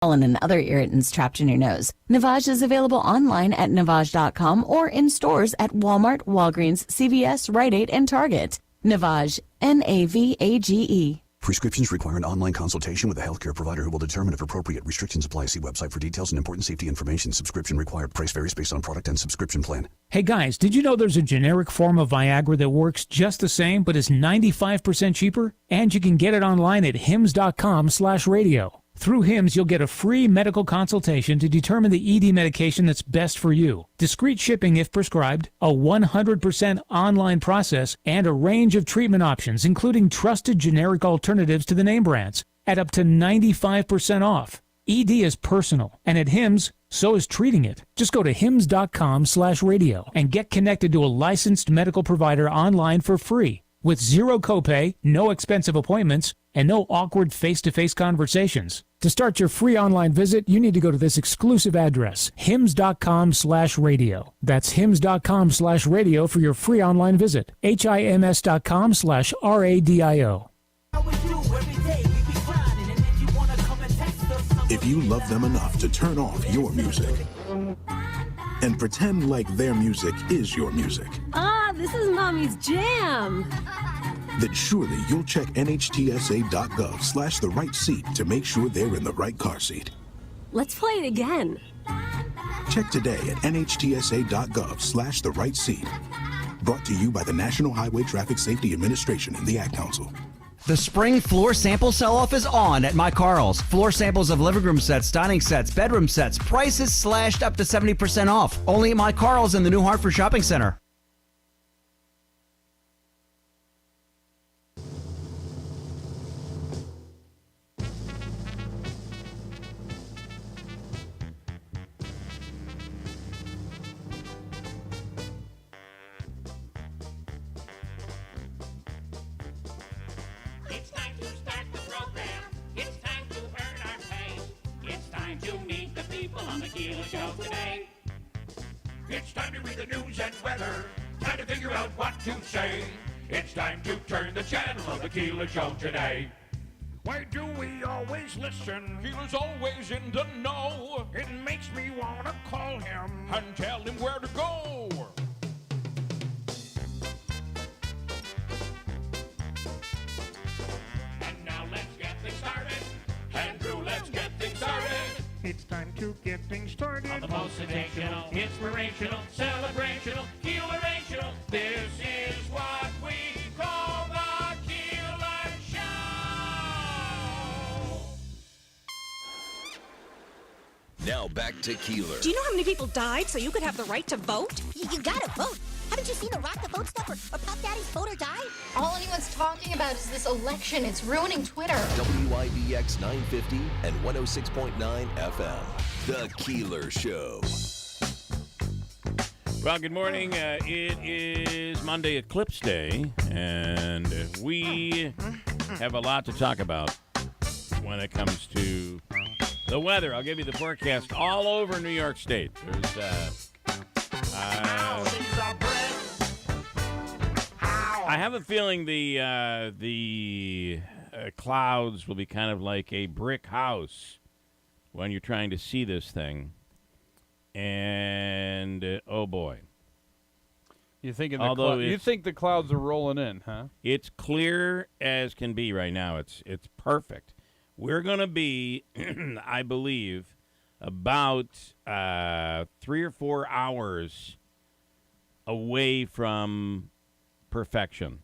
pollen and other irritants trapped in your nose. Navage is available online at Navage.com or in stores at Walmart, Walgreens, CVS, Rite Aid, and Target. Navage, Navage. Prescriptions require an online consultation with a healthcare provider who will determine if appropriate. Restrictions apply. See website for details and important safety information. Subscription required. Price varies based on product and subscription plan. Hey guys, did you know there's a generic form of Viagra that works just the same but is 95% cheaper? And you can get it online at hims.com/radio. Through HIMS, you'll get a free medical consultation to determine the ED medication that's best for you. Discreet shipping if prescribed, a 100% online process, and a range of treatment options, including trusted generic alternatives to the name brands, at up to 95% off. ED is personal, and at HIMS, so is treating it. Just go to hims.com/radio and get connected to a licensed medical provider online for free, with zero copay, no expensive appointments, and no awkward face-to-face conversations. To start your free online visit, you need to go to this exclusive address, hims.com/radio. That's hims.com/radio for your free online visit. hims.com/radio. If you love them enough to turn off your music and pretend like their music is your music. This is Mommy's jam. Then surely you'll check nhtsa.gov/the right seat to make sure they're in the right car seat. Let's play it again. Check today at nhtsa.gov/the right seat. Brought to you by the National Highway Traffic Safety Administration and the Ad Council. The spring floor sample sell-off is on at My Carl's. Floor samples of living room sets, dining sets, bedroom sets, prices slashed up to 70% off. Only at My Carl's in the New Hartford Shopping Center. Keeler Show today. It's time to read the news and weather. Time to figure out what to say. It's time to turn the channel of the Keeler Show today. Why do we always listen? Keeler's always in the know. It makes me want to call him and tell him where to go. And now let's get things started. Andrew, let's get things started. It's time to get things started. On the most sensational, inspirational, celebrational, Keelerational. This is what we call the Keeler Show. Now back to Keeler. Do you know how many people died so you could have the right to vote? You gotta vote. Haven't you seen the Rock the Vote stuff or Puff Daddy's Vote or Die? All anyone's talking about is this election. It's ruining Twitter. WIDX 950 and 106.9 FM. The Keeler Show. Well, good morning. It is Monday, Eclipse Day, and we have a lot to talk about when it comes to the weather. I'll give you the forecast all over New York State. There's I have a feeling the clouds will be kind of like a brick house when you're trying to see this thing. And oh boy, you think the clouds are rolling in, huh? It's clear as can be right now. It's perfect. We're gonna be, I believe, about 3 or 4 hours away from perfection.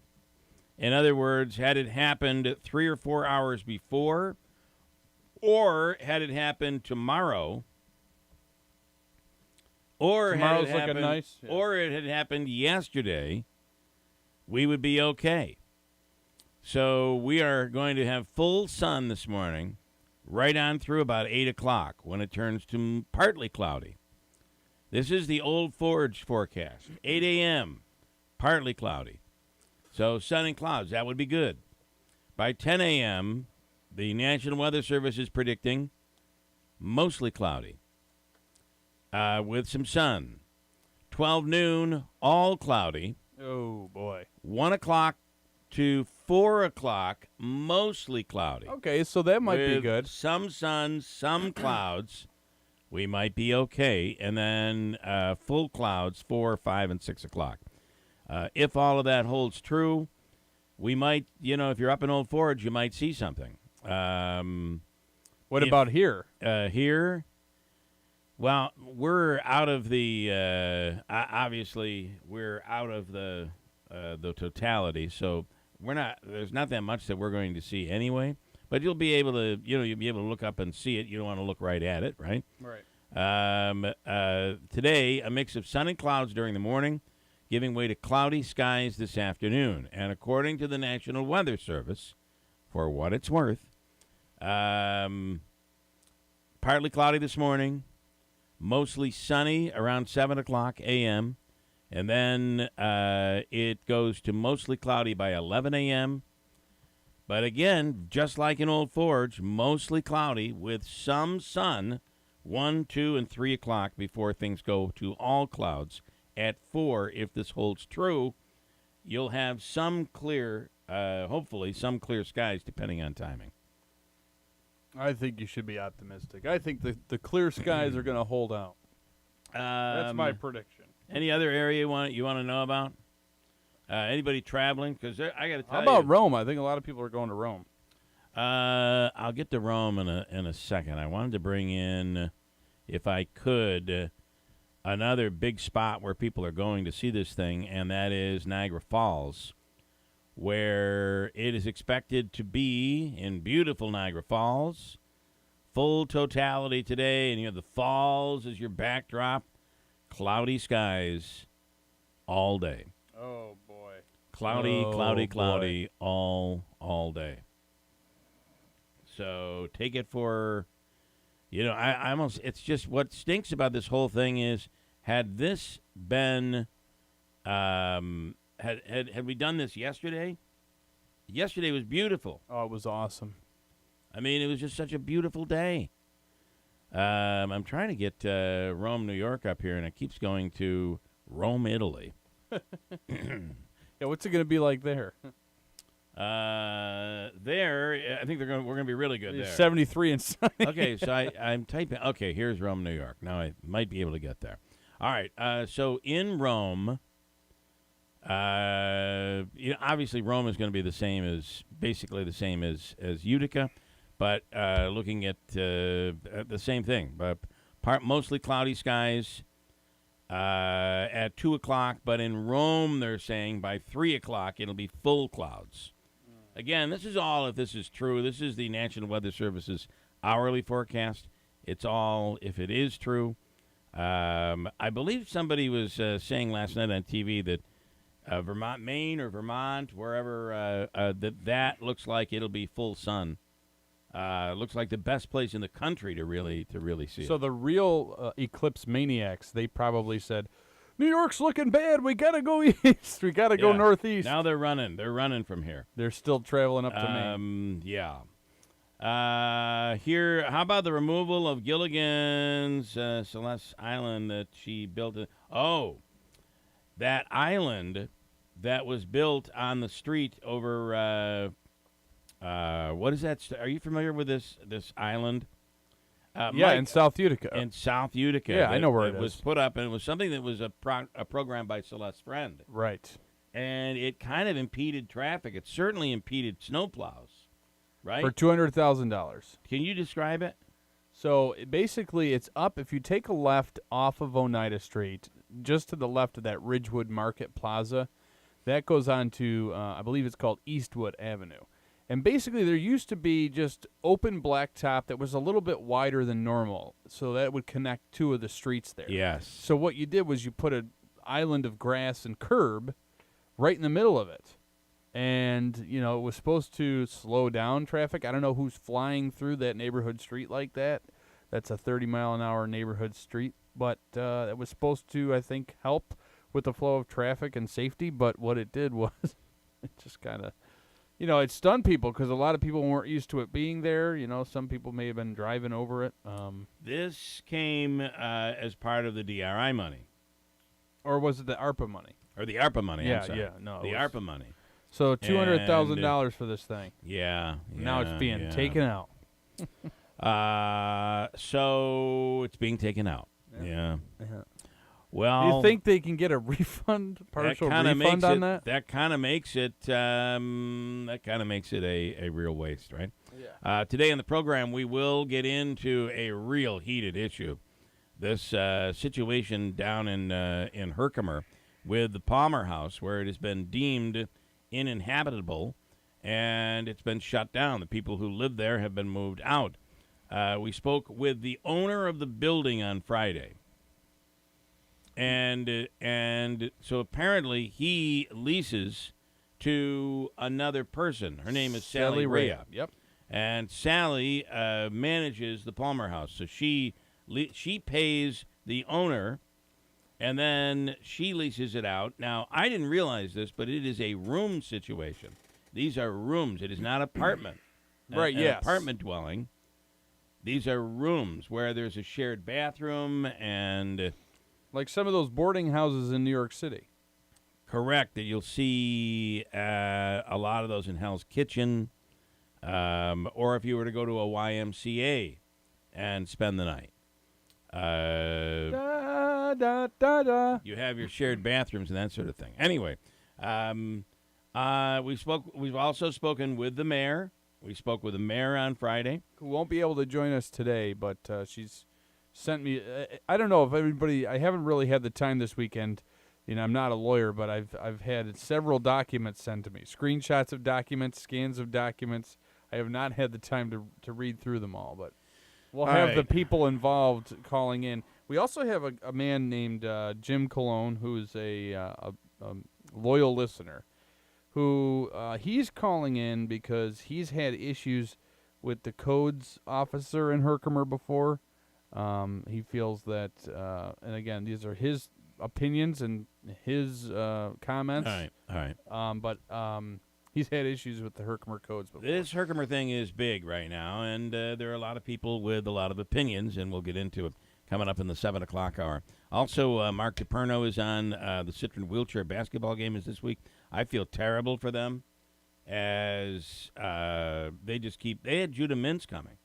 In other words, had it happened 3 or 4 hours before, or had it happened tomorrow, or Tomorrow's had it looking nice, yeah. Or it had happened yesterday, we would be okay. So we are going to have full sun this morning, right on through about 8 o'clock when it turns to partly cloudy. This is the Old Forge forecast. 8 a.m., partly cloudy. So sun and clouds, that would be good. By 10 a.m., the National Weather Service is predicting mostly cloudy with some sun. 12 noon, all cloudy. Oh, boy. 1 o'clock to 4 o'clock, mostly cloudy. Okay, so that might be With good. Some sun, some clouds. We might be okay. And then full clouds, 4, 5, and 6 o'clock. If all of that holds true, we might, if you're up in Old Forge, you might see something. What about here? Here? Well, we're out of the obviously we're out of the totality, so there's not that much that we're going to see anyway. But you'll be able to you'll be able to look up and see it. You don't want to look right at it, right? Right. Today, a mix of sun and clouds during the morning, giving way to cloudy skies this afternoon. And according to the National Weather Service, for what it's worth, partly cloudy this morning. Mostly sunny around 7 o'clock a.m., and then it goes to mostly cloudy by 11 a.m. But again, just like in Old Forge, mostly cloudy with some sun 1, 2, and 3 o'clock before things go to all clouds. At 4, if this holds true, you'll have some clear, hopefully some clear skies depending on timing. I think you should be optimistic. I think the clear skies are going to hold out. That's my prediction. Any other area you want to know about? Anybody traveling? Because I got to tell you. How about Rome? I think a lot of people are going to Rome. I'll get to Rome in a second. I wanted to bring in, if I could, another big spot where people are going to see this thing, and that is Niagara Falls, where it is expected to be in beautiful Niagara Falls, full totality today, and you have the falls as your backdrop, cloudy skies all day. Oh, boy. Cloudy all day. So take it for, I almost, it's just what stinks about this whole thing is, had this been, Had we done this yesterday? Yesterday was beautiful. Oh, it was awesome. I mean, it was just such a beautiful day. I'm trying to get Rome, New York up here, and it keeps going to Rome, Italy. Yeah, what's it going to be like there? There, I think we're going to be really good there. 73 and sunny. Okay, so I'm typing. Okay, here's Rome, New York. Now I might be able to get there. All right, so in Rome, obviously Rome is going to be basically the same as Utica, but looking at the same thing. But mostly cloudy skies at 2 o'clock, but in Rome they're saying by 3 o'clock it'll be full clouds. Again, this is all, if this is true, this is the National Weather Service's hourly forecast. It's all if it is true. I believe somebody was saying last night on TV that Vermont, Maine, or Vermont, wherever, that looks like it'll be full sun. Looks like the best place in the country to really see it. So the real Eclipse maniacs, they probably said, New York's looking bad. We got to go east. We got to go northeast. Now they're running. They're running from here. They're still traveling up to Maine. Yeah. Here, how about the removal of Gilligan's Celeste Island that she built? Oh, that island that was built on the street over, what is that? Are you familiar with this island? Yeah, Mike, in South Utica. In South Utica. Yeah, I know where it is. It was put up, and it was something that was a program by Celeste's friend. Right. And it kind of impeded traffic. It certainly impeded snowplows, right? For $200,000. Can you describe it? So basically, it's up. If you take a left off of Oneida Street, just to the left of that Ridgewood Market Plaza, that goes on to, I believe it's called Eastwood Avenue. And basically, there used to be just open blacktop that was a little bit wider than normal, so that would connect two of the streets there. Yes. So what you did was you put an island of grass and curb right in the middle of it. And, it was supposed to slow down traffic. I don't know who's flying through that neighborhood street like that. That's a 30-mile-an-hour neighborhood street. But it was supposed to, I think, help with the flow of traffic and safety. But what it did was it just kind of... it stunned people because a lot of people weren't used to it being there. Some people may have been driving over it. This came as part of the DRI money. Or was it the ARPA money? Or the ARPA money, Yeah, I'm sorry. yeah. No, the ARPA money. So $200,000 for this thing. Yeah. Now it's being taken out. So it's being taken out. Yeah. Well, do you think they can get a refund, partial refund on that? That kind of makes it. A real waste, right? Yeah. Today on the program, we will get into a real heated issue. This situation down in Herkimer with the Palmer House, where it has been deemed uninhabitable, and it's been shut down. The people who live there have been moved out. We spoke with the owner of the building on Friday. And so apparently he leases to another person. Her name is Sally Raia. Yep. And Sally manages the Palmer House. So she pays the owner, and then she leases it out. Now, I didn't realize this, but it is a room situation. These are rooms. It is not apartment. Right, yes. Apartment dwelling. These are rooms where there's a shared bathroom and... Like some of those boarding houses in New York City. Correct. That you'll see a lot of those in Hell's Kitchen, or if you were to go to a YMCA and spend the night. You have your shared bathrooms and that sort of thing. Anyway, we've also spoken with the mayor. We spoke with the mayor on Friday. Who won't be able to join us today, but she's sent me. I don't know if everybody. I haven't really had the time this weekend. I'm not a lawyer, but I've had several documents sent to me, screenshots of documents, scans of documents. I have not had the time to read through them all, but we'll have the people involved calling in. We also have a man named Jim Cologne, who is a loyal listener, who he's calling in because he's had issues with the codes officer in Herkimer before. He feels that, and again, these are his opinions and his comments. All right. But he's had issues with the Herkimer codes before. This Herkimer thing is big right now, and there are a lot of people with a lot of opinions, and we'll get into it coming up in the 7 o'clock hour. Also, Marc DePerno is on the Citron wheelchair basketball game is this week. I feel terrible for them as they had Judah Mintz coming.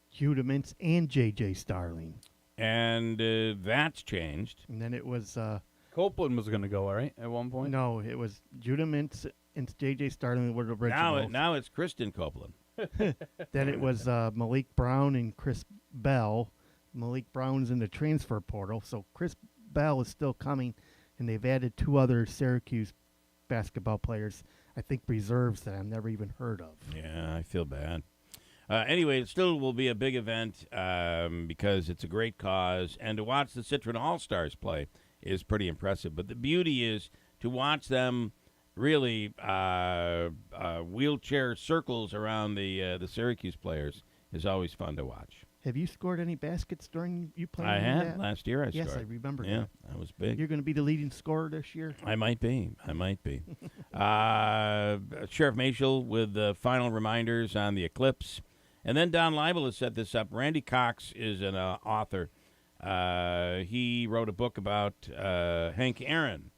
Judah Mintz and J.J. Starling. And that's changed. And then it was... Copeland was going to go, all right, at one point? No, it was Judah Mintz and J.J. Starling were the originals. Now it's Kristen Copeland. Then it was Malik Brown and Chris Bell. Malik Brown's in the transfer portal, so Chris Bell is still coming, and they've added 2 other Syracuse basketball players, I think reserves that I've never even heard of. Yeah, I feel bad. Anyway, it still will be a big event because it's a great cause, and to watch the Citron All-Stars play is pretty impressive. But the beauty is to watch them really wheelchair circles around the Syracuse players is always fun to watch. Have you scored any baskets during you playing? I had. Last year I scored. Yes, I remember that. Yeah, that was big. You're going to be the leading scorer this year? I might be. Sheriff Mashel with the final reminders on the Eclipse. And then Don Leibel has set this up. Randy Cox is an author. He wrote a book about Hank Aaron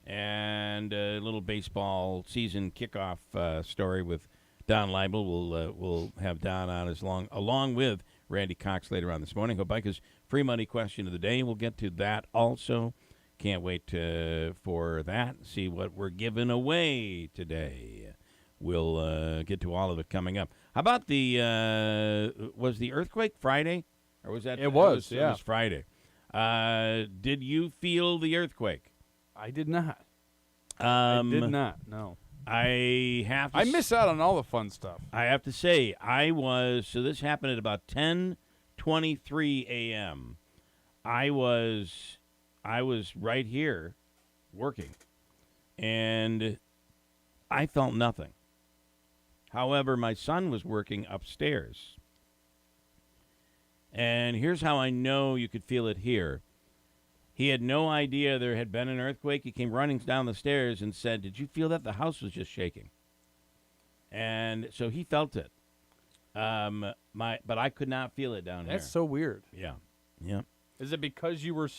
and a little baseball season kickoff story with Don Leibel. We'll have Don on along with Randy Cox later on this morning. Hobika's free money question of the day. We'll get to that also. Can't wait for that. See what we're giving away today. We'll get to all of it coming up. How about was the earthquake Friday? Or was that? It was. It was Friday. Did you feel the earthquake? I did not. I did not, no. I miss out on all the fun stuff. I have to say, so this happened at about 10:23 a.m. I was right here working, and I felt nothing. However, my son was working upstairs. And here's how I know you could feel it here. He had no idea there had been an earthquake. He came running down the stairs and said, "Did you feel that? The house was just shaking." And so he felt it. But I could not feel it down here. That's so weird. Yeah. Is it because you were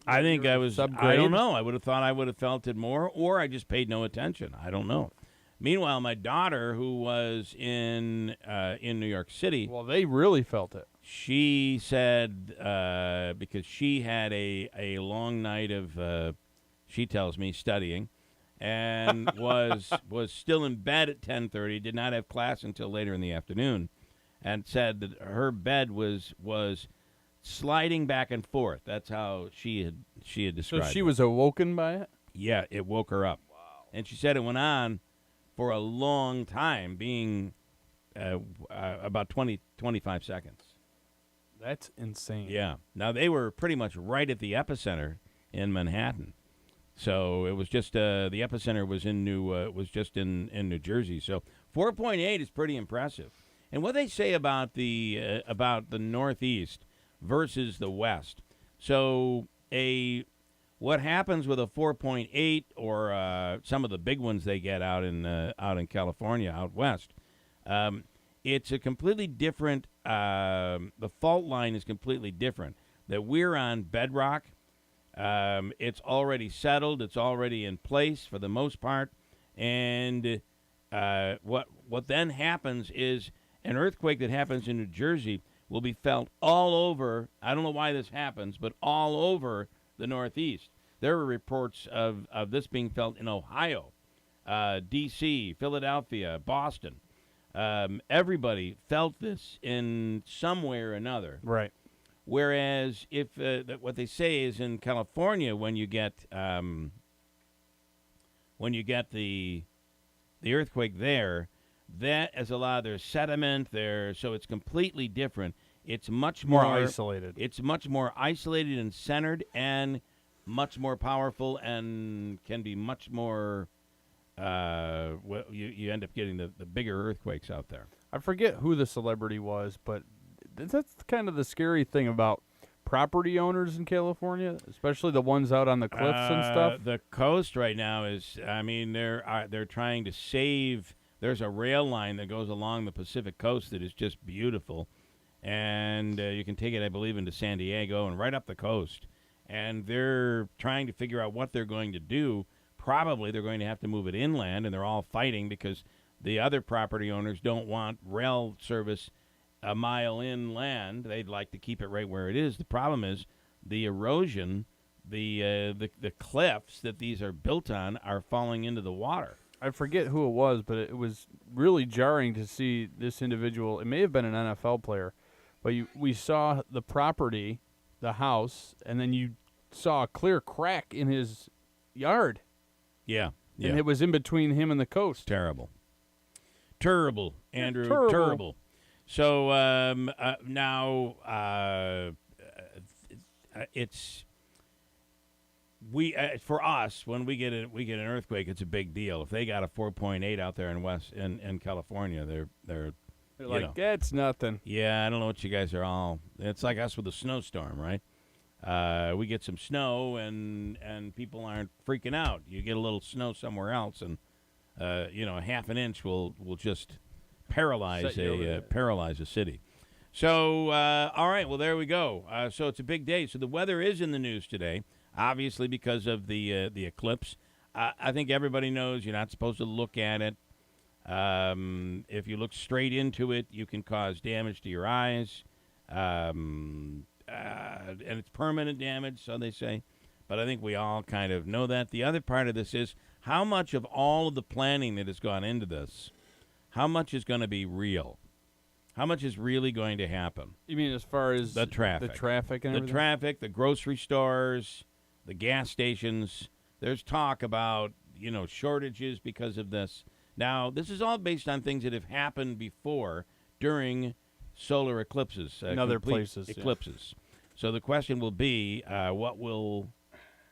I think I was. subgrade? I don't know. I would have thought I would have felt it more, or I just paid no attention. I don't know. Meanwhile, my daughter, who was in New York City, well, they really felt it. She said because she had a long night of, she tells me, studying, and was still in bed at 10:30. Did not have class until later in the afternoon, and said that her bed was sliding back and forth. That's how she had described it. So she was awoken by it? Yeah, it woke her up. Wow. And she said it went on for a long time, being about 25 seconds. That's insane. Yeah. Now, they were pretty much right at the epicenter in Manhattan. So it was just the epicenter was in New Jersey. So 4.8 is pretty impressive. And what they say about the Northeast versus the West. So what happens with a 4.8 or some of the big ones they get out in California, out west, it's a completely different. The fault line is completely different. That we're on bedrock. It's already settled. It's already in place for the most part. And what then happens is an earthquake that happens in New Jersey will be felt all over. I don't know why this happens, but all over the Northeast. There are reports of this being felt in Ohio, D.C., Philadelphia, Boston. Everybody felt this in some way or another. Right. Whereas if what they say is in California, when you get the earthquake there, that has a lot of their sediment there, so it's completely different. It's much more isolated. It's much more isolated and centered, and much more powerful, and can be much more. You end up getting the bigger earthquakes out there. I forget who the celebrity was, but that's kind of the scary thing about property owners in California, especially the ones out on the cliffs and stuff. The coast right now is, I mean, they're trying to save. There's a rail line that goes along the Pacific coast that is just beautiful, and you can take it, I believe, into San Diego and right up the coast. And they're trying to figure out what they're going to do. Probably they're going to have to move it inland, and they're all fighting because the other property owners don't want rail service a mile inland. They'd like to keep it right where it is. The problem is the erosion, the cliffs that these are built on are falling into the water. I forget who it was, but it was really jarring to see this individual. It may have been an NFL player, but we saw the property, the house, and then you saw a clear crack in his yard. Yeah. And it was in between him and the coast. Terrible, Andrew. Terrible. Terrible. So now it's for us when we get an earthquake, it's a big deal. If they got a 4.8 out there in California, they're like, that's nothing. Yeah, I don't know what you guys are all. It's like us with a snowstorm, right? We get some snow and people aren't freaking out. You get a little snow somewhere else, and a half an inch will just paralyze a city. So all right, well there we go. So it's a big day. So the weather is in the news today, obviously because of the eclipse. I think everybody knows you're not supposed to look at it. If you look straight into it, you can cause damage to your eyes. And it's permanent damage, so they say. But I think we all kind of know that. The other part of this is how much of all of the planning that has gone into this, how much is going to be real? How much is really going to happen? You mean as far as the traffic? The traffic and everything? The traffic, the grocery stores, the gas stations. There's talk about, shortages because of this. Now, this is all based on things that have happened before during solar eclipses. In other places. Eclipses. Yeah. So the question will be, what will,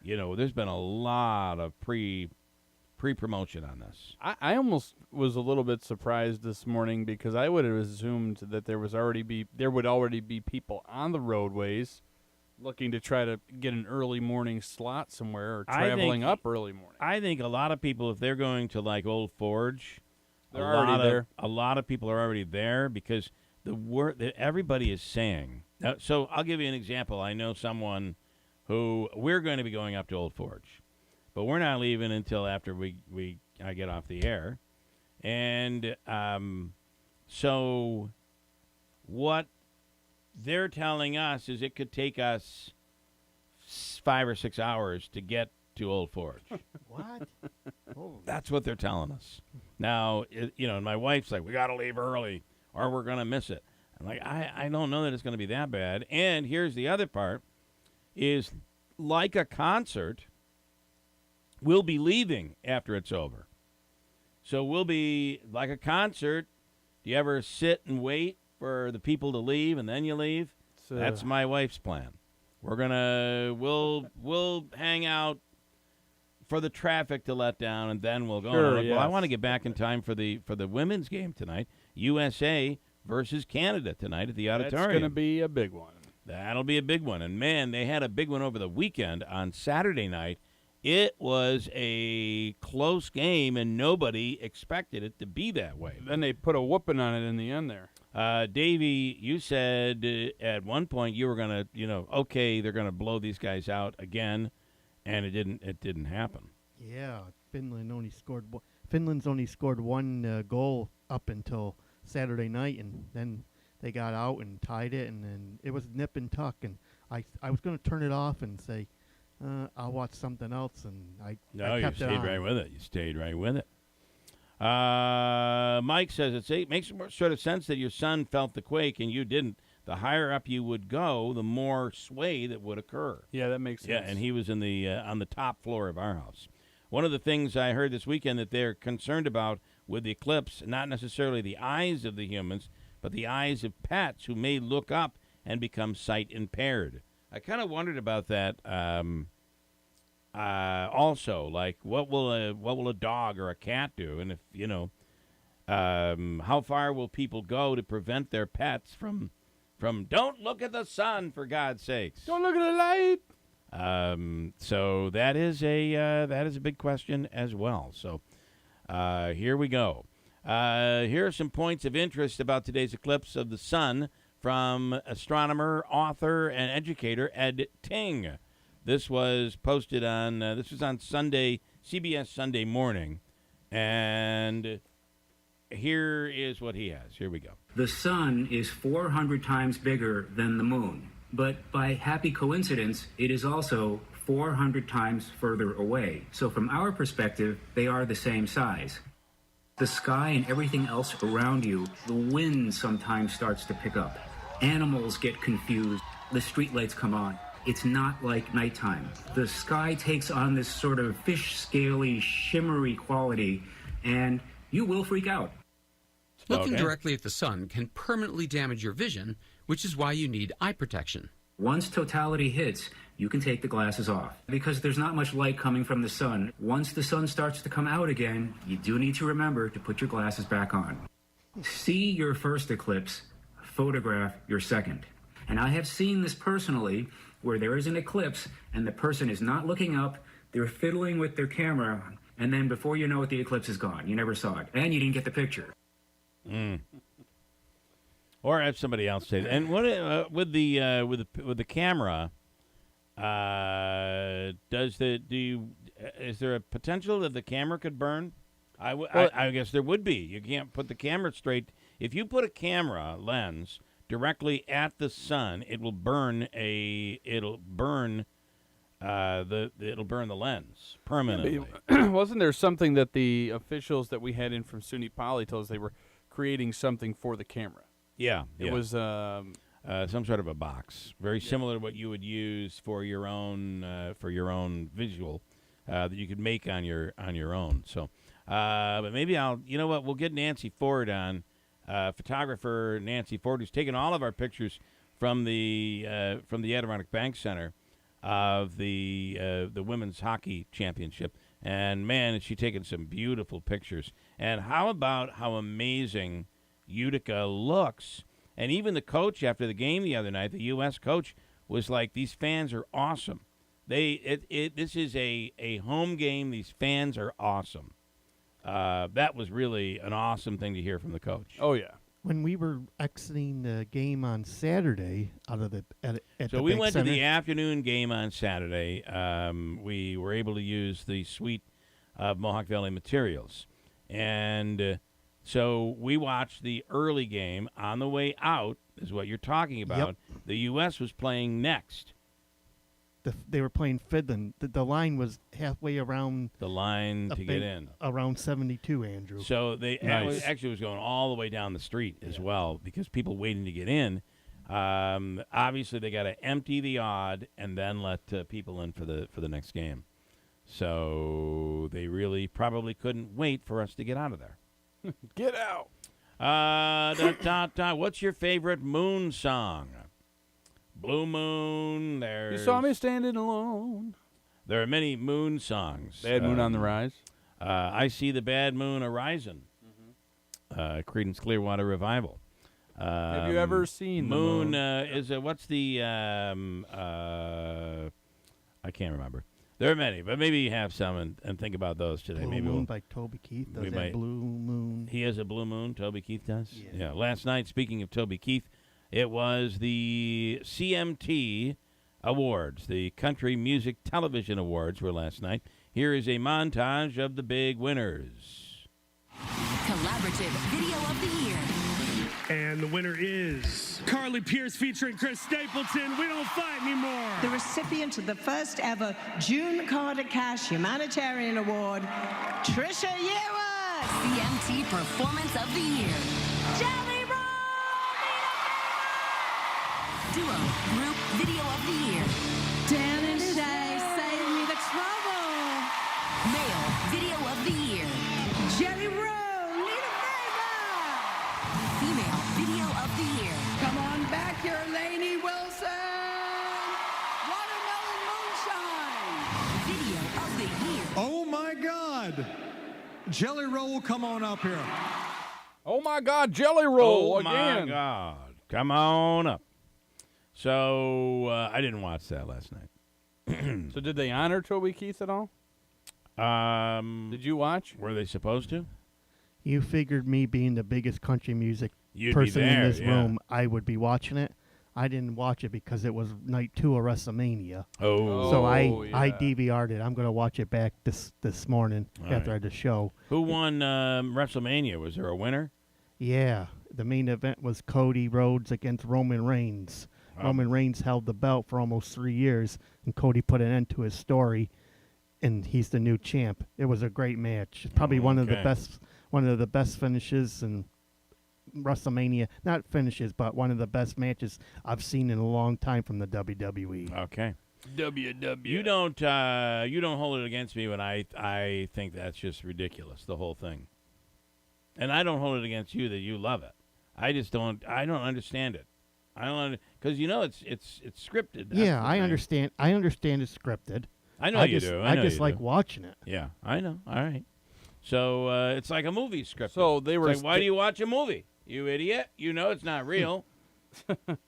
there's been a lot of pre-promotion on this. I almost was a little bit surprised this morning because I would have assumed that there would already be people on the roadways looking to try to get an early morning slot somewhere or traveling up early morning. I think a lot of people, if they're going to like Old Forge, they're already there. A lot of people are already there because the word that everybody is saying. So I'll give you an example. I know someone who we're going to be going up to Old Forge, but we're not leaving until after I get off the air. And so what they're telling us is it could take us 5 or 6 hours to get to Old Forge. What? That's what they're telling us. Now, and my wife's like, we got to leave early or we're going to miss it. I'm like, I don't know that it's going to be that bad. And here's the other part is like a concert, we'll be leaving after it's over. So we'll be like a concert. Do you ever sit and wait for the people to leave and then you leave? That's my wife's plan. We'll hang out for the traffic to let down, and then we'll go. Sure, Well, I want to get back in time for the women's game tonight. USA versus Canada tonight at the auditorium. That's going to be a big one. That'll be a big one. And, man, they had a big one over the weekend on Saturday night. It was a close game, and nobody expected it to be that way. Then they put a whooping on it in the end there. Davey, you said at one point you were going to, okay, they're going to blow these guys out again, and it didn't happen. Yeah, Finland's only scored one goal up until Saturday night, and then they got out and tied it, and then it was nip and tuck, and I was going to turn it off and say, I'll watch something else, and I kept you stayed right with it. You stayed right with it. Mike says it makes sort of sense that your son felt the quake and you didn't. The higher up you would go, the more sway that would occur. Yeah, that makes sense. Yeah, and he was in the on the top floor of our house. One of the things I heard this weekend that they're concerned about with the eclipse, not necessarily the eyes of the humans, but the eyes of pets who may look up and become sight impaired. I kind of wondered about that. Also, like what will a dog or a cat do, and if how far will people go to prevent their pets from don't look at the sun, for God's sakes, don't look at the light. So that is a big question as well. So here we go. Here are some points of interest about today's eclipse of the sun from astronomer, author, and educator Ed Ting. This was posted on Sunday, CBS Sunday Morning, and here is what he has. Here we go. The sun is 400 times bigger than the moon, but by happy coincidence, it is also 400 times further away. So from our perspective, they are the same size. The sky and everything else around you, the wind sometimes starts to pick up. Animals get confused. The streetlights come on. It's not like nighttime. The sky takes on this sort of fish-scaly, shimmery quality, and you will freak out. Looking directly at the sun can permanently damage your vision, which is why you need eye protection. Once totality hits, you can take the glasses off because there's not much light coming from the sun. Once the sun starts to come out again, you do need to remember to put your glasses back on. See your first eclipse, photograph your second. And I have seen this personally, where there is an eclipse and the person is not looking up, they're fiddling with their camera, and then before you know it, the eclipse is gone. You never saw it, and you didn't get the picture. Or have somebody else say that. And what with the camera? Is there a potential that the camera could burn? I guess there would be. You can't put the camera straight. If you put a camera lens directly at the sun, it will burn it'll burn the lens permanently. Wasn't there something that the officials that we had in from SUNY Poly told us they were creating something for the camera? Yeah, it was some sort of a box, very similar to what you would use for your own visual that you could make on your own. So, but maybe we'll get Nancy Ford on. Photographer Nancy Ford, who's taken all of our pictures from the Adirondack Bank Center of the women's hockey championship, and man, has she taken some beautiful pictures. And how about how amazing Utica looks? And even the coach after the game the other night, the U.S. coach, was like, "These fans are awesome. This is a home game. These fans are awesome." That was really an awesome thing to hear from the coach. Oh, yeah. When we were exiting the game on Saturday out of so we went to the afternoon game on Saturday. We were able to use the suite of Mohawk Valley Materials. And So we watched the early game. On the way out is what you're talking about. Yep. The U.S. was playing next. They were playing Finland. The line was halfway around. The line to get in. Around 72, Andrew. So they Nice. actually was going all the way down the street as well because people waiting to get in. Obviously, they got to empty the odd and then let people in for the next game. So they really probably couldn't wait for us to get out of there. Get out. What's your favorite Moon song? Blue Moon. You saw me standing alone. There are many Moon songs. Bad Moon on the Rise. I See the Bad Moon Arising. Creedence Clearwater Revival. Have you ever seen Moon? the Moon? What's the? I can't remember. There are many, but maybe you have some and think about those today. Blue maybe Moon by Toby Keith. Does that Blue Moon? He has a Blue Moon. Toby Keith does. Yeah. Last night, speaking of Toby Keith, it was the CMT Awards, the Country Music Television Awards were last night. Here is a montage of the big winners. Collaborative Video of the Year. And the winner is Carly Pierce featuring Chris Stapleton, We Don't Fight Anymore. The recipient of the first ever June Carter Cash Humanitarian Award, Trisha Yearwood. CMT Performance of the Year. Jelly Roll! Duo Group Video of the Year. Dan and Shay, Save Me the Trouble. Male Video of the Year. Jelly Roll, Need a Favor. Female Video of the Year. Come on back here, Lainey Wilson. Watermelon Moonshine. Video of the Year. Oh my God. Jelly Roll, come on up here. Oh my God, Jelly Roll again. Oh my God. Come on up. So I didn't watch that last night. So did they honor Toby Keith at all? Did you watch? Were they supposed to? You figured me being the biggest country music You'd person be there, in this yeah. room, I would be watching it. I didn't watch it because it was night 2 of WrestleMania. Oh. So I yeah. DVR'd it. I'm going to watch it back this morning after the show. Who won WrestleMania? Was there a winner? Yeah. The main event was Cody Rhodes against Roman Reigns. Roman Reigns held the belt for almost 3 years, and Cody put an end to his story, and he's the new champ. It was a great match. Probably one of the best finishes in WrestleMania. Not finishes, but one of the best matches I've seen in a long time from the WWE. Okay. WW. You don't hold it against me when I think that's just ridiculous, the whole thing. And I don't hold it against you that you love it. I don't understand it. I don't, because it's scripted. Yeah, I understand. I understand it's scripted. I know you do. I just like watching it. Yeah, I know. All right. So it's like a movie script. So they were. Like, why do you watch a movie? You idiot! You know it's not real.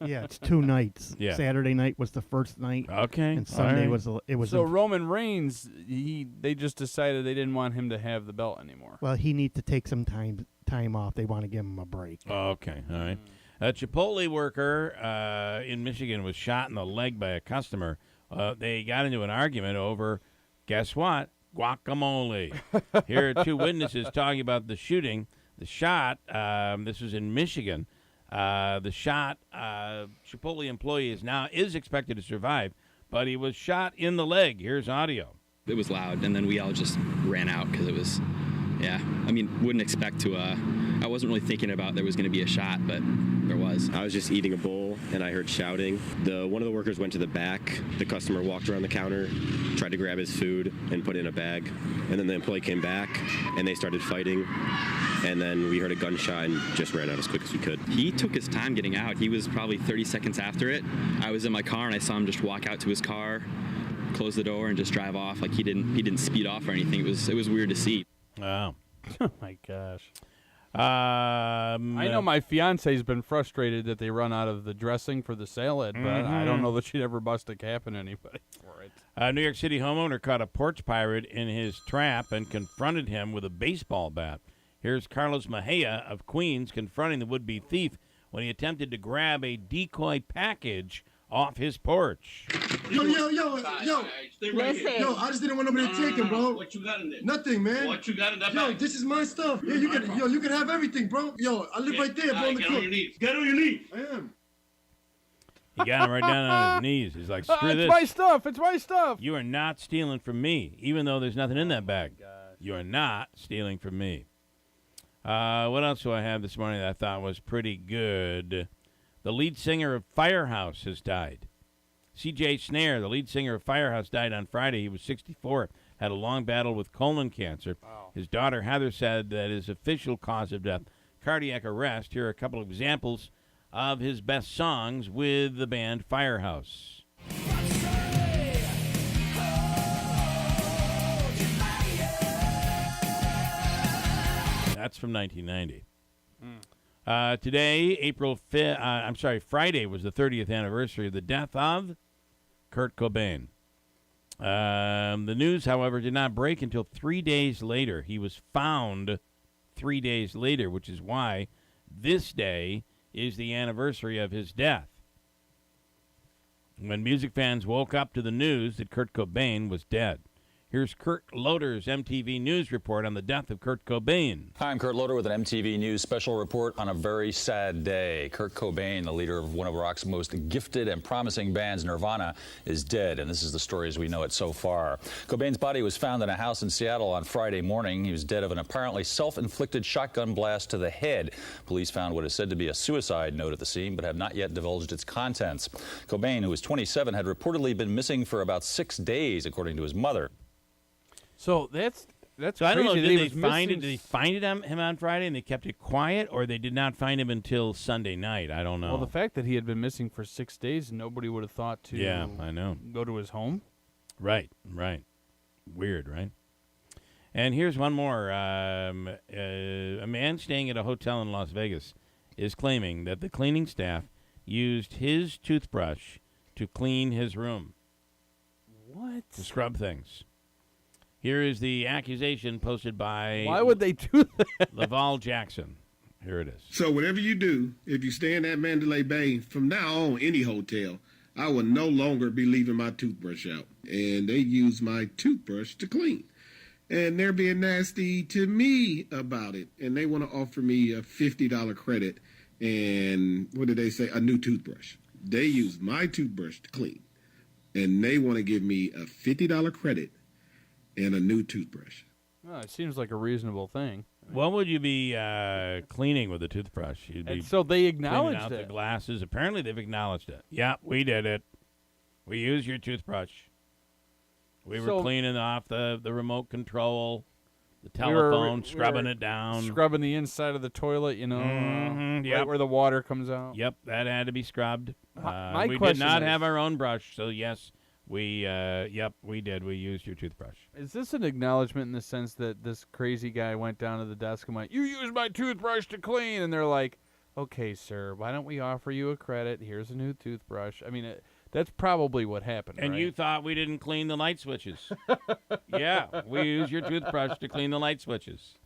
Yeah, it's 2 nights. Yeah. Saturday night was the first night. Okay. And Sunday was So Roman Reigns, they just decided they didn't want him to have the belt anymore. Well, he needs to take some time off. They want to give him a break. Oh, okay. All right. A Chipotle worker in Michigan was shot in the leg by a customer. They got into an argument over, guess what? Guacamole. Here are 2 witnesses talking about the shooting. The shot, this was in Michigan. The shot, Chipotle employee is expected to survive, but he was shot in the leg. Here's audio. It was loud, and then we all just ran out because it was, wouldn't expect to, I wasn't really thinking about there was going to be a shot, but there was. I was just eating a bowl, and I heard shouting. One of the workers went to the back. The customer walked around the counter, tried to grab his food and put it in a bag, and then the employee came back, and they started fighting, and then we heard a gunshot and just ran out as quick as we could. He took his time getting out. He was probably 30 seconds after it. I was in my car, and I saw him just walk out to his car, close the door, and just drive off. Like he didn't speed off or anything. It was weird to see. Wow. Oh my gosh. I know my fiance's been frustrated that they run out of the dressing for the salad, but I don't know that she'd ever bust a cap in anybody for it. A New York City homeowner caught a porch pirate in his trap and confronted him with a baseball bat. Here's Carlos Mejia of Queens confronting the would-be thief when he attempted to grab a decoy package off his porch. Yo. Stay right here. Yo, I just didn't want nobody to take him, bro. What you got in there? Nothing, man. What you got in that Yo, bag? this is my stuff. Yeah, you can have everything, bro. Yo, I live right there, bro. Get on your knees. Get on your knees. I am. He got him right down on his knees. He's like, screw this. It's my stuff. It's my stuff. You are not stealing from me, even though there's nothing in that bag. You are not stealing from me. What else do I have this morning that I thought was pretty good? The lead singer of Firehouse has died. C.J. Snare, the lead singer of Firehouse, died on Friday. He was 64, had a long battle with colon cancer. Wow. His daughter, Heather, said that his official cause of death, cardiac arrest. Here are a couple of examples of his best songs with the band Firehouse. That's from 1990. Today, Friday was the 30th anniversary of the death of Kurt Cobain. The news, however, did not break until 3 days later. He was found 3 days later, which is why this day is the anniversary of his death. When music fans woke up to the news that Kurt Cobain was dead. Here's Kurt Loder's MTV News report on the death of Kurt Cobain. Hi, I'm Kurt Loder with an MTV News special report on a very sad day. Kurt Cobain, the leader of one of rock's most gifted and promising bands, Nirvana, is dead, and this is the story as we know it so far. Cobain's body was found in a house in Seattle on Friday morning. He was dead of an apparently self-inflicted shotgun blast to the head. Police found what is said to be a suicide note at the scene, but have not yet divulged its contents. Cobain, who was 27, had reportedly been missing for about 6 days, according to his mother. So that's so I don't know. crazy. Did they find him on Friday and they kept it quiet, or they did not find him until Sunday night? I don't know. Well, the fact that he had been missing for 6 days, nobody would have thought to. Yeah, I know. Go to his home. Right. Weird, right? And here's one more. A man staying at a hotel in Las Vegas is claiming that the cleaning staff used his toothbrush to clean his room. What? To scrub things. Here is the accusation posted by... Why would they do that? Laval Jackson. Here it is. So whatever you do, if you stay in that Mandalay Bay, from now on, any hotel, I will no longer be leaving my toothbrush out. And they use my toothbrush to clean. And they're being nasty to me about it. And they want to offer me a $50 credit and, what did they say, a new toothbrush. They use my toothbrush to clean. And they want to give me a $50 credit and a new toothbrush. Well, it seems like a reasonable thing. What would you be cleaning with a toothbrush? You'd be so they acknowledged cleaning out it. the glasses. Apparently, they've acknowledged it. Yeah, we did it. We used your toothbrush. We were cleaning off the remote control, the telephone, scrubbing it down. Scrubbing the inside of the toilet, right where the water comes out. Yep, that had to be scrubbed. My we did not have our own brush, so yes, we did. We used your toothbrush. Is this an acknowledgement in the sense that this crazy guy went down to the desk and went, "You used my toothbrush to clean," and they're like, "Okay, sir, why don't we offer you a credit? Here's a new toothbrush." I mean, that's probably what happened. And right? you thought we didn't clean the light switches? Yeah, we used your toothbrush to clean the light switches.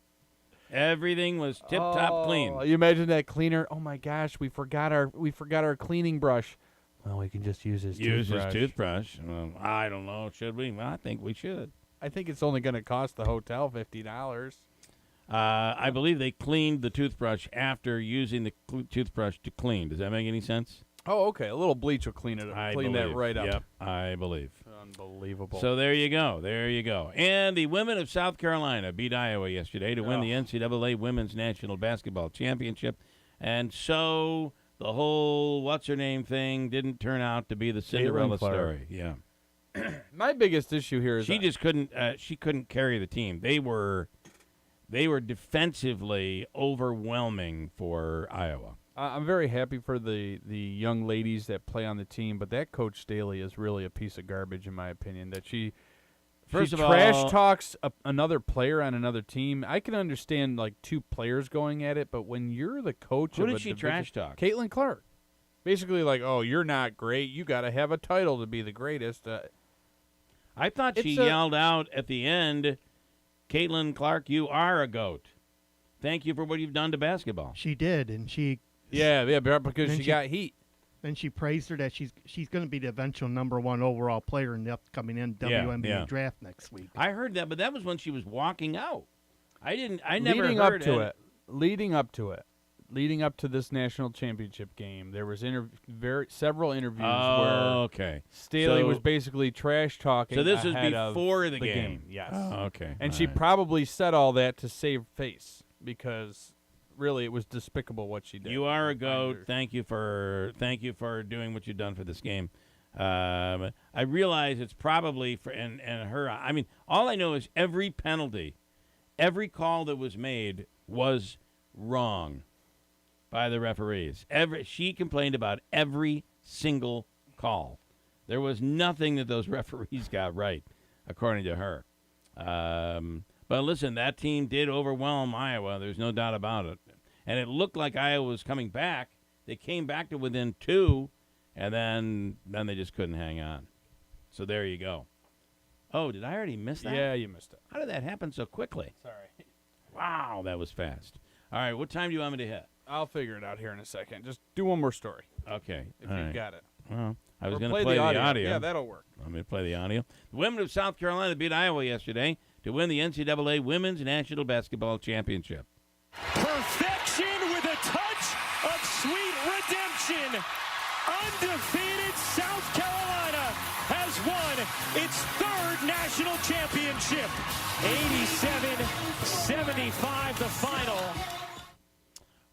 Everything was tip-top clean. You imagine that cleaner? Oh my gosh, we forgot our cleaning brush. Well, we can just use his toothbrush. Well, I don't know. Should we? Well, I think we should. I think it's only going to cost the hotel $50. I believe they cleaned the toothbrush after using the toothbrush to clean. Does that make any sense? Oh, okay. A little bleach will clean it up. Clean that right up. Yep, I believe. Unbelievable. So there you go. There you go. And the women of South Carolina beat Iowa yesterday to win the NCAA Women's National Basketball Championship. And so the whole what's-her-name thing didn't turn out to be the Cinderella story. Yeah. My biggest issue here is she just couldn't carry the team. They were defensively overwhelming for Iowa. I'm very happy for the young ladies that play on the team, but that Coach Staley is really a piece of garbage, in my opinion. That she trash talks another player on another team. I can understand like two players going at it, but when you're the coach, who did she trash talk? Caitlin Clark. Basically, like, oh, you're not great. You got to have a title to be the greatest. I thought she yelled out at the end, "Caitlin Clark, you are a GOAT. Thank you for what you've done to basketball." She did, and she. Yeah, because she got heat. And she praised her that she's going to be the eventual number 1 overall player in the upcoming WNBA draft next week. I heard that, but that was when she was walking out. I never Leading heard up to it. Leading up to this national championship game, there was several interviews where Staley was basically trash talking. So this was ahead before of the game. Yes. Oh, okay. And All she right. probably said all that to save face because really it was despicable what she did. You are a goat. Thank you for doing what you've done for this game. I realize it's probably for and her. I mean, all I know is every penalty, every call that was made was wrong by the referees. She complained about every single call. There was nothing that those referees got right, according to her. But listen, that team did overwhelm Iowa. There's no doubt about it. And it looked like Iowa was coming back. They came back to within 2, and then they just couldn't hang on. So there you go. Oh, did I already miss that? Yeah, you missed it. How did that happen so quickly? Sorry. Wow, that was fast. All right, what time do you want me to hit? I'll figure it out here in a second. Just do one more story. Okay. If all you right. got it. Well, I was Or going to play play the the audio. Yeah, that'll work. I'm going to play the audio. The women of South Carolina beat Iowa yesterday to win the NCAA Women's National Basketball Championship. Perfection with a touch of sweet redemption. Undefeated South Carolina has won its 3rd national championship. 87-75 the final.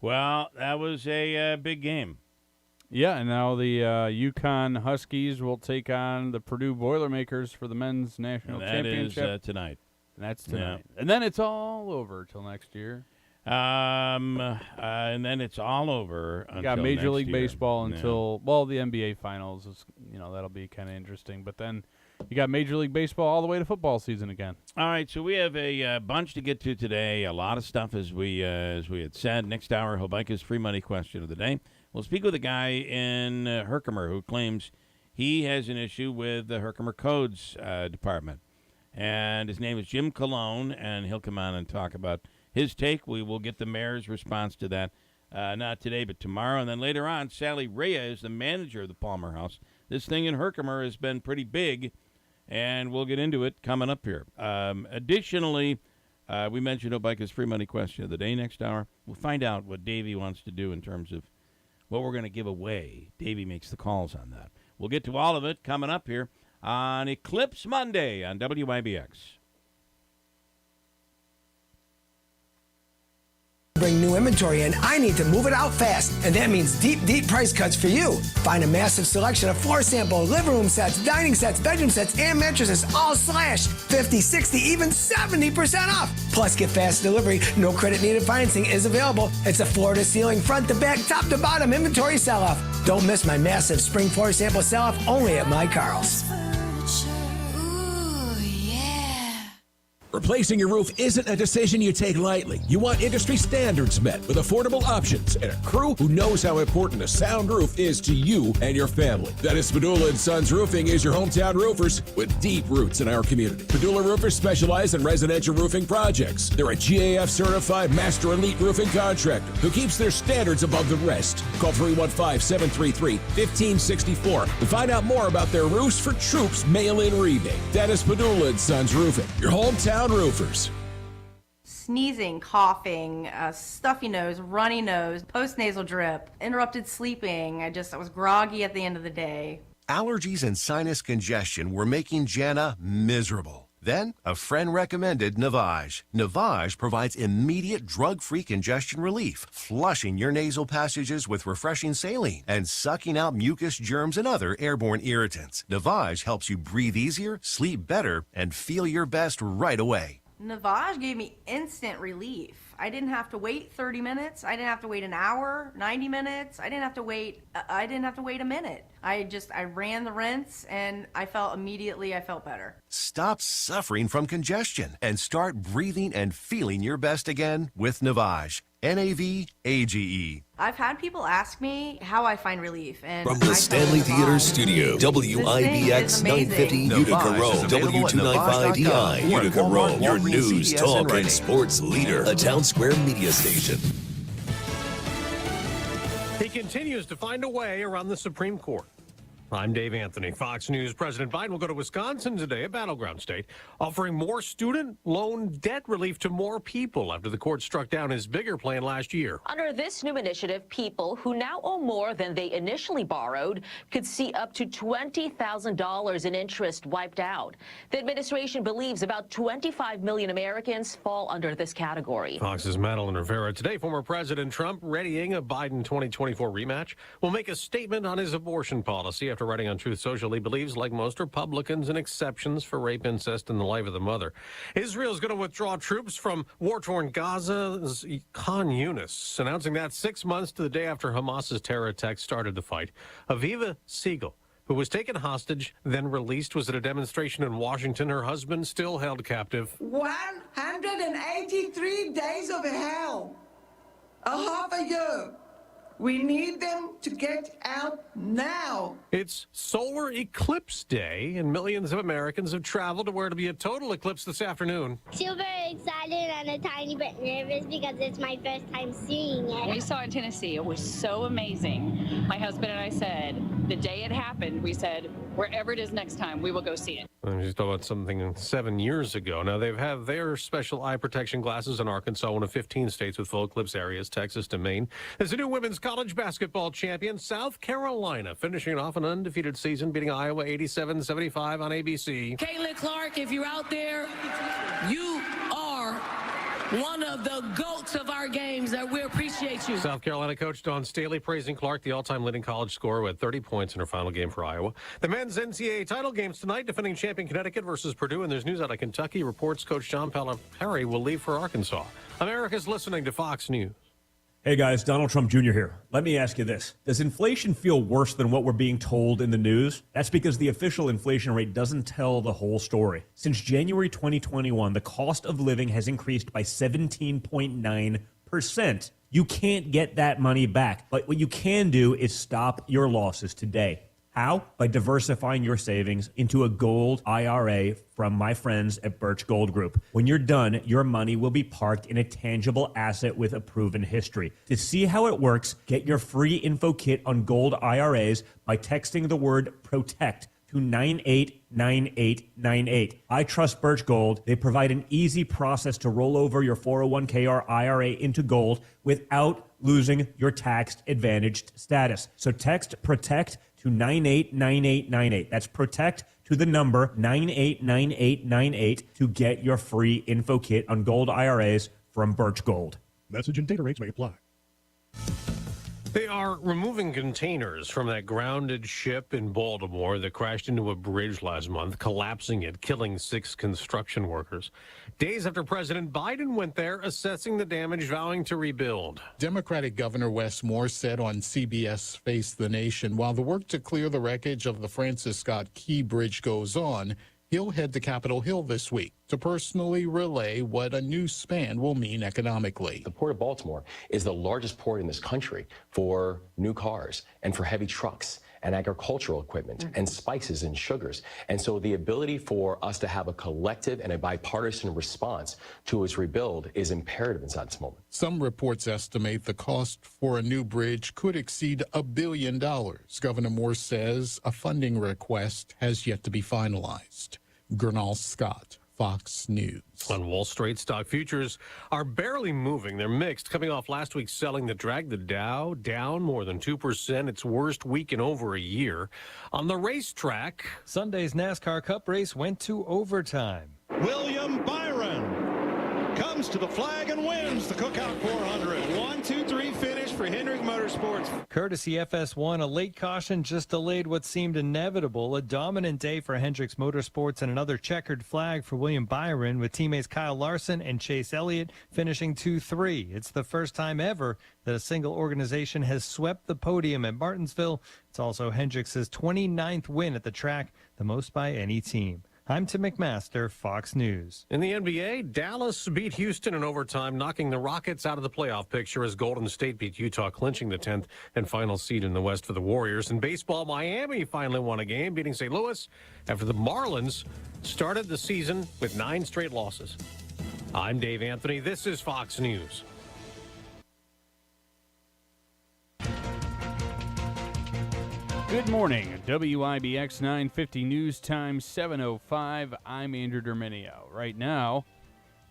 Well, that was a big game. Yeah, and now the Yukon Huskies will take on the Purdue Boilermakers for the men's national championship. That is tonight. And that's tonight. Yeah. And then it's all over till next year. And then it's all over. You got Major League year. Baseball until the NBA Finals is that'll be kind of interesting. But then you got Major League Baseball all the way to football season again. All right, so we have a bunch to get to today. A lot of stuff as we had said. Next hour, Hobika's free money question of the day. We'll speak with a guy in Herkimer who claims he has an issue with the Herkimer Codes Department, and his name is Jim Colon, and he'll come on and talk about his take. We will get the mayor's response to that, not today, but tomorrow. And then later on, Sally Raia is the manager of the Palmer House. This thing in Herkimer has been pretty big, and we'll get into it coming up here. Additionally, we mentioned Hobika's free money question of the day next hour. We'll find out what Davey wants to do in terms of what we're going to give away. Davey makes the calls on that. We'll get to all of it coming up here on Eclipse Monday on WIBX. Bring new inventory in, I need to move it out fast, and that means deep price cuts for you. Find a massive selection of floor sample, living room sets, dining sets, bedroom sets, and mattresses, all slashed 50, 60, even 70% off. Plus, get fast delivery, no credit needed financing is available. It's a floor to ceiling, front to back, top to bottom inventory sell-off. Don't miss my massive spring floor sample sell-off only at My Carl's. Replacing your roof isn't a decision you take lightly. You want industry standards met with affordable options and a crew who knows how important a sound roof is to you and your family. Dennis Padula & Sons Roofing is your hometown roofers with deep roots in our community. Padula Roofers specialize in residential roofing projects. They're a GAF certified master elite roofing contractor who keeps their standards above the rest. Call 315-733-1564 to find out more about their roofs for troops mail-in rebate. Dennis Padula & Sons Roofing, your hometown roofers. Sneezing, coughing, stuffy nose, runny nose, post-nasal drip, interrupted sleeping. I was groggy at the end of the day. Allergies and sinus congestion were making Jana miserable. Then, a friend recommended Navage. Navage provides immediate drug-free congestion relief, flushing your nasal passages with refreshing saline and sucking out mucus, germs, and other airborne irritants. Navage helps you breathe easier, sleep better, and feel your best right away. Navage gave me instant relief. I didn't have to wait 30 minutes. I didn't have to wait an hour, 90 minutes. I didn't have to wait a minute. I ran the rinse and I felt better. Stop suffering from congestion and start breathing and feeling your best again with Navage. Navage. I've had people ask me how I find relief. And from the Stanley Theater Studio, WIBX 950 Utica Rome, W295DI Utica Rome, your news, talk, and sports leader, a Town Square media station. He can continues to find a way around the Supreme Court. I'm Dave Anthony, Fox News. President Biden will go to Wisconsin today, a battleground state, offering more student loan debt relief to more people after the court struck down his bigger plan last year. Under this new initiative, people who now owe more than they initially borrowed could see up to $20,000 in interest wiped out. The administration believes about 25 million Americans fall under this category. Fox's Madeline Rivera. Today, former President Trump, readying a Biden 2024 rematch, will make a statement on his abortion policy. After writing on Truth Social, he believes, like most Republicans, in exceptions for rape, incest, and the life of the mother. Israel is going to withdraw troops from war-torn Gaza's Khan Yunis, announcing that 6 months to the day after Hamas's terror attack started the fight. Aviva Siegel, who was taken hostage, then released, was at a demonstration in Washington. Her husband still held captive. 183 days of hell. A half a year. We need them to get out now. It's Solar Eclipse Day, and millions of Americans have traveled to where it'll be a total eclipse this afternoon. Super excited and a tiny bit nervous because it's my first time seeing it. We saw it in Tennessee. It was so amazing. My husband and I said, the day it happened, we said, wherever it is next time, we will go see it. I'm just talking about something 7 years ago. Now, they've had their special eye protection glasses in Arkansas, one of 15 states with full eclipse areas, Texas to Maine. There's a new women's college basketball champion, South Carolina, finishing off an undefeated season, beating Iowa 87-75 on ABC. Caitlin Clark, if you're out there, you are one of the GOATs of our games, and we appreciate you. South Carolina coach Dawn Staley praising Clark, the all-time leading college scorer, who had 30 points in her final game for Iowa. The men's NCAA title games tonight, defending champion Connecticut versus Purdue, and there's news out of Kentucky. Reports coach John Calipari will leave for Arkansas. America's listening to Fox News. Hey guys, Donald Trump Jr. here. Let me ask you this. Does inflation feel worse than what we're being told in the news? That's because the official inflation rate doesn't tell the whole story. Since January 2021, the cost of living has increased by 17.9%. You can't get that money back, but what you can do is stop your losses today. How? By diversifying your savings into a gold IRA from my friends at Birch Gold Group. When you're done, your money will be parked in a tangible asset with a proven history. To see how it works, get your free info kit on gold IRAs by texting the word PROTECT to 989898. I trust Birch Gold. They provide an easy process to roll over your 401k or IRA into gold without losing your tax advantaged status. So text PROTECT to 989898. That's PROTECT to the number 989898 to get your free info kit on gold IRAs from Birch Gold. Message and data rates may apply. They are removing containers from that grounded ship in Baltimore that crashed into a bridge last month, collapsing it, killing 6 construction workers. Days after President Biden went there, assessing the damage, vowing to rebuild. Democratic Governor Wes Moore said on CBS Face the Nation, while the work to clear the wreckage of the Francis Scott Key Bridge goes on, he'll head to Capitol Hill this week to personally relay what a new span will mean economically. The Port of Baltimore is the largest port in this country for new cars and for heavy trucks and agricultural equipment and spices and sugars. And so the ability for us to have a collective and a bipartisan response to its rebuild is imperative inside this moment. Some reports estimate the cost for a new bridge could exceed $1 billion. Governor Moore says a funding request has yet to be finalized. Gernal Scott, Fox News. On Wall Street, stock futures are barely moving. They're mixed, coming off last week's selling that dragged the Dow down more than 2%, its worst week in over a year. On the racetrack, Sunday's NASCAR Cup race went to overtime. William Byron comes to the flag and wins the Cookout 400. 1-2-3 finish for Hendrick Motorsports. Courtesy FS1, a late caution just delayed what seemed inevitable. A dominant day for Hendricks Motorsports and another checkered flag for William Byron, with teammates Kyle Larson and Chase Elliott finishing 2-3. It's the first time ever that a single organization has swept the podium at Martinsville. It's also Hendricks' 29th win at the track, the most by any team. I'm Tim McMaster, Fox News. In the NBA, Dallas beat Houston in overtime, knocking the Rockets out of the playoff picture as Golden State beat Utah, clinching the 10th and final seed in the West for the Warriors. In baseball, Miami finally won a game, beating St. Louis after the Marlins started the season with 9 straight losses. I'm Dave Anthony. This is Fox News. Good morning. WIBX 950 News Time 7:05. I'm Andrew Derminio. Right now,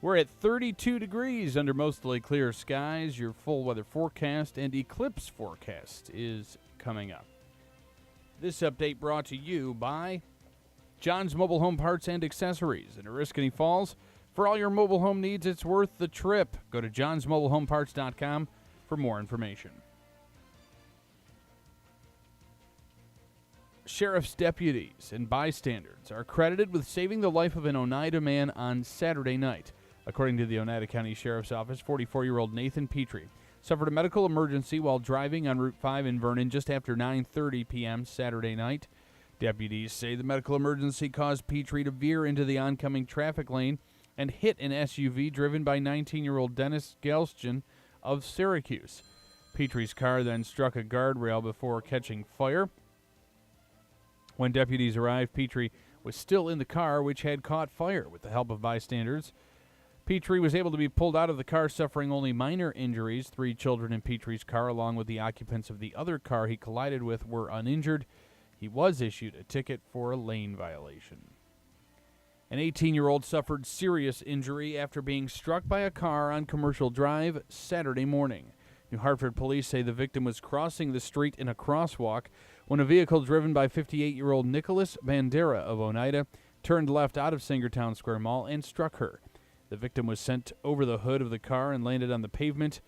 we're at 32 degrees under mostly clear skies. Your full weather forecast and eclipse forecast is coming up. This update brought to you by John's Mobile Home Parts and Accessories in Oriskany Falls. For all your mobile home needs, it's worth the trip. Go to johnsmobilehomeparts.com for more information. Sheriff's deputies and bystanders are credited with saving the life of an Oneida man on Saturday night. According to the Oneida County Sheriff's Office, 44-year-old Nathan Petrie suffered a medical emergency while driving on Route 5 in Vernon just after 9:30 p.m. Saturday night. Deputies say the medical emergency caused Petrie to veer into the oncoming traffic lane and hit an SUV driven by 19-year-old Dennis Galston of Syracuse. Petrie's car then struck a guardrail before catching fire. When deputies arrived, Petrie was still in the car, which had caught fire. With the help of bystanders, Petrie was able to be pulled out of the car, suffering only minor injuries. 3 children in Petrie's car, along with the occupants of the other car he collided with, were uninjured. He was issued a ticket for a lane violation. An 18-year-old suffered serious injury after being struck by a car on Commercial Drive Saturday morning. New Hartford police say the victim was crossing the street in a crosswalk when a vehicle driven by 58-year-old Nicholas Bandera of Oneida turned left out of Singertown Square Mall and struck her. The victim was sent over the hood of the car and landed on the pavement.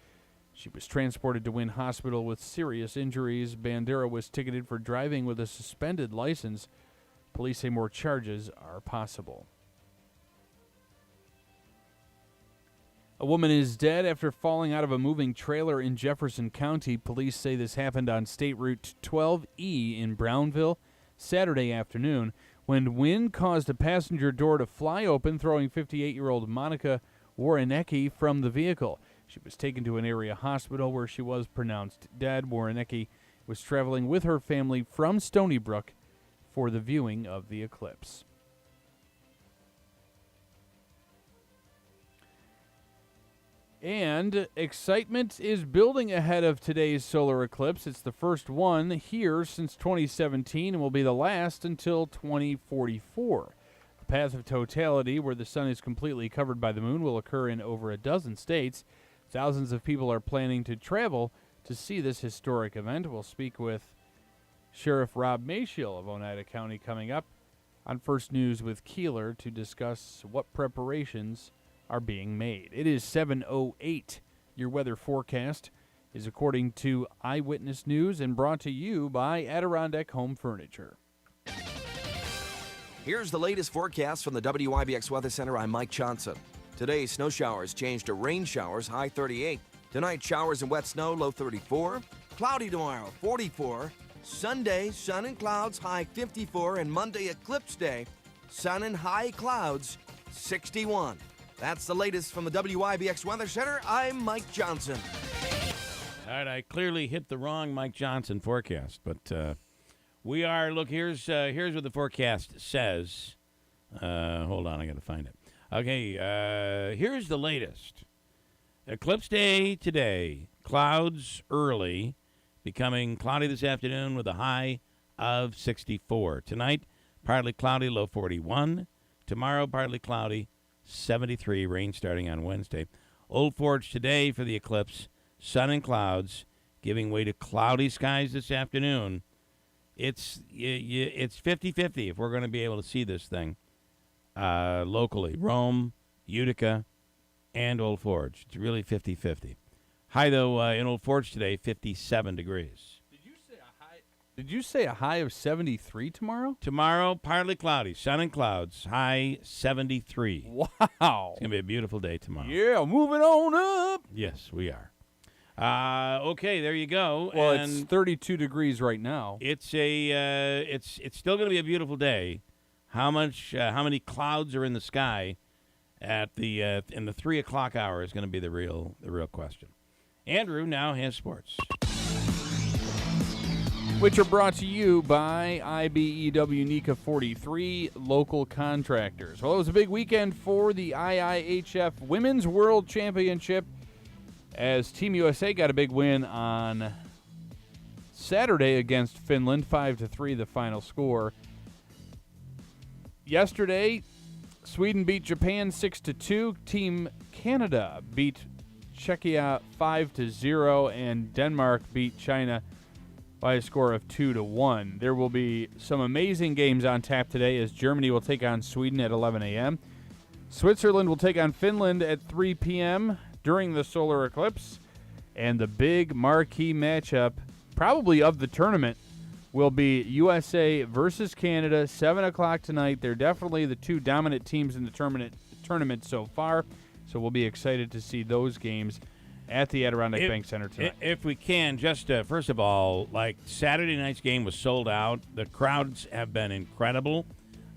She was transported to Wynn Hospital with serious injuries. Bandera was ticketed for driving with a suspended license. Police say more charges are possible. A woman is dead after falling out of a moving trailer in Jefferson County. Police say this happened on State Route 12E in Brownville Saturday afternoon when wind caused a passenger door to fly open, throwing 58-year-old Monica Warrenecki from the vehicle. She was taken to an area hospital where she was pronounced dead. Warrenecki was traveling with her family from Stony Brook for the viewing of the eclipse. And excitement is building ahead of today's solar eclipse. It's the first one here since 2017 and will be the last until 2044. The path of totality, where the sun is completely covered by the moon, will occur in over a dozen states. Thousands of people are planning to travel to see this historic event. We'll speak with Sheriff Rob Mayfield of Oneida County coming up on First News with Keeler to discuss what preparations are being made. It is 7:08. Your weather forecast is according to Eyewitness News and brought to you by Adirondack Home Furniture. Here's the latest forecast from the WIBX Weather Center. I'm Mike Johnson. Today, snow showers change to rain showers, high 38. Tonight, showers and wet snow, low 34. Cloudy tomorrow, 44. Sunday, sun and clouds, high 54. And Monday, eclipse day, sun and high clouds, 61. That's the latest from the WIBX Weather Center. I'm Mike Johnson. All right, I clearly hit the wrong Mike Johnson forecast, but we are. Look, here's what the forecast says. Hold on, I got to find it. Okay, here's the latest. Eclipse day today. Clouds early, becoming cloudy this afternoon with a high of 64. Tonight, partly cloudy, low 41. Tomorrow, partly cloudy, 73, rain starting on Wednesday. Old Forge today for the eclipse, sun and clouds, giving way to cloudy skies this afternoon. It's 50-50 if we're going to be able to see this thing locally. Rome, Utica, and Old Forge. It's really 50-50. High, though, in Old Forge today, 57 degrees. Did you say a high of 73 tomorrow? Tomorrow, partly cloudy, sun and clouds, high 73. Wow. It's going to be a beautiful day tomorrow. Yeah, moving on up. Yes, we are. Okay, there you go. Well, and it's 32 degrees right now. It's it's still going to be a beautiful day. How many clouds are in the sky at the in the 3 o'clock hour is going to be the real question. Andrew now has sports, which are brought to you by IBEW NECA 43 local contractors. Well, it was a big weekend for the IIHF Women's World Championship as Team USA got a big win on Saturday against Finland, 5-3 the final score. Yesterday, Sweden beat Japan 6-2. Team Canada beat Czechia 5-0, and Denmark beat China by a score of 2-1. There will be some amazing games on tap today as Germany will take on Sweden at 11 a.m. Switzerland will take on Finland at 3 p.m. during the solar eclipse. And the big marquee matchup, probably of the tournament, will be USA versus Canada, 7 o'clock tonight. They're definitely the two dominant teams in the tournament so far, so we'll be excited to see those games at the Adirondack Bank Center tonight. If we can, just first of all, like Saturday night's game was sold out. The crowds have been incredible.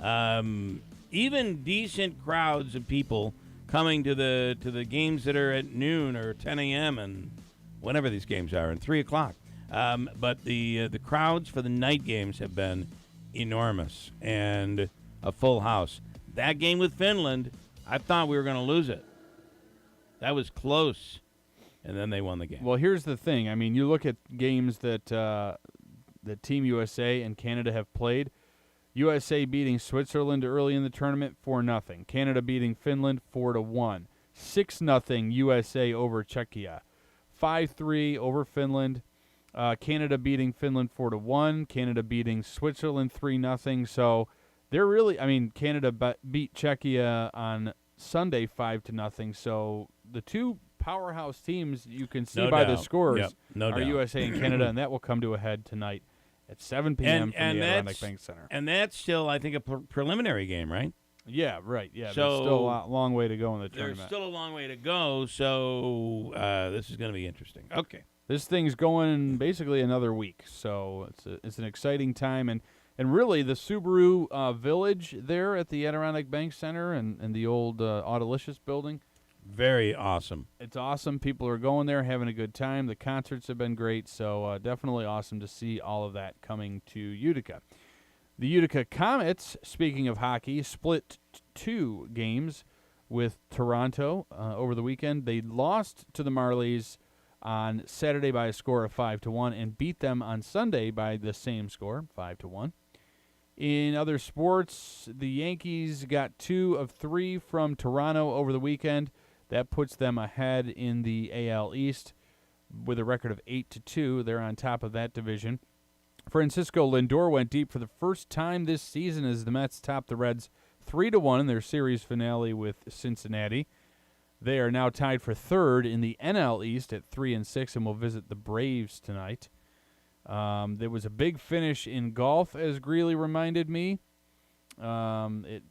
Even decent crowds of people coming to the games that are at noon or 10 a.m. and whenever these games are, and 3 o'clock. But the crowds for the night games have been enormous and a full house. That game with Finland, I thought we were going to lose it. That was close, and then they won the game. Well, here's the thing. I mean, you look at games that Team USA and Canada have played. USA beating Switzerland early in the tournament 4-0. Canada beating Finland 4-1. 6-0 USA over Czechia. 5-3 over Finland. Canada beating Finland 4-1. Canada beating Switzerland 3-0. So they're really, I mean, Canada beat Czechia on Sunday 5-0. So the two powerhouse teams you can see No by doubt. the scores Yep, no are doubt. USA and Canada, and that will come to a head tonight at 7 p.m. from the Adirondack Bank Center. And that's still, I think, a preliminary game, right? Yeah, right. Yeah, So there's still a long way to go in the There's tournament. still a long way to go, so this is going to be interesting. Okay. This thing's going basically another week, so it's an exciting time. And really, the Subaru Village there at the Adirondack Bank Center and the old Audelicious building. Very awesome. It's awesome. People are going there, having a good time. The concerts have been great, so definitely awesome to see all of that coming to Utica. The Utica Comets, speaking of hockey, split 2 games with Toronto over the weekend. They lost to the Marlies on Saturday by a score of 5-1 and beat them on Sunday by the same score, 5-1. In other sports, the Yankees got 2 of 3 from Toronto over the weekend. That puts them ahead in the AL East with a record of 8-2. They're on top of that division. Francisco Lindor went deep for the first time this season as the Mets topped the Reds 3-1 in their series finale with Cincinnati. They are now tied for third in the NL East at 3-6 and will visit the Braves tonight. There was a big finish in golf, as Greeley reminded me. It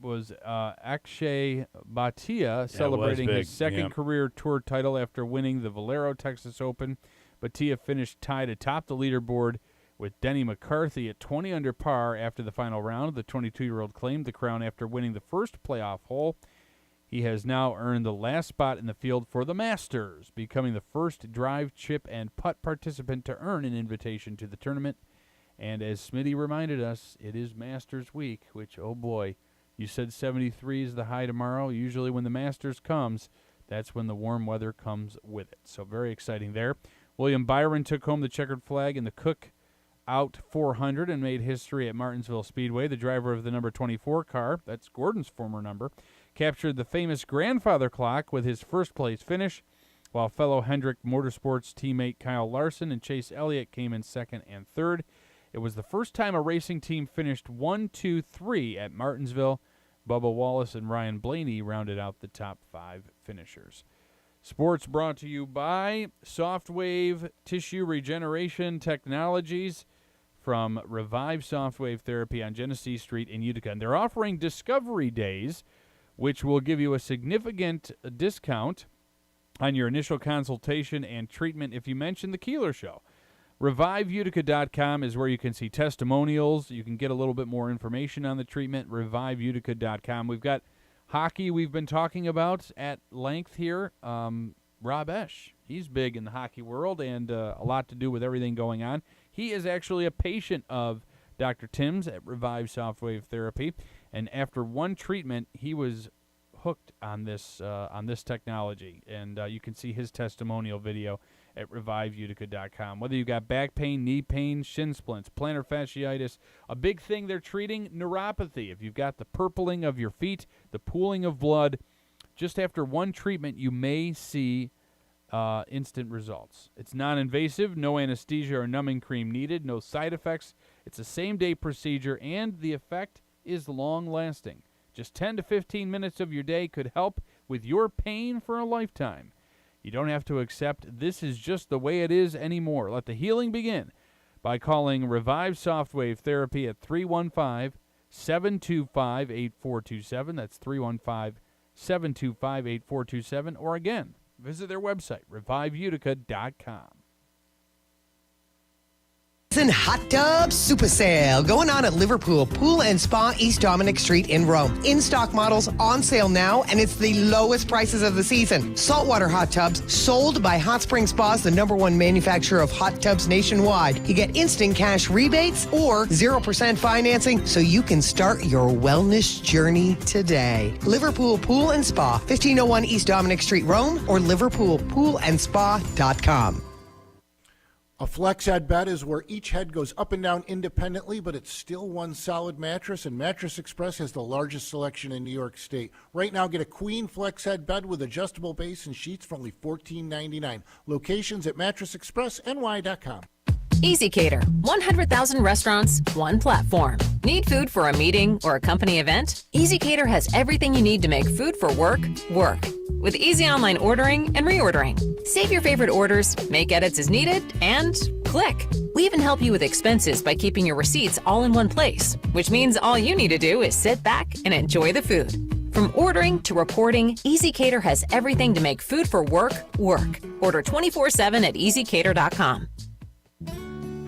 was Akshay Bhatia celebrating his second career tour title after winning the Valero Texas Open. Bhatia finished tied atop the leaderboard with Denny McCarthy at 20 under par after the final round. The 22-year-old claimed the crown after winning the first playoff hole. He has now earned the last spot in the field for the Masters, becoming the first drive, chip, and putt participant to earn an invitation to the tournament. And as Smitty reminded us, it is Masters week, which, oh boy, you said 73 is the high tomorrow. Usually when the Masters comes, that's when the warm weather comes with it. So very exciting there. William Byron took home the checkered flag in the Cook Out 400 and made history at Martinsville Speedway. The driver of the number 24 car, that's Gordon's former number, captured the famous grandfather clock with his first-place finish, while fellow Hendrick Motorsports teammate Kyle Larson and Chase Elliott came in second and third. It was the first time a racing team finished 1, 2, 3 at Martinsville. Bubba Wallace and Ryan Blaney rounded out the top 5 finishers. Sports brought to you by Softwave Tissue Regeneration Technologies from Revive Softwave Therapy on Genesee Street in Utica. And they're offering Discovery Days, which will give you a significant discount on your initial consultation and treatment if you mention the Keeler Show. ReviveUtica.com is where you can see testimonials. You can get a little bit more information on the treatment. ReviveUtica.com. We've got hockey we've been talking about at length here. Rob Esch, he's big in the hockey world and a lot to do with everything going on. He is actually a patient of Dr. Tim's at Revive Softwave Therapy, and after one treatment, he was hooked on this technology. And you can see his testimonial video at reviveutica.com. Whether you got back pain, knee pain, shin splints, plantar fasciitis, a big thing they're treating, neuropathy. If you've got the purpling of your feet, the pooling of blood, just after one treatment, you may see instant results. It's non-invasive, no anesthesia or numbing cream needed, no side effects. It's a same-day procedure, and the effect is long-lasting. Just 10 to 15 minutes of your day could help with your pain for a lifetime. You don't have to accept this is just the way it is anymore. Let the healing begin by calling Revive Softwave Therapy at 315-725-8427. That's 315-725-8427. Or again, visit their website, reviveutica.com. Hot Tub Super Sale going on at Liverpool Pool and Spa, East Dominic Street in Rome. In-stock models on sale now, and it's the lowest prices of the season. Saltwater hot tubs sold by Hot Spring Spas, the #1 manufacturer of hot tubs nationwide. You get instant cash rebates or 0% financing so you can start your wellness journey today. Liverpool Pool and Spa, 1501 East Dominic Street, Rome, or liverpoolpoolandspa.com. A flex head bed is where each head goes up and down independently, but it's still one solid mattress, and Mattress Express has the largest selection in New York State. Right now, get a queen flex head bed with adjustable base and sheets for only $14.99. Locations at mattressexpressny.com. Easy Cater. 100,000 restaurants, one platform. Need food for a meeting or a company event? Easy Cater has everything you need to make food for work, work. With easy online ordering and reordering. Save your favorite orders, make edits as needed, and click. We even help you with expenses by keeping your receipts all in one place, which means all you need to do is sit back and enjoy the food. From ordering to reporting, Easy Cater has everything to make food for work, work. Order 24/7 at easycater.com.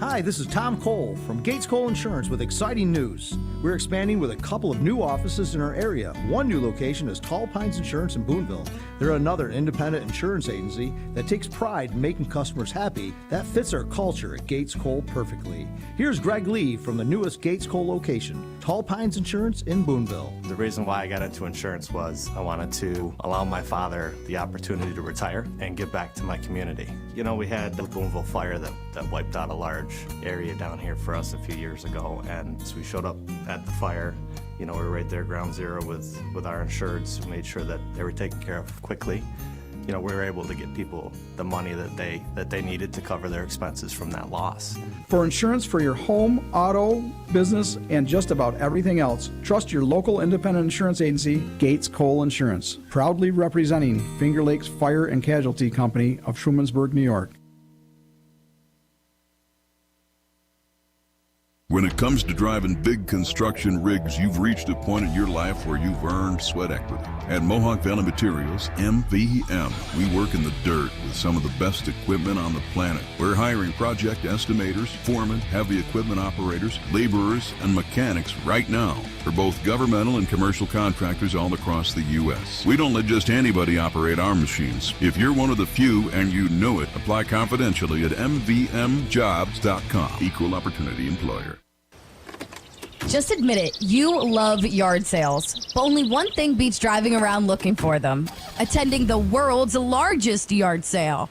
Hi, this is Tom Cole from Gates Cole Insurance with exciting news. We're expanding with a couple of new offices in our area. One new location is Tall Pines Insurance in Boonville. They're another independent insurance agency that takes pride in making customers happy. That fits our culture at Gates Cole perfectly. Here's Greg Lee from the newest Gates Cole location, Tall Pines Insurance in Boonville. The reason why I got into insurance was I wanted to allow my father the opportunity to retire and give back to my community. You know, we had the Boonville fire that wiped out a large area down here for us a few years ago, and so we showed up at the fire. You know, we were right there, ground zero with our insureds, who made sure that they were taken care of quickly. You know, we were able to get people the money that they needed to cover their expenses from that loss. For insurance for your home, auto, business, and just about everything else, trust your local independent insurance agency, Gates Cole Insurance, proudly representing Finger Lakes Fire and Casualty Company of Trumansburg, New York. When it comes to driving big construction rigs, you've reached a point in your life where you've earned sweat equity. At Mohawk Valley Materials, MVM, we work in the dirt with some of the best equipment on the planet. We're hiring project estimators, foremen, heavy equipment operators, laborers, and mechanics right now for both governmental and commercial contractors all across the U.S. We don't let just anybody operate our machines. If you're one of the few and you know it, apply confidentially at mvmjobs.com. Equal opportunity employer. Just admit it, you love yard sales. But only one thing beats driving around looking for them: attending the world's largest yard sale.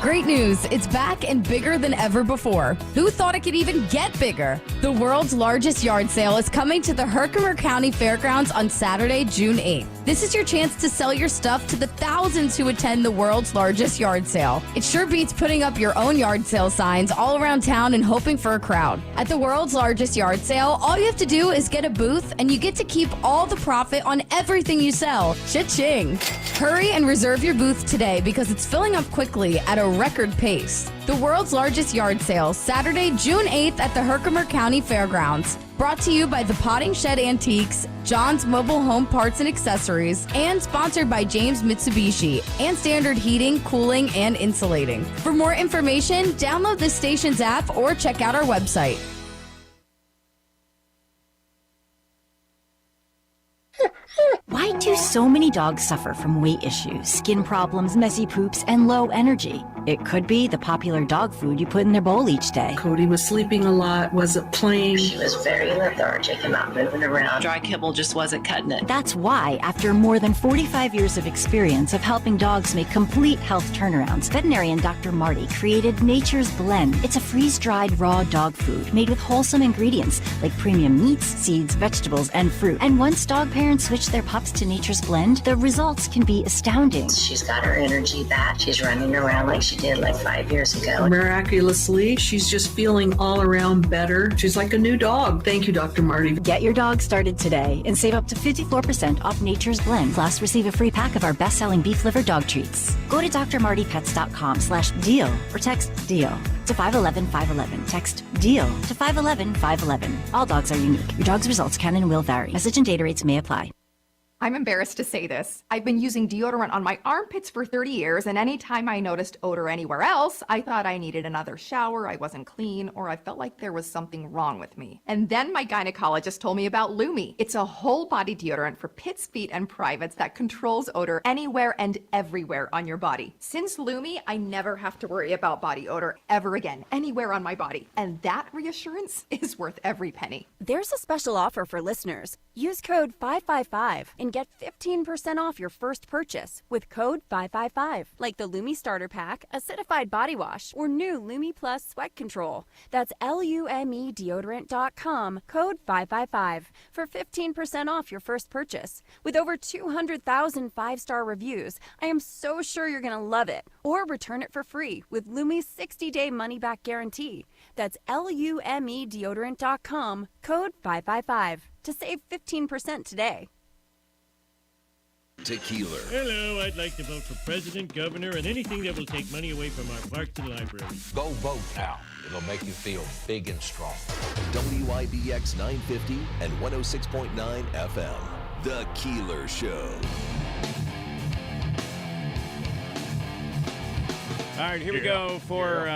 Great news, it's back and bigger than ever before. Who thought it could even get bigger? The world's largest yard sale is coming to the Herkimer County Fairgrounds on Saturday, June 8th. This is your chance to sell your stuff to the thousands who attend the world's largest yard sale. It sure beats putting up your own yard sale signs all around town and hoping for a crowd. At the world's largest yard sale, all you have to do is get a booth and you get to keep all the profit on everything you sell. Cha-ching! Hurry and reserve your booth today because it's filling up quickly at a record pace. The world's largest yard sale, Saturday, June 8th at the Herkimer County Fairgrounds. Brought to you by The Potting Shed Antiques, John's Mobile Home Parts and Accessories, and sponsored by James Mitsubishi and Standard Heating, Cooling, and Insulating. For more information, download the station's app or check out our website. Why do so many dogs suffer from weight issues, skin problems, messy poops, and low energy? It could be the popular dog food you put in their bowl each day. Cody was sleeping a lot, wasn't playing. She was very lethargic and not moving around. Dry kibble just wasn't cutting it. That's why, after more than 45 years of experience of helping dogs make complete health turnarounds, veterinarian Dr. Marty created Nature's Blend. It's a freeze-dried raw dog food made with wholesome ingredients like premium meats, seeds, vegetables, and fruit. And once dog parents switch their pups to Nature's Blend, the results can be astounding. She's got her energy back. She's running around like she did like 5 years ago. Miraculously, she's just feeling all around better. She's like a new dog. Thank you, Dr. Marty. Get your dog started today and save up to 54% off Nature's Blend. Plus, receive a free pack of our best-selling beef liver dog treats. Go to drmartypets.com/deal or text DEAL to 511-511. Text DEAL to 511-511. All dogs are unique. Your dog's results can and will vary. Message and data rates may apply. I'm embarrassed to say this. I've been using deodorant on my armpits for 30 years, and anytime I noticed odor anywhere else, I thought I needed another shower, I wasn't clean, or I felt like there was something wrong with me. And then my gynecologist told me about Lumi. It's a whole body deodorant for pits, feet, and privates that controls odor anywhere and everywhere on your body. Since Lumi, I never have to worry about body odor ever again, anywhere on my body. And that reassurance is worth every penny. There's a special offer for listeners. Use code 555 and get 15% off your first purchase with code 555. Like the Lumi Starter Pack, Acidified Body Wash, or new Lumi Plus Sweat Control. That's LUME deodorant.com, code 555 for 15% off your first purchase. With over 200,000 five-star reviews, I am so sure you're going to love it. Or return it for free with Lumi's 60-day money-back guarantee. That's LUME deodorant.com, code 555 to save 15% today. To Keeler. Hello, I'd like to vote for president, governor, and anything that will take money away from our parks and libraries. Go vote now. It'll make you feel big and strong. WIBX 950 and 106.9 FM. The Keeler Show. All right, here we go for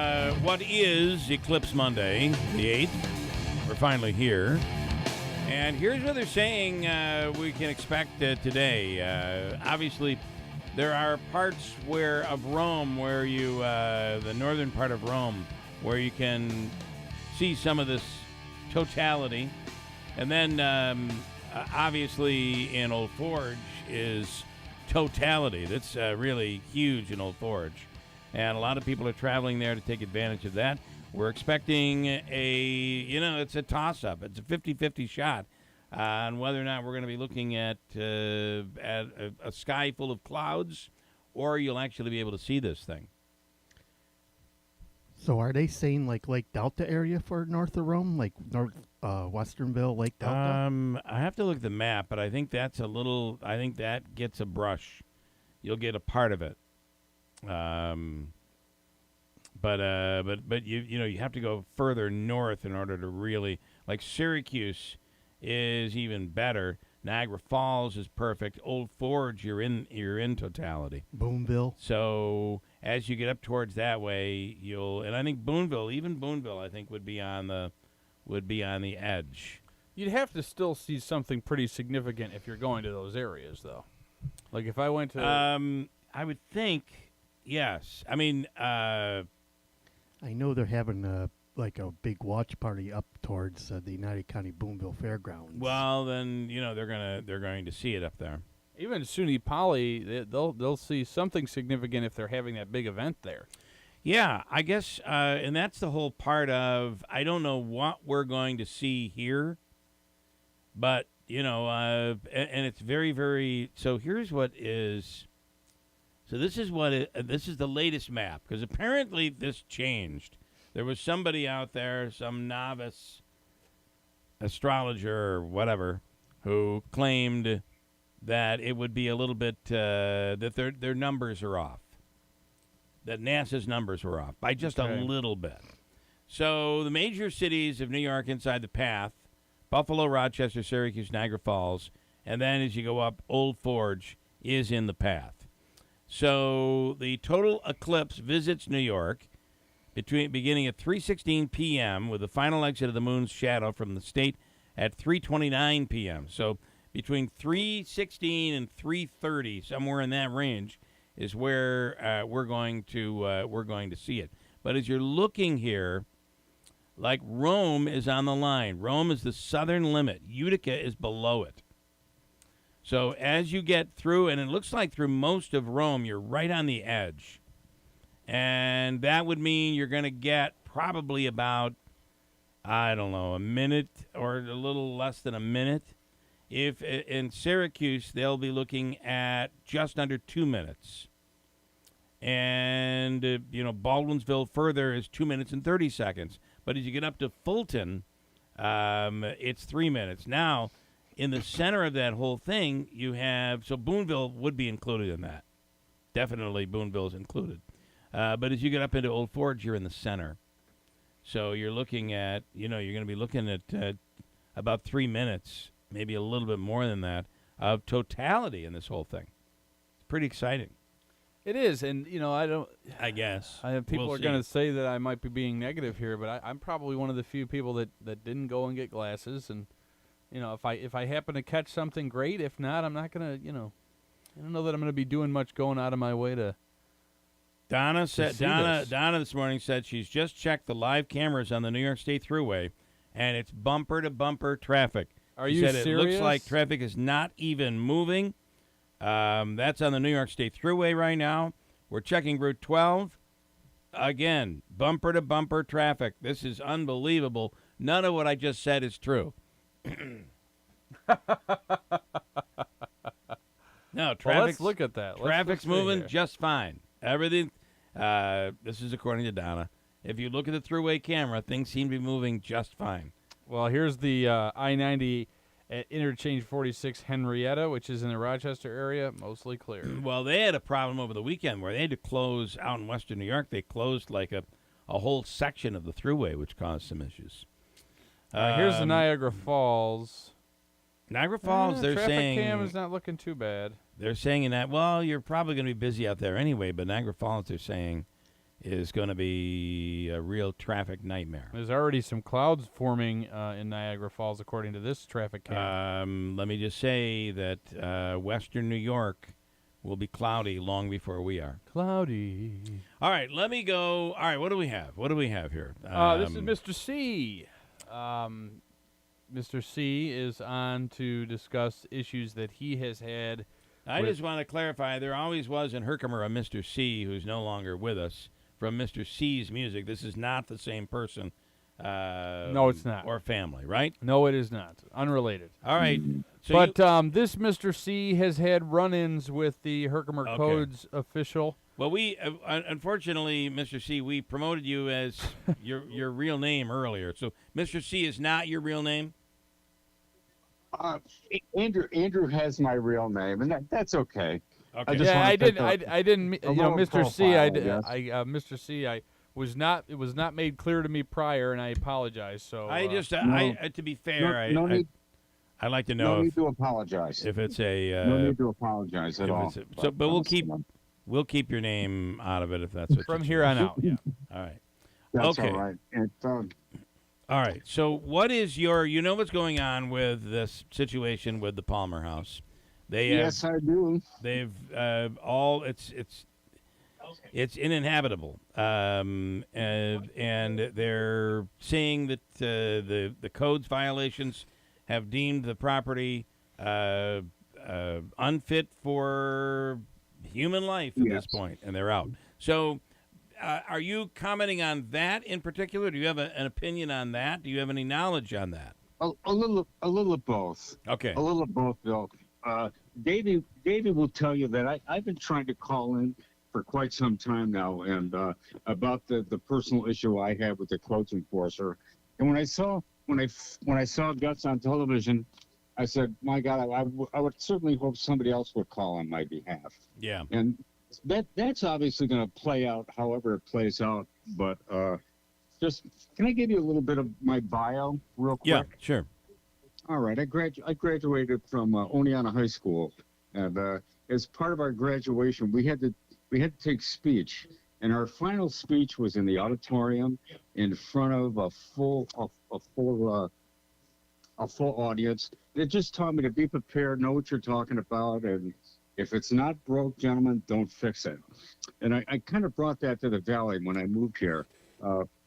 what is Eclipse Monday, the 8th. We're finally here. And here's what they're saying we can expect today. Obviously, there are parts of Rome where you, the northern part of Rome, where you can see some of this totality. And then, obviously, in Old Forge is totality. That's really huge in Old Forge. And a lot of people are traveling there to take advantage of that. We're expecting it's a toss-up. It's a 50-50 shot on whether or not we're going to be looking at a sky full of clouds, or you'll actually be able to see this thing. So are they saying like Lake Delta area for north of Rome, like Westernville, Lake Delta? I have to look at the map, but I think that's I think that gets a brush. You'll get a part of it. But you have to go further north in order to really, like Syracuse is even better. Niagara Falls is perfect. Old Forge, you're in totality. Boonville. So as you get up towards that way, and I think Boonville, I think would be on the edge. You'd have to still see something pretty significant if you're going to those areas, though. Like if I went to, I would think, yes. I mean, I know they're having a big watch party up towards the United County Boonville Fairgrounds. Well, then they're going to see it up there. Even SUNY Poly, they'll see something significant if they're having that big event there. Yeah, I guess, and that's the whole part of, I don't know what we're going to see here, but and it's very, very. So here's what is. So this is this is the latest map, because apparently this changed. There was somebody out there, some novice astrologer or whatever, who claimed that it would be a little bit that their numbers are off, that NASA's numbers were off by just a little bit. So the major cities of New York inside the path: Buffalo, Rochester, Syracuse, Niagara Falls, and then as you go up, Old Forge is in the path. So the total eclipse visits New York beginning at 3:16 p.m. with the final exit of the moon's shadow from the state at 3:29 p.m. So between 3:16 and 3:30, somewhere in that range, is where we're going to see it. But as you're looking here, like Rome is on the line. Rome is the southern limit. Utica is below it. So as you get through, and it looks like through most of Rome, you're right on the edge. And that would mean you're going to get probably about, I don't know, a minute or a little less than a minute. If in Syracuse, they'll be looking at just under 2 minutes. And, Baldwinsville further is 2 minutes and 30 seconds. But as you get up to Fulton, it's 3 minutes. Now, in the center of that whole thing, you have, so Boonville would be included in that. Definitely Boonville is included. But as you get up into Old Forge, you're in the center. So you're looking at, you're going to be looking at about 3 minutes, maybe a little bit more than that, of totality in this whole thing. It's pretty exciting. It is, and I guess people are going to say that I might be being negative here, but I'm probably one of the few people that didn't go and get glasses, and if I happen to catch something, great. If not, I'm not going to. I don't know that I'm going to be doing much going out of my way to. Donna this morning said she's just checked the live cameras on the New York State Thruway, and it's bumper to bumper traffic. She said serious? It looks like traffic is not even moving. That's on the New York State Thruway right now. We're checking Route 12. Again, bumper-to-bumper traffic. This is unbelievable. None of what I just said is true. No, traffic's, well, let's look at that. Traffic's moving just fine. Everything, this is according to Donna. If you look at the Thruway camera, things seem to be moving just fine. Well, here's the I-90 at Interchange 46 Henrietta, which is in the Rochester area, mostly clear. Well, they had a problem over the weekend where they had to close out in western New York. They closed like a whole section of the Thruway, which caused some issues. Here's the Niagara Falls. Niagara Falls, they're saying... Traffic cam is not looking too bad. They're saying that, well, you're probably going to be busy out there anyway, but Niagara Falls, they're saying, is going to be a real traffic nightmare. There's already some clouds forming in Niagara Falls, according to this traffic cam. Let me just say that western New York will be cloudy long before we are. Cloudy. All right, let me go. All right, what do we have? What do we have here? This is Mr. C. Mr. C is on to discuss issues that he has had. I just want to clarify, there always was in Herkimer a Mr. C who's no longer with us from Mr. C's Music. This is not the same person. No, it's not. Or family, right? No, it is not. Unrelated. All right. So but this Mr. C has had run-ins with the Herkimer Codes official. Well, we unfortunately, Mr. C, we promoted you as your real name earlier. So Mr. C is not your real name? Andrew has my real name, and that's okay. Okay. I didn't. Mr. C, Mr. C, it was not made clear to me prior, and I apologize. So to be fair, I'd like to know. No need to apologize. If it's a no need to apologize at all. But we'll keep your name out of it if that's what from here on out. Yeah. All right. That's okay. all right. All right. So what is what's going on with this situation with the Palmer House? Yes, I do. They've it's uninhabitable, and they're seeing that the codes violations have deemed the property unfit for human life at this point, and they're out. So, are you commenting on that in particular? Do you have an opinion on that? Do you have any knowledge on that? A little of both. Okay. A little of both, Bill. Davey will tell you that I've been trying to call in for quite some time now, and about the personal issue I have with the codes enforcer. And when I saw Guts on television, I said, "My God, I would certainly hope somebody else would call on my behalf." Yeah. And that's obviously going to play out however it plays out. But just can I give you a little bit of my bio real quick? Yeah, sure. All right. I graduated from Oneonta High School, and as part of our graduation, we had to take speech, and our final speech was in the auditorium in front of a full audience. It just taught me to be prepared, know what you're talking about, and If it's not broke, gentlemen, don't fix it. And I kind of brought that to the Valley when I moved here.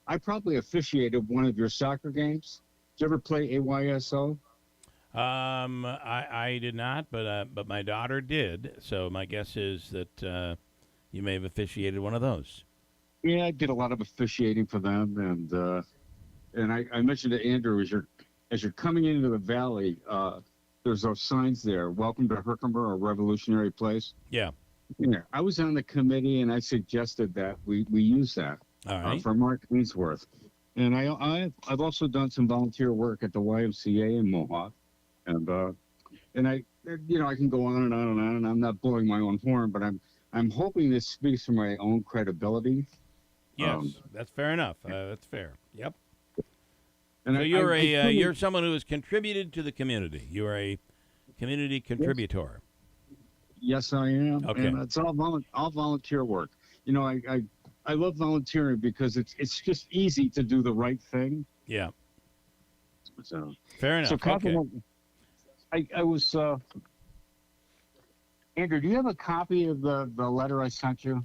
I probably officiated one of your soccer games. Did you ever play AYSO? I did not, but my daughter did. So my guess is that you may have officiated one of those. Yeah, I did a lot of officiating for them, and I mentioned to Andrew as you're coming into the Valley, there's those signs there. Welcome to Herkimer, a revolutionary place. Yeah. Yeah, I was on the committee, and I suggested that we use that for Mark Ainsworth. And I've also done some volunteer work at the YMCA in Mohawk, and I can go on and on and on. And I'm not blowing my own horn, but I'm hoping this speaks for my own credibility. Yes, that's fair enough. That's fair. Yep. And so you're someone who has contributed to the community. You are a community contributor. Yes, I am. Okay. And it's all volunteer work. You know, I love volunteering because it's just easy to do the right thing. Yeah. So fair enough. I was Andrew, do you have a copy of the letter I sent you?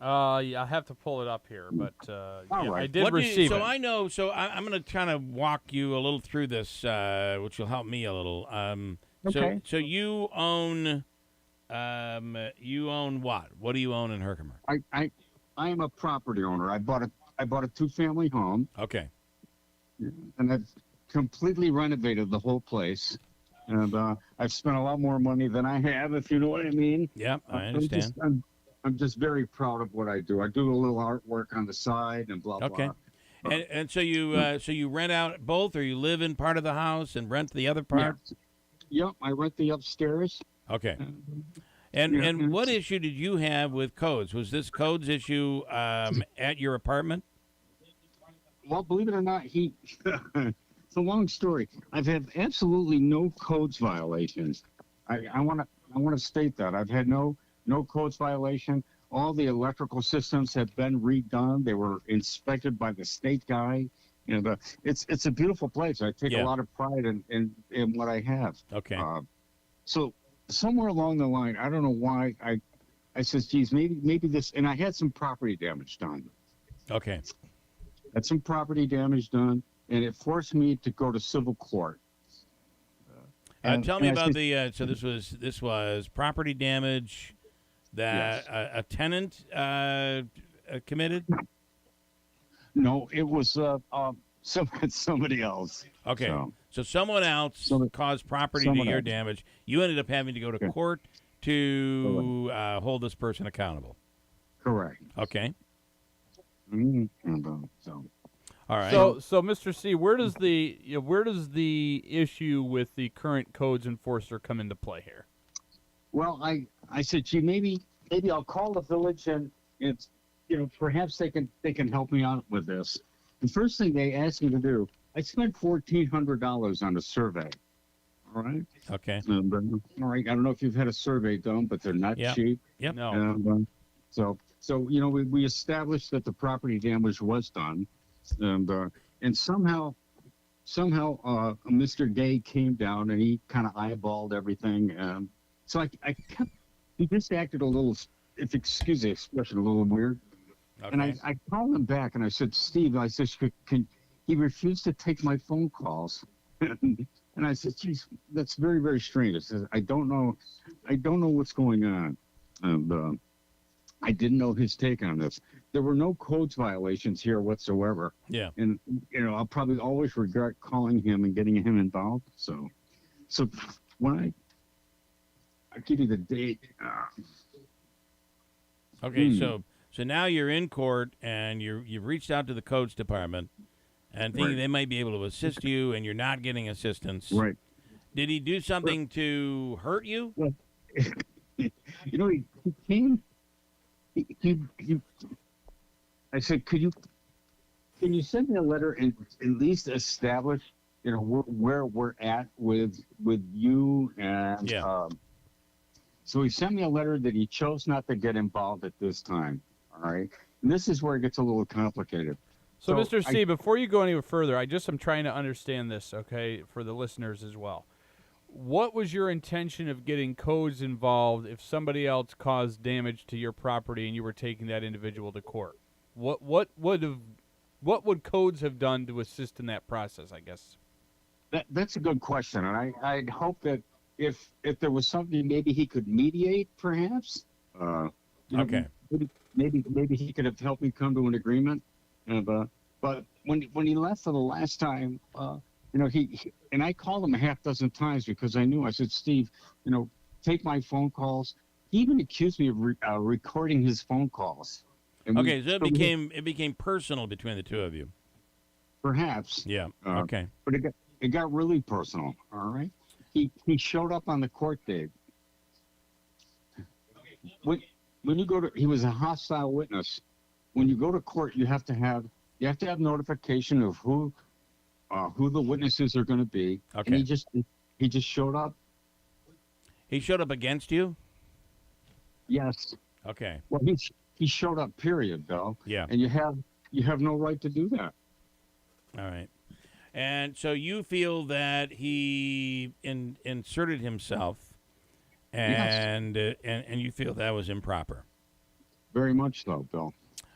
Yeah, I have to pull it up here, but right. I did receive it. So I know. So I'm going to kind of walk you a little through this, which will help me a little. Okay. So you own what? What do you own in Herkimer? I am a property owner. I bought a 2-family home. Okay. And I've completely renovated the whole place. And I've spent a lot more money than I have, if you know what I mean. Yeah, I understand. I'm just very proud of what I do. I do a little artwork on the side and blah, okay. blah. And so you rent out both, or you live in part of the house and rent the other part? Yep, I rent the upstairs. Okay. And what issue did you have with codes? Was this codes issue at your apartment? Well, believe it or not, it's a long story. I've had absolutely no codes violations. I want to state that I've had no codes violation. All the electrical systems have been redone. They were inspected by the state guy. And it's a beautiful place. I take a lot of pride in what I have. Okay. So somewhere along the line, I don't know why I said, geez, maybe this, and I had some property damage done. Okay. Had some property damage done, and it forced me to go to civil court. Tell me about so this was property damage that a tenant committed? No, it was somebody else. Okay, so someone else caused property to your damage. You ended up having to go to court to hold this person accountable. Correct. Okay. So. All right. So Mr. C, where does the issue with the current codes enforcer come into play here? Well, I said, gee, maybe I'll call the village and it's perhaps they can help me out with this. The first thing they asked me to do, I spent $1,400 on a survey. All right. Okay. All right. I don't know if you've had a survey done, but they're not cheap. Yep. No. So we established that the property damage was done. And somehow Mr. Gay came down and he kind of eyeballed everything. So he just acted a little, if excuse the expression, a little weird. Okay. And I called him back and I said, Steve, he refused to take my phone calls. And I said, geez, that's very, very strange. I said, I don't know what's going on. And I didn't know his take on this. There were no codes violations here whatsoever. Yeah. And, I'll probably always regret calling him and getting him involved. So when I give you the date. Okay, so now you're in court and you've reached out to the codes department and thinking they might be able to assist you, and you're not getting assistance. Right. Did he do something to hurt you? Well, he came. I said, can you send me a letter and at least establish, where we're at with you? And so he sent me a letter that he chose not to get involved at this time. All right. And this is where it gets a little complicated. So Mr. C, before you go any further, I'm trying to understand this, okay, for the listeners as well. what was your intention of getting codes involved if somebody else caused damage to your property and you were taking that individual to court? What would codes have done to assist in that process, I guess? That's a good question, and I'd hope that if there was something maybe he could mediate, perhaps. Okay. Maybe he could have helped me come to an agreement. But when he left for the last time, he and I called him a half dozen times because I knew. I said, Steve, take my phone calls. He even accused me of recording his phone calls. And okay, so it became personal between the two of you. Perhaps. Yeah. Okay. But it got really personal. All right. He showed up on the court date. When you go to, he was a hostile witness. When you go to court, you have to have notification of who the witnesses are going to be. Okay. And he just showed up. He showed up against you? Yes. Okay. Well, he showed up. Period, Bill. Yeah. And you have no right to do that. All right. And so you feel that he inserted himself, and you feel that was improper. Very much so, Bill.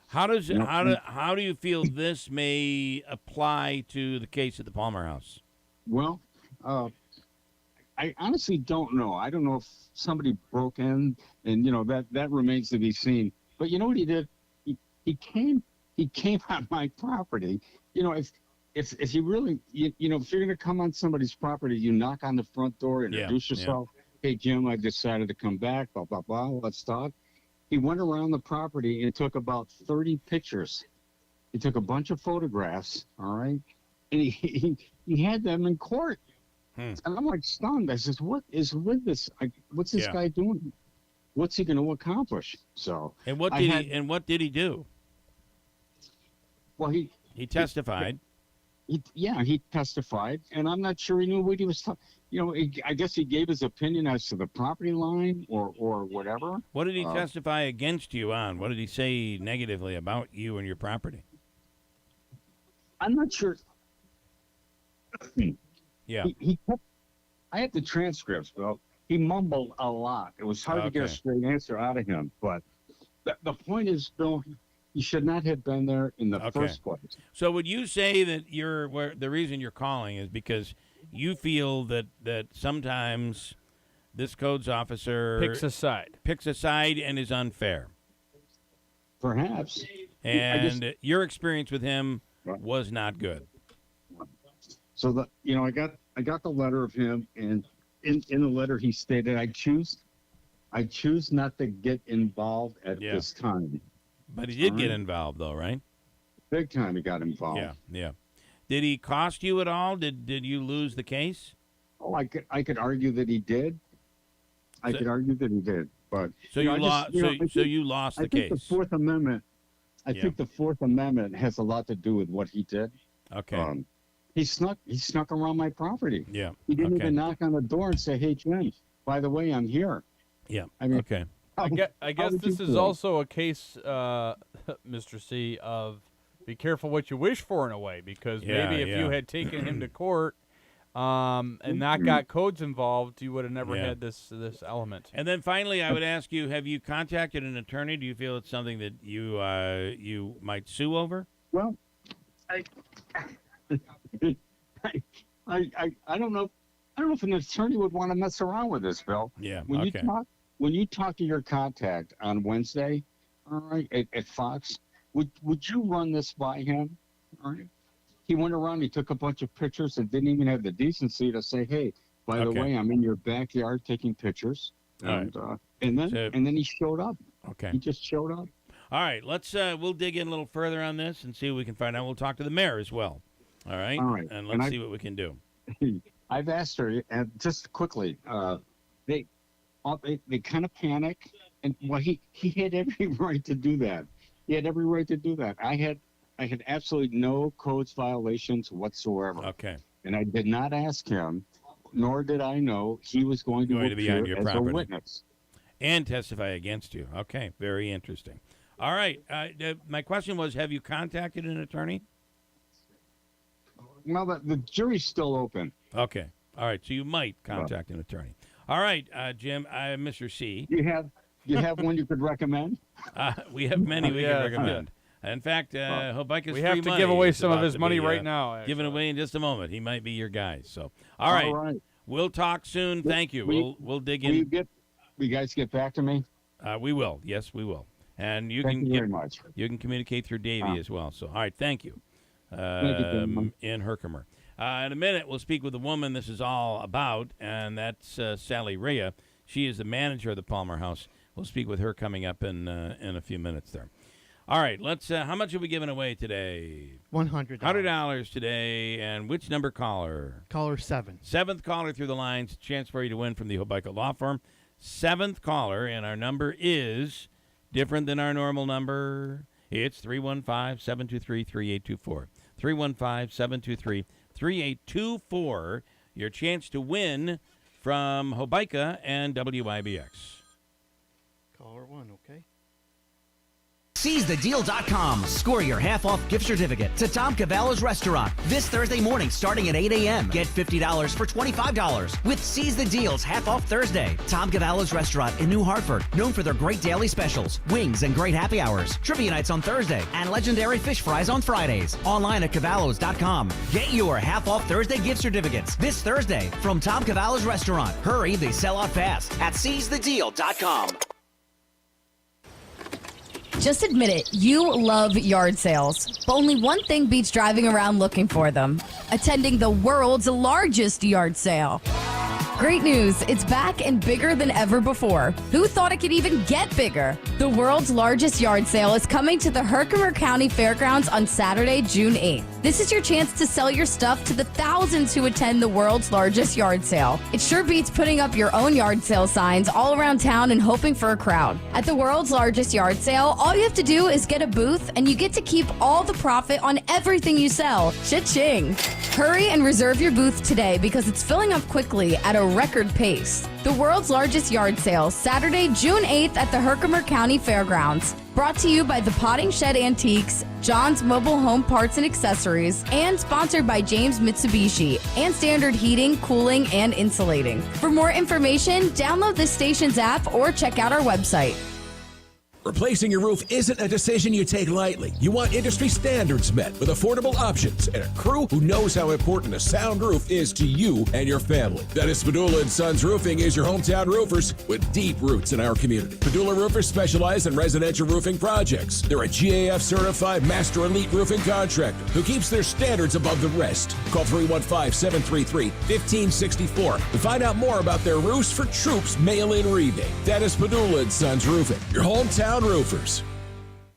How do you feel this may apply to the case at the Palmer House? Well, I honestly don't know. I don't know if somebody broke in, and that remains to be seen. But you know what he did? He came on my property. If you really, if you're going to come on somebody's property, you knock on the front door, introduce yourself. Yeah. Hey, Jim, I decided to come back, blah, blah, blah, let's talk. He went around the property and took about 30 pictures. He took a bunch of photographs, all right? And he had them in court. And I'm like stunned. I says, what is with this? What's this guy doing? What's he going to accomplish? So. And what did he do? Well, he testified. He testified, and I'm not sure he knew what he was talking. I guess he gave his opinion as to the property line or whatever. What did he testify against you on? What did he say negatively about you and your property? I'm not sure. Yeah. I have the transcripts, Bill. He mumbled a lot. It was hard to get a straight answer out of him. But the point is, Bill, you should not have been there in the first place. So would you say that the reason you're calling is because you feel that sometimes this codes officer picks a side and is unfair? Perhaps. And your experience with him was not good. So I got the letter of him, and in the letter he stated, I choose not to get involved at this time. But he did get involved, though, right? Big time he got involved. Yeah. Did he cost you at all? Did you lose the case? Oh, I could argue that he did. I could argue that he did, but so you lost. So you lost the case. I think the Fourth Amendment. I think the Fourth Amendment has a lot to do with what he did. Okay. He snuck around my property. Yeah. He didn't even knock on the door and say, "Hey, Jim, by the way, I'm here." Yeah. I mean, okay. I guess this is also a case, Mr. C, of be careful what you wish for in a way, because maybe if you had taken him to court and not got codes involved, you would have never had this element. And then finally, I would ask you, have you contacted an attorney? Do you feel it's something that you might sue over? Well, I don't know. I don't know if an attorney would want to mess around with this, Bill. Yeah. When you talk to your contact on Wednesday, all right, at Fox, would you run this by him? All right. He went around, he took a bunch of pictures and didn't even have the decency to say, "Hey, by the way, I'm in your backyard taking pictures." And then he showed up. Okay. He just showed up. All right, we'll dig in a little further on this and see what we can find out. We'll talk to the mayor as well. All right. All right. And let's see what we can do. I've asked her, and just quickly, they kind of panic, and he had every right to do that. He had every right to do that. I had absolutely no codes violations whatsoever. Okay. And I did not ask him, nor did I know he was going to be on your property a witness and testify against you. Okay, very interesting. All right. My question was, have you contacted an attorney? Well, the jury's still open. Okay. All right, so you might contact an attorney. All right, Jim, Mr. C. You have one you could recommend? We have many we can recommend. In fact, Hobika's we have free to money give away is some of about his to money be, right now. Given away in just a moment. He might be your guy. So, all right. We'll talk soon. Thank you. We'll dig in. Will you guys get back to me? We will. Yes, we will. And Thank you very much. You can communicate through Davey as well. So, all right. Thank you. Thank you, gentlemen. In Herkimer. In a minute, we'll speak with the woman this is all about, and that's Sally Raia. She is the manager of the Palmer House. We'll speak with her coming up in a few minutes there. All right, let's. How much are we giving away today? $100. $100 today, and which number caller? Caller 7. Seventh caller through the lines. Chance for you to win from the Hobika Law Firm. Seventh caller, and our number is different than our normal number. It's 315-723-3824. 315-723-3824. Your chance to win from Hobika and WIBX. Caller 1, okay. SeizeTheDeal.com. Score your half-off gift certificate to Tom Cavallo's Restaurant this Thursday morning starting at 8 a.m. Get $50 for $25 with Seize the Deals half-off Thursday. Tom Cavallo's Restaurant in New Hartford, known for their great daily specials, wings, and great happy hours. Trivia nights on Thursday and legendary fish fries on Fridays. Online at Cavallos.com. Get your half-off Thursday gift certificates this Thursday from Tom Cavallo's Restaurant. Hurry, they sell out fast at SeizeTheDeal.com. Just admit it, you love yard sales. But only one thing beats driving around looking for them: attending the world's largest yard sale. Great news, it's back and bigger than ever before. Who thought it could even get bigger? The world's largest yard sale is coming to the Herkimer County Fairgrounds on Saturday, June 8th. This is your chance to sell your stuff to the thousands who attend the world's largest yard sale. It sure beats putting up your own yard sale signs all around town and hoping for a crowd. At the world's largest yard sale, all you have to do is get a booth and you get to keep all the profit on everything you sell. Cha-ching! Hurry and reserve your booth today because it's filling up quickly at a record pace. The world's largest yard sale, Saturday, June 8th at the Herkimer County Fairgrounds. Brought to you by the Potting Shed Antiques, John's Mobile Home Parts and Accessories, and sponsored by James Mitsubishi and Standard Heating, Cooling, and Insulating. For more information, download this station's app or check out our website. Replacing your roof isn't a decision you take lightly. You want industry standards met with affordable options and a crew who knows how important a sound roof is to you and your family. Dennis Padula & Sons Roofing is your hometown roofers with deep roots in our community. Padula Roofers specialize in residential roofing projects. They're a GAF certified master elite roofing contractor who keeps their standards above the rest. Call 315-733-1564 to find out more about their Roofs for Troops mail-in rebate. Dennis Padula & Sons Roofing, your hometown roofers.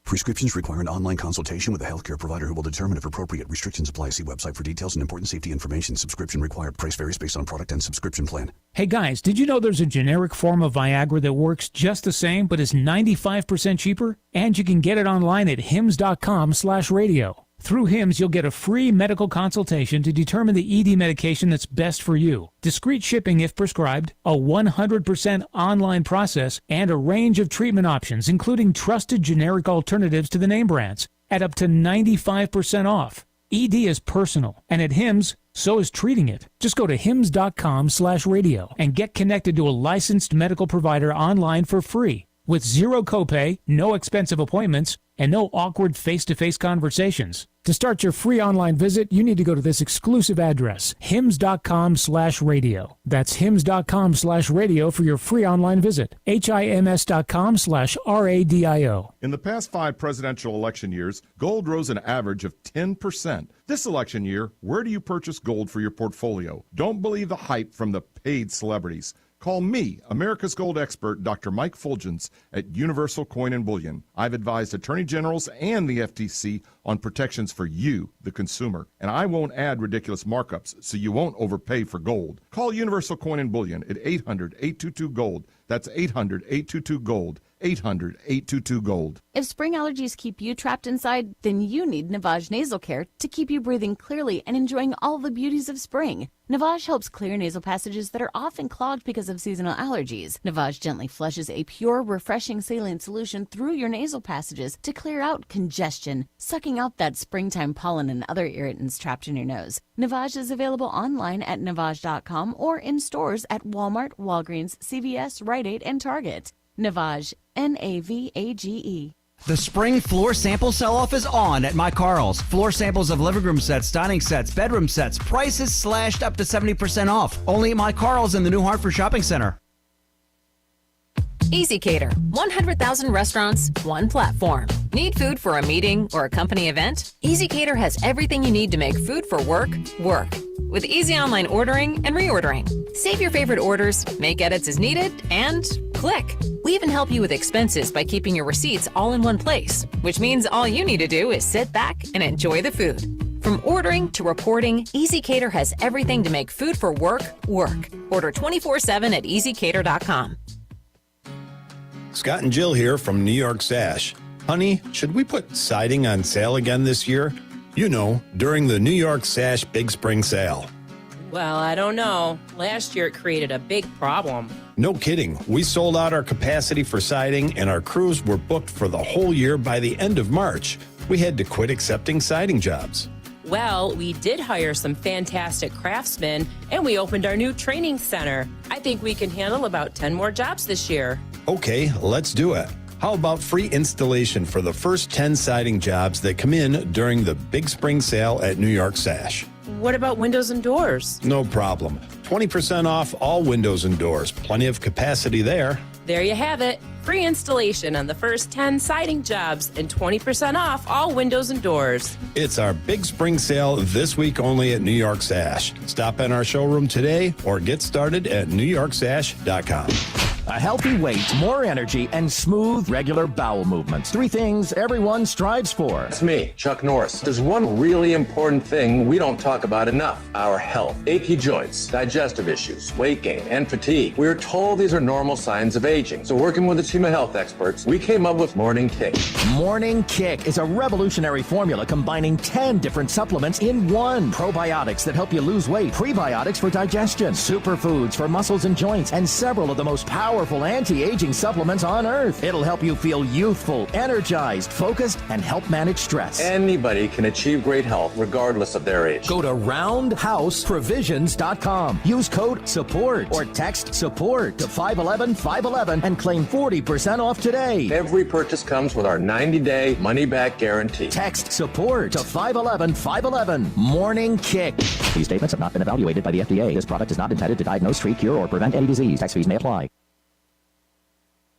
Prescriptions require an online consultation with a healthcare provider who will determine if appropriate. Restrictions apply. See website for details and important safety information. Subscription required. Price varies based on product and subscription plan. Hey guys, did you know there's a generic form of Viagra that works just the same but is 95% cheaper? And you can get it online at hims.com/radio. Through HIMS, you'll get a free medical consultation to determine the ED medication that's best for you, discreet shipping if prescribed, a 100% online process, and a range of treatment options, including trusted generic alternatives to the name brands, at up to 95% off. ED is personal, and at HIMS, so is treating it. Just go to hims.com/radio and get connected to a licensed medical provider online for free, with zero copay, no expensive appointments, and no awkward face-to-face conversations. To start your free online visit, you need to go to this exclusive address, hims.com/radio. That's hims.com/radio for your free online visit. hims.com/radio. In the past 5 presidential election years, gold rose an average of 10%. This election year, where do you purchase gold for your portfolio? Don't believe the hype from the paid celebrities. Call me, America's gold expert, Dr. Mike Fulgens at Universal Coin and Bullion. I've advised attorney generals and the FTC on protections for you, the consumer, and I won't add ridiculous markups so you won't overpay for gold. Call Universal Coin and Bullion at 800-822-GOLD. That's 800-822-GOLD. 800-822-GOLD. If spring allergies keep you trapped inside, then you need Navage Nasal Care to keep you breathing clearly and enjoying all the beauties of spring. Navage helps clear nasal passages that are often clogged because of seasonal allergies. Navage gently flushes a pure, refreshing saline solution through your nasal passages to clear out congestion, sucking out that springtime pollen and other irritants trapped in your nose. Navage is available online at Navage.com or in stores at Walmart, Walgreens, CVS, Rite Aid, and Target. Navage, Navage. The spring floor sample sell-off is on at My Carl's. Floor samples of living room sets, dining sets, bedroom sets, prices slashed up to 70% off. Only at My Carl's in the New Hartford Shopping Center. Easy Cater. 100,000 restaurants, one platform. Need food for a meeting or a company event? Easy Cater has everything you need to make food for work, work. With easy online ordering and reordering. Save your favorite orders, make edits as needed, and click. We even help you with expenses by keeping your receipts all in one place, which means all you need to do is sit back and enjoy the food. From ordering to reporting, Easy Cater has everything to make food for work, work. Order 24/7 at easycater.com. Scott and Jill here from New York Sash. Honey, should we put siding on sale again this year? You know, during the New York Sash Big Spring Sale. Well, I don't know. Last year it created a big problem. No kidding. We sold out our capacity for siding and our crews were booked for the whole year by the end of March. We had to quit accepting siding jobs. Well, we did hire some fantastic craftsmen and we opened our new training center. I think we can handle about 10 more jobs this year. Okay, let's do it. How about free installation for the first 10 siding jobs that come in during the Big Spring Sale at New York Sash? What about windows and doors? No problem. 20% off all windows and doors. Plenty of capacity there. There you have it. Free installation on the first 10 siding jobs and 20% off all windows and doors. It's our Big Spring Sale this week only at New York Sash. Stop in our showroom today or get started at newyorksash.com. A healthy weight, more energy, and smooth, regular bowel movements. 3 things everyone strives for. It's me, Chuck Norris. There's one really important thing we don't talk about enough: our health. Achy joints, digestive issues, weight gain, and fatigue. We are told these are normal signs of aging. So working with a team of health experts, we came up with Morning Kick. Morning Kick is a revolutionary formula combining 10 different supplements in one. Probiotics that help you lose weight, prebiotics for digestion, superfoods for muscles and joints, and several of the most powerful anti-aging supplements on earth. It'll help you feel youthful, energized, focused, and help manage stress. Anybody can achieve great health regardless of their age. Go to roundhouseprovisions.com. Use code SUPPORT or text SUPPORT to 511-511 and claim 40% off today. Every purchase comes with our 90-day money-back guarantee. Text SUPPORT to 511-511. Morning Kick. These statements have not been evaluated by the FDA. This product is not intended to diagnose, treat, cure, or prevent any disease. Tax fees may apply.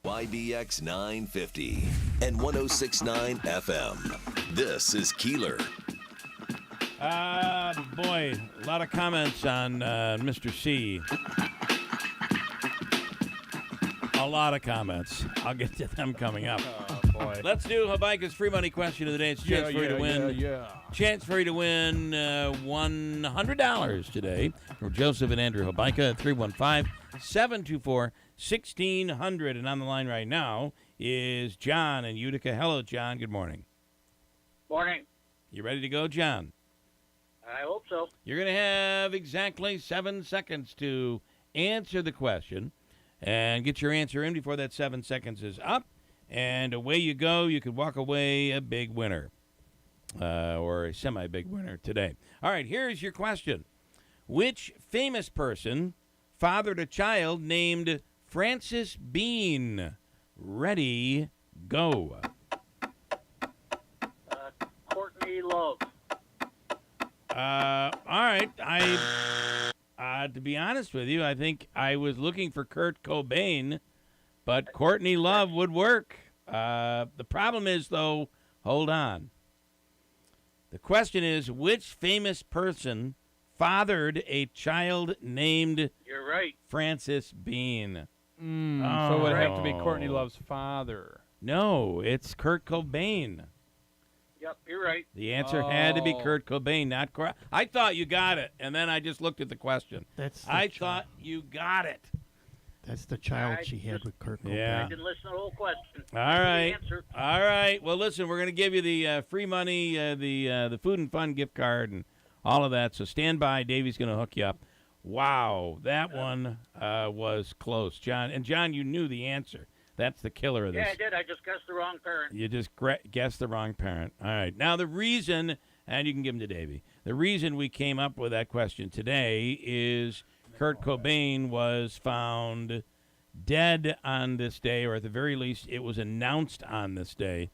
YBX 950 and 106.9 FM. This is Keeler. Boy, a lot of comments on Mr. C. A lot of comments. I'll get to them coming up. Oh, boy. Let's do Hobika's free money question of the day. It's a chance for you to win. Chance for you to win $100 today from Joseph and Andrew Hobika at 315-724-1600. And on the line right now is John in Utica. Hello, John. Good morning. Morning. You ready to go, John? I hope so. You're going to have exactly 7 seconds to answer the question and get your answer in before that 7 seconds is up. And away you go. You could walk away a big winner or a semi-big winner today. All right, here's your question. Which famous person fathered a child named Francis Bean? Ready, go. Courtney Love. All right. To be honest with you, I think I was looking for Kurt Cobain, but Courtney Love would work. The problem is, though, hold on. The question is, which famous person fathered a child named You're right. Francis Bean? So it would have to be Courtney Love's father. No, it's Kurt Cobain. Yep, you're right. The answer had to be Kurt Cobain, not correct. I thought you got it, and then I just looked at the question. I thought you got it. That's the child I she had just- with Kurt Cobain. Yeah. I didn't listen to the whole question. All right. Answer. All right. Well, listen, we're going to give you the free money, the food and fun gift card, and all of that. So stand by. Davey's going to hook you up. Wow, that one was close, John. And John, you knew the answer. That's the killer of this. Yeah, I did. I just guessed the wrong parent. You just guessed the wrong parent. All right. Now, the reason, and you can give them to Davey, the reason we came up with that question today is Kurt Cobain was found dead on this day, or at the very least, it was announced on this day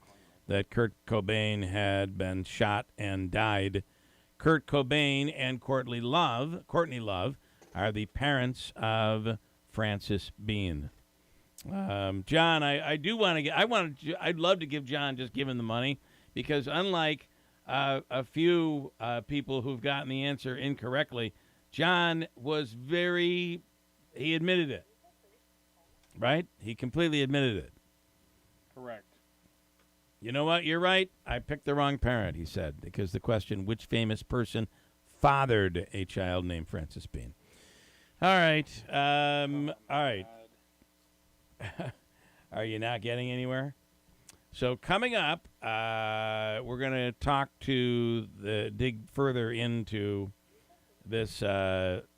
that Kurt Cobain had been shot and died. Kurt Cobain and Courtney Love are the parents of Francis Bean. John, I'd love to give John, just give him the money, because unlike a few people who've gotten the answer incorrectly, John was he admitted it, right? He completely admitted it. Correct. You know what? You're right. I picked the wrong parent, he said, because the question, which famous person fathered a child named Francis Bean? All right. All right. Are you not getting anywhere? So coming up, we're going to dig further into this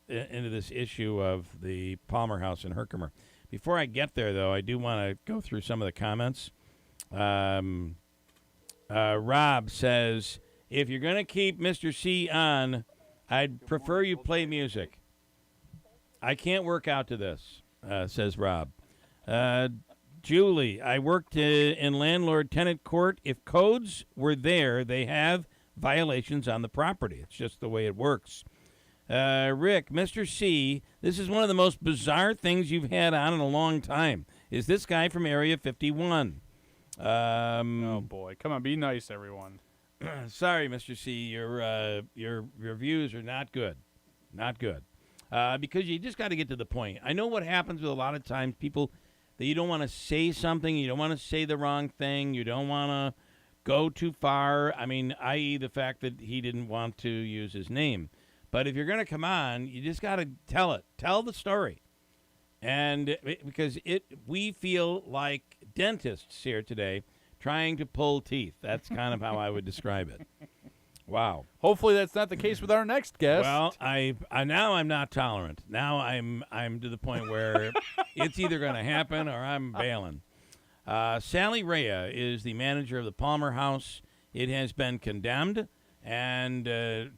issue of the Palmer House in Herkimer. Before I get there, though, I do want to go through some of the comments. Rob says, if you're going to keep Mr. C on, I'd prefer you play music. I can't work out to this, says Rob. Julie, I worked in landlord-tenant court. If codes were there, they have violations on the property. It's just the way it works. Rick, Mr. C, this is one of the most bizarre things you've had on in a long time. Is this guy from Area 51? Oh, boy. Come on, be nice, everyone. Sorry, Mr. C, your views are not good. Not good. Because you just got to get to the point. I know what happens with a lot of times, people, that you don't want to say something, you don't want to say the wrong thing, you don't want to go too far. I mean, i.e. the fact that he didn't want to use his name. But if you're going to come on, you just got to tell it. Tell the story. And because we feel like dentists here today trying to pull teeth. That's kind of how I would describe it. Wow. Hopefully that's not the case with our next guest. Well, I now I'm not tolerant. Now I'm to the point where it's either going to happen or I'm bailing. Sally Raia is the manager of the Palmer House. It has been condemned, and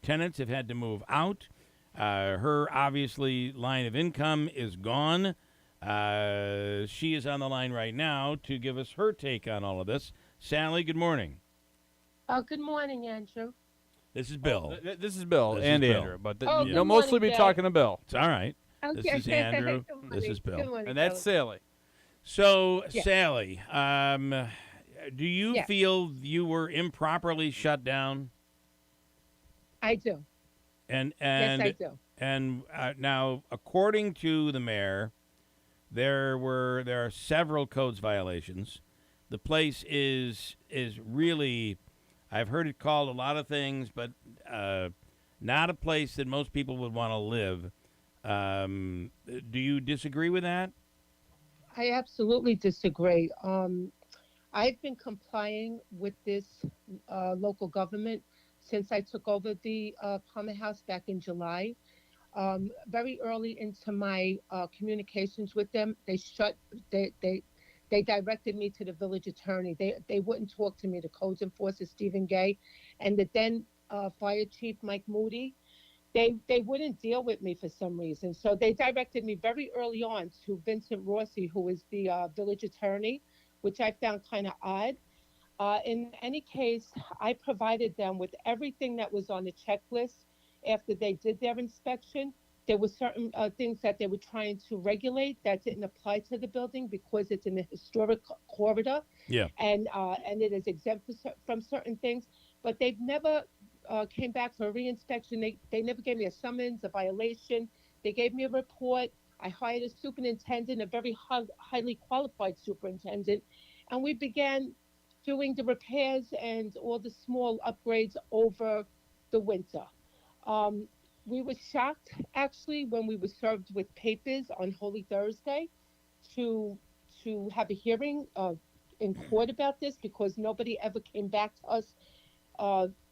tenants have had to move out. Her, obviously, line of income is gone. She is on the line right now to give us her take on all of this. Sally, good morning. Oh, good morning, Andrew. This is Bill. This is Bill and Andrew, but good mostly morning, be Bill. talking to Bill. It's all right. Okay. This is Andrew. Good morning. This is Bill. Good morning, And that's Bill. Sally. So, Yeah. Sally, do you Yeah. feel you were improperly shut down? I do. And Yes, I do. And now, according to the mayor, there are several codes violations. The place is really, I've heard it called a lot of things, but not a place that most people would want to live. Do you disagree with that? I absolutely disagree. I've been complying with this local government since I took over the Palmer House back in July. Very early into my communications with them, they directed me to the village attorney. They wouldn't talk to me, the codes enforcer, Stephen Gay, and the then fire chief, Mike Moody. They wouldn't deal with me for some reason. So they directed me very early on to Vincent Rossi, who is the village attorney, which I found kind of odd. In any case, I provided them with everything that was on the checklist after they did their inspection. There were certain things that they were trying to regulate that didn't apply to the building because it's in a historic corridor. Yeah. And it is exempt from certain things. But they've never came back for a reinspection. They never gave me a summons, a violation. They gave me a report. I hired a superintendent, a very highly qualified superintendent, and we began doing the repairs and all the small upgrades over the winter. We were shocked, actually, when we were served with papers on Holy Thursday to have a hearing in court about this because nobody ever came back to us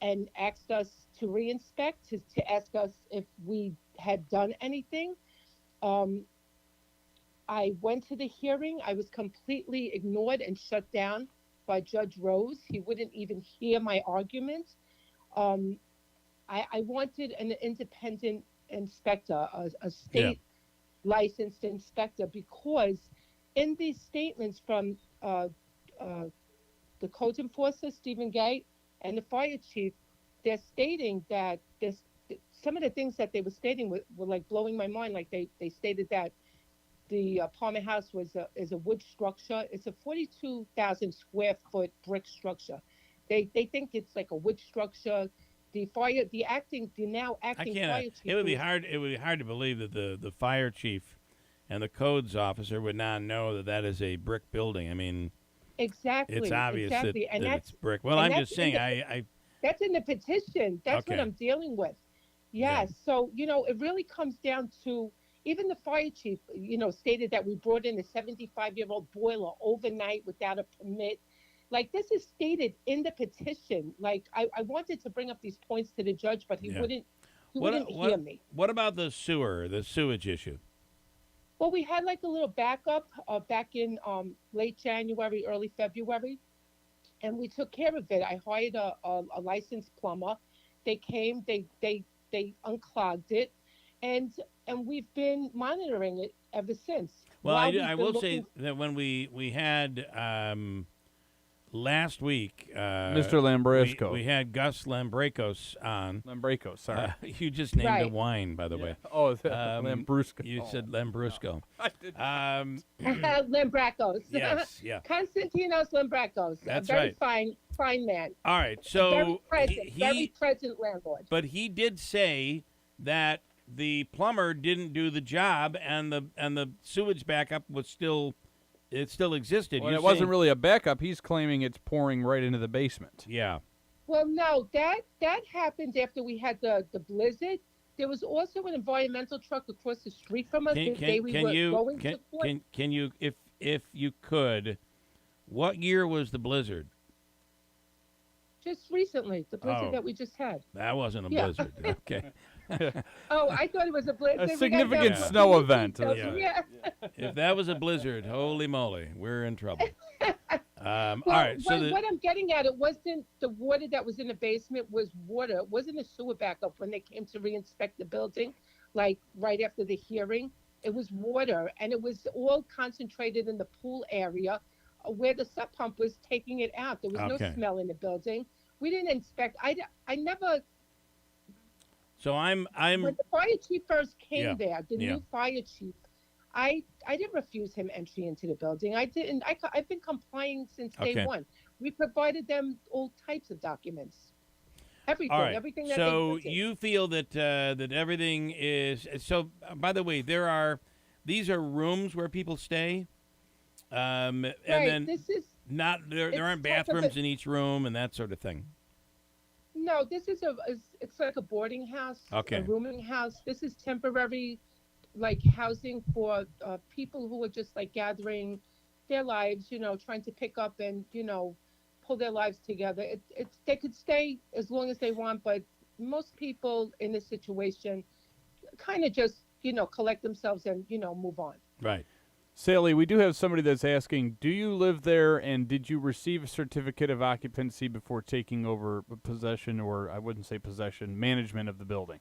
and asked us to reinspect, to ask us if we had done anything. I went to the hearing. I was completely ignored and shut down by Judge Rose. He wouldn't even hear my argument. I wanted an independent inspector, a state licensed inspector, because in these statements from the code enforcer, Stephen Gay, and the fire chief, they're stating that some of the things that they were stating were like blowing my mind. Like they stated that the Palmer House is a wood structure. It's a 42,000 square foot brick structure. They think it's like a wood structure. The now acting fire chief. It would be hard. It would be hard to believe that the fire chief and the codes officer would not know that is a brick building. I mean, exactly. It's obvious that it's brick. Well, I'm just saying. That's in the petition. That's okay. what I'm dealing with. Yes. Yeah. So it really comes down to. Even the fire chief, stated that we brought in a 75-year-old boiler overnight without a permit. Like, this is stated in the petition. Like, I wanted to bring up these points to the judge, but he wouldn't hear me. What about the sewage issue? Well, we had like a little backup back in late January, early February, and we took care of it. I hired a licensed plumber. They came, they unclogged it, and we've been monitoring it ever since. Well, I will say that when we had last week, Mr. Lambrasco, we had Gus Lambracos on. Lambracos, sorry. You just named a wine, by the way. Oh, Lambrusco. You said Lambrusco. I did. Lambracos. Yes, yeah. Konstantinos Lambracos. That's very right. Fine man. All right, so very present landlord. But he did say that the plumber didn't do the job, and the sewage backup still existed. Well, it wasn't really a backup. He's claiming it's pouring right into the basement. Yeah. Well, no, that happened after we had the blizzard. There was also an environmental truck across the street from us. Can you, if you could, what year was the blizzard? Just recently, the blizzard that we just had. That wasn't a blizzard. Okay. Oh, I thought it was a blizzard. A significant snow event. Yeah. If that was a blizzard, holy moly, we're in trouble. All Well, right. So what I'm getting at, it wasn't the water that was in the basement was water. It wasn't a sewer backup when they came to reinspect the building, like right after the hearing. It was water, and it was all concentrated in the pool area where the sub pump was taking it out. There was no smell in the building. We didn't inspect. I never. So I'm. When the fire chief first came there, the new fire chief, I didn't refuse him entry into the building. I didn't. I've been complying since day one. We provided them all types of documents. Everything. All right. Everything that so they you feel that that everything is. So by the way, these are rooms where people stay. And then this is not there aren't bathrooms in each room and that sort of thing. No, this is it's like a boarding house, a rooming house. This is temporary, like housing for people who are just like gathering their lives, trying to pick up and pull their lives together. They could stay as long as they want, but most people in this situation kind of just collect themselves and move on. Right. Sally, we do have somebody that's asking, do you live there and did you receive a certificate of occupancy before taking over possession, or I wouldn't say possession, management of the building?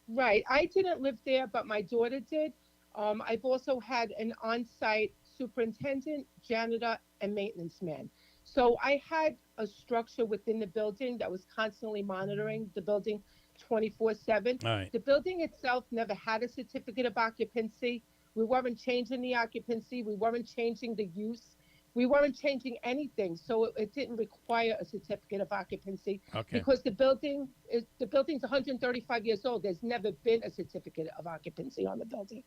Right. I didn't live there, but my daughter did. I've also had an on-site superintendent, janitor, and maintenance man. So I had a structure within the building that was constantly monitoring the building 24/7. Right. The building itself never had a certificate of occupancy. We weren't changing the occupancy. We weren't changing the use. We weren't changing anything. So it didn't require a certificate of occupancy because the building's 135 years old. There's never been a certificate of occupancy on the building.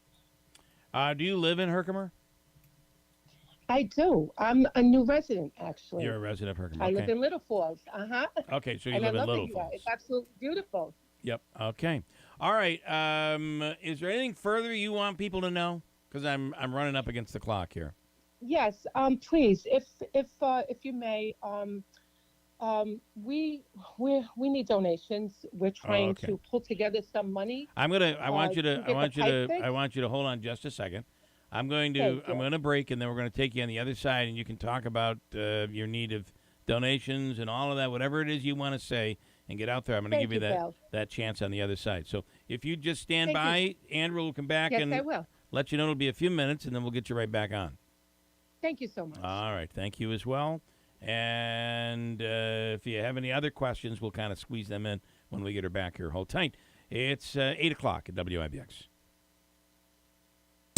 Do you live in Herkimer? I do. I'm a new resident, actually. You're a resident of Herkimer. I live in Little Falls. Okay, so you and live I in love Little it Falls. Here. It's absolutely beautiful. Yep. Okay. All right. Is there anything further you want people to know? Because I'm running up against the clock here. Yes, please, if you may, we need donations. We're trying okay. to pull together some money. I want you get the pipe fixed. to hold on just a second. I'm going to break, and then we're going to take you on the other side, and you can talk about your need of donations and all of that, whatever it is you want to say, and get out there. I'm going to give you that chance on the other side. So if you just stand by, Andrew will come back and I will. Let you know it'll be a few minutes, and then we'll get you right back on. Thank you so much. All right. Thank you as well. And if you have any other questions, we'll kind of squeeze them in when we get her back here. Hold tight. It's 8 o'clock at WIBX.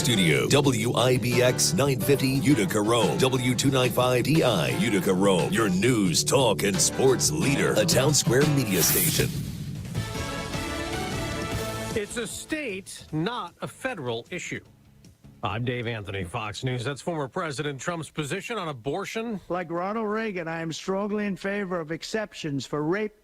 Studio WIBX 950 Utica Rome, W295DI Utica Rome, your news, talk, and sports leader, a Town Square media station. It's a state, not a federal issue. I'm Dave Anthony, Fox News. That's former President Trump's position on abortion. Like Ronald Reagan, I am strongly in favor of exceptions for rape,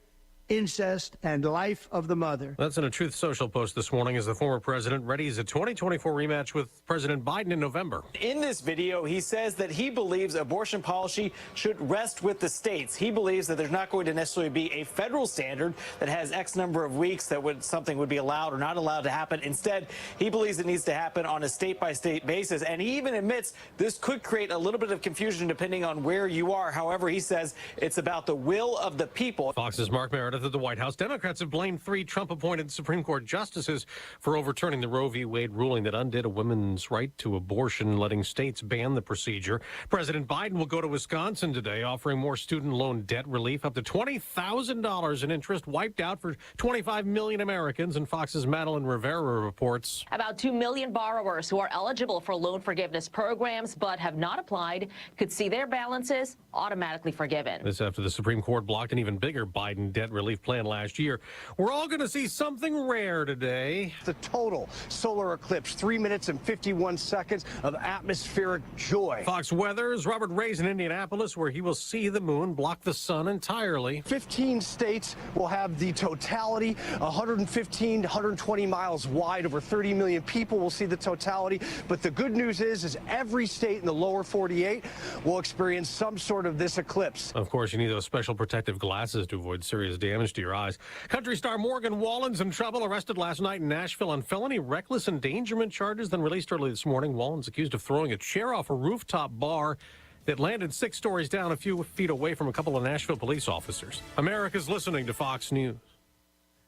incest, and life of the mother. That's in a Truth Social post this morning as the former president readies a 2024 rematch with President Biden in November. In this video, he says that he believes abortion policy should rest with the states. He believes that there's not going to necessarily be a federal standard that has X number of weeks that something would be allowed or not allowed to happen. Instead, he believes it needs to happen on a state-by-state basis. And he even admits this could create a little bit of confusion depending on where you are. However, he says it's about the will of the people. Fox's Mark Meredith at the White House. Democrats have blamed 3 Trump-appointed Supreme Court justices for overturning the Roe v. Wade ruling that undid a woman's right to abortion, letting states ban the procedure. President Biden will go to Wisconsin today, offering more student loan debt relief, up to $20,000 in interest wiped out for 25 million Americans. And Fox's Madeline Rivera reports. About 2 million borrowers who are eligible for loan forgiveness programs but have not applied could see their balances automatically forgiven. This after the Supreme Court blocked an even bigger Biden debt relief plan last year. We're all going to see something rare today. The total solar eclipse, 3 minutes and 51 seconds of atmospheric joy. Fox Weather's Robert Ray's in Indianapolis, where he will see the moon block the sun entirely. 15 states will have the totality, 115 to 120 miles wide. Over 30 million people will see the totality. But the good news is every state in the lower 48 will experience some sort of this eclipse. Of course, you need those special protective glasses to avoid serious damage to your eyes. Country star Morgan Wallen's in trouble, arrested last night in Nashville on felony reckless endangerment charges, then released early this morning. Wallen's accused of throwing a chair off a rooftop bar that landed 6 stories down a few feet away from a couple of Nashville police officers. America's listening to Fox News.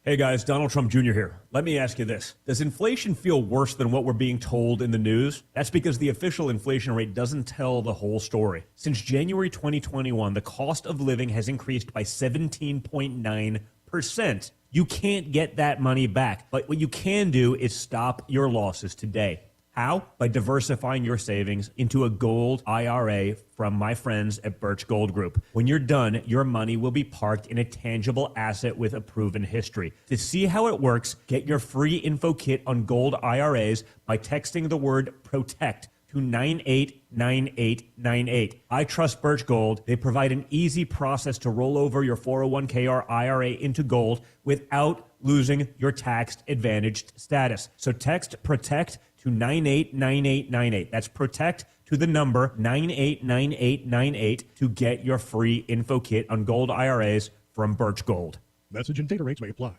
Hey guys, Donald Trump Jr. here. Let me ask you this. Does inflation feel worse than what we're being told in the news? That's because the official inflation rate doesn't tell the whole story. Since January 2021, the cost of living has increased by 17.9%. You can't get that money back, but what you can do is stop your losses today. How? By diversifying your savings into a gold IRA from my friends at Birch Gold Group. When you're done, your money will be parked in a tangible asset with a proven history. To see how it works, get your free info kit on gold IRAs by texting the word PROTECT to 989898. I trust Birch Gold. They provide an easy process to roll over your 401k or IRA into gold without losing your tax advantaged status. So text PROTECT to 989898. That's PROTECT to the number 989898 to get your free info kit on gold IRAs from Birch Gold. Message and data rates may apply.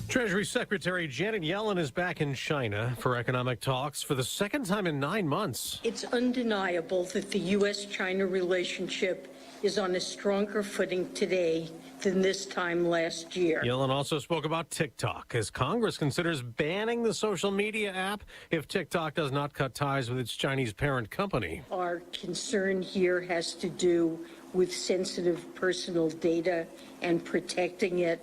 Treasury Secretary Janet Yellen is back in China for economic talks for the second time in 9 months. It's undeniable that the U.S.-China relationship is on a stronger footing today than this time last year. Yellen also spoke about TikTok as Congress considers banning the social media app if TikTok does not cut ties with its Chinese parent company. Our concern here has to do with sensitive personal data and protecting it.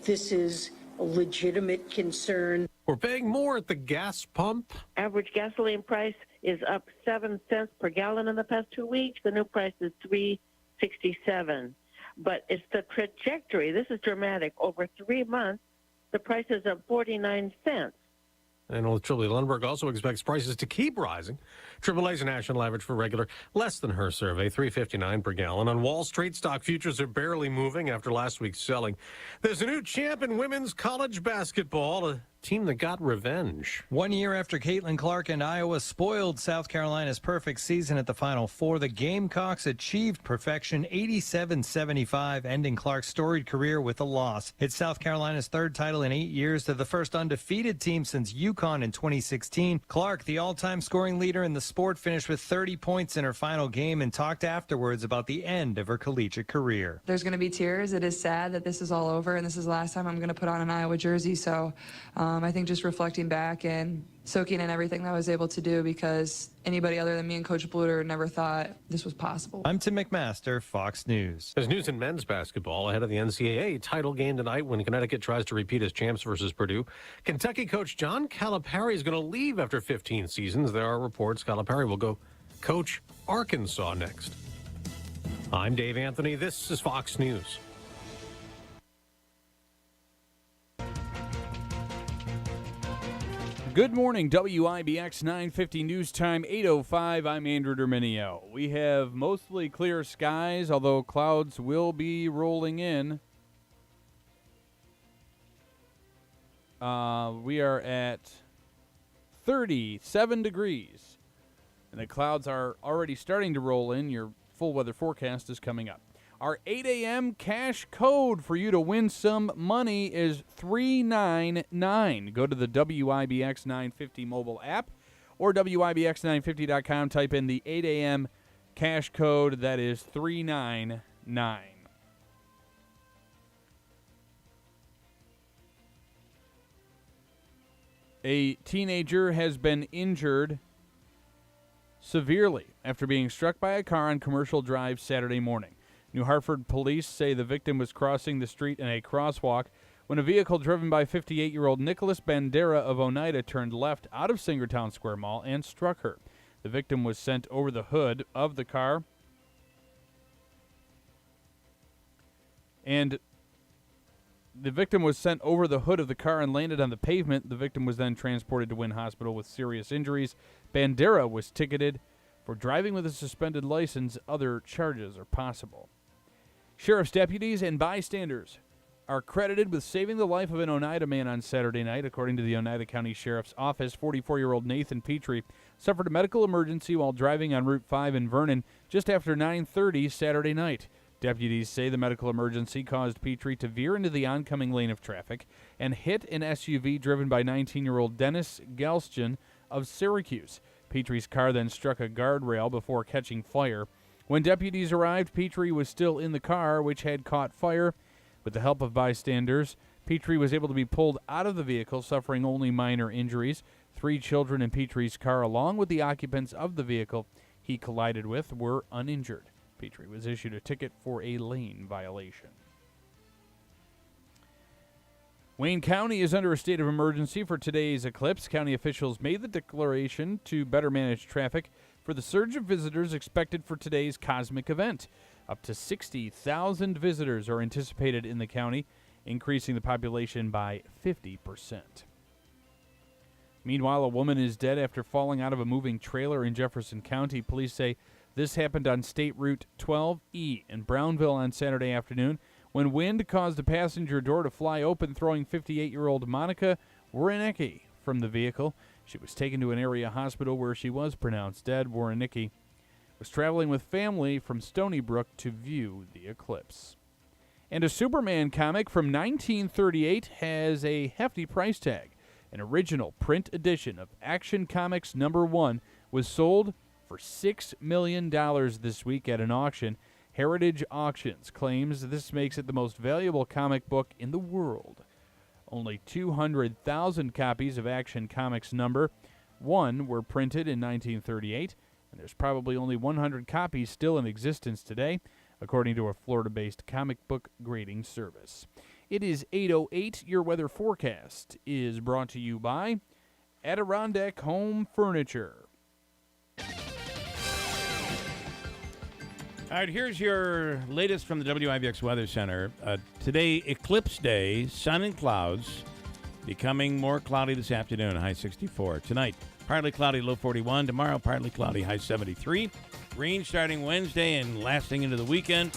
This is a legitimate concern. We're paying more at the gas pump. Average gasoline price is up 7 cents per gallon in the past 2 weeks. The new price is $3.67. But it's the trajectory. This is dramatic. Over 3 months, the price is up 49 cents. And Trilly Lundberg also expects prices to keep rising. AAA's national average for regular, less than her survey, $3.59 per gallon. On Wall Street, stock futures are barely moving after last week's selling. There's a new champ in women's college basketball. A team that got revenge. 1 year after Caitlin Clark and Iowa spoiled South Carolina's perfect season at the Final Four, the Gamecocks achieved perfection 87-75, ending Clark's storied career with a loss. It's South Carolina's third title in 8 years. They're the first undefeated team since UConn in 2016. Clark, the all-time scoring leader in the sport, finished with 30 points in her final game and talked afterwards about the end of her collegiate career. There's going to be tears. It is sad that this is all over, and this is the last time I'm going to put on an Iowa jersey. So I think just reflecting back and soaking in everything that I was able to do, because anybody other than me and Coach Bluter never thought this was possible. I'm Tim McMaster, Fox News. There's news in men's basketball ahead of the NCAA title game tonight when Connecticut tries to repeat as champs versus Purdue. Kentucky coach John Calipari is going to leave after 15 seasons. There are reports Calipari will go coach Arkansas next. I'm Dave Anthony. This is Fox News. Good morning, WIBX 950 News Time, 8:05. I'm Andrew Derminio. We have mostly clear skies, although clouds will be rolling in. We are at 37 degrees, and the clouds are already starting to roll in. Your full weather forecast is coming up. Our 8 a.m. cash code for you to win some money is 399. Go to the WIBX 950 mobile app or WIBX950.com. Type in the 8 a.m. cash code. That is 399. A teenager has been injured severely after being struck by a car on Commercial Drive Saturday morning. New Hartford police say the victim was crossing the street in a crosswalk when a vehicle driven by 58-year-old Nicholas Bandera of Oneida turned left out of Singertown Square Mall and struck her. The victim was sent over the hood of the car, and landed on the pavement. The victim was then transported to Wynn Hospital with serious injuries. Bandera was ticketed for driving with a suspended license. Other charges are possible. Sheriff's deputies and bystanders are credited with saving the life of an Oneida man on Saturday night. According to the Oneida County Sheriff's Office, 44-year-old Nathan Petrie suffered a medical emergency while driving on Route 5 in Vernon just after 9:30 Saturday night. Deputies say the medical emergency caused Petrie to veer into the oncoming lane of traffic and hit an SUV driven by 19-year-old Dennis Galstian of Syracuse. Petrie's car then struck a guardrail before catching fire. When deputies arrived, Petrie was still in the car, which had caught fire. With the help of bystanders, Petrie was able to be pulled out of the vehicle, suffering only minor injuries. 3 children in Petrie's car, along with the occupants of the vehicle he collided with, were uninjured. Petrie was issued a ticket for a lane violation. Wayne County is under a state of emergency for today's eclipse. County officials made the declaration to better manage traffic for the surge of visitors expected for today's cosmic event. Up to 60,000 visitors are anticipated in the county, increasing the population by 50%. Meanwhile, a woman is dead after falling out of a moving trailer in Jefferson County. Police say this happened on State Route 12E in Brownville on Saturday afternoon when wind caused a passenger door to fly open, throwing 58-year-old Monica Woronicki from the vehicle. She was taken to an area hospital where she was pronounced dead. Woronicki was traveling with family from Stony Brook to view the eclipse. And a Superman comic from 1938 has a hefty price tag. An original print edition of Action Comics #1 was sold for $6 million this week at an auction. Heritage Auctions claims this makes it the most valuable comic book in the world. Only 200,000 copies of Action Comics #1 were printed in 1938, and there's probably only 100 copies still in existence today, according to a Florida-based comic book grading service. It is 8:08. Your weather forecast is brought to you by Adirondack Home Furniture. All right, here's your latest from the WIBX Weather Center. Today, Eclipse Day, sun and clouds, becoming more cloudy this afternoon, high 64. Tonight, partly cloudy, low 41. Tomorrow, partly cloudy, high 73. Rain starting Wednesday and lasting into the weekend.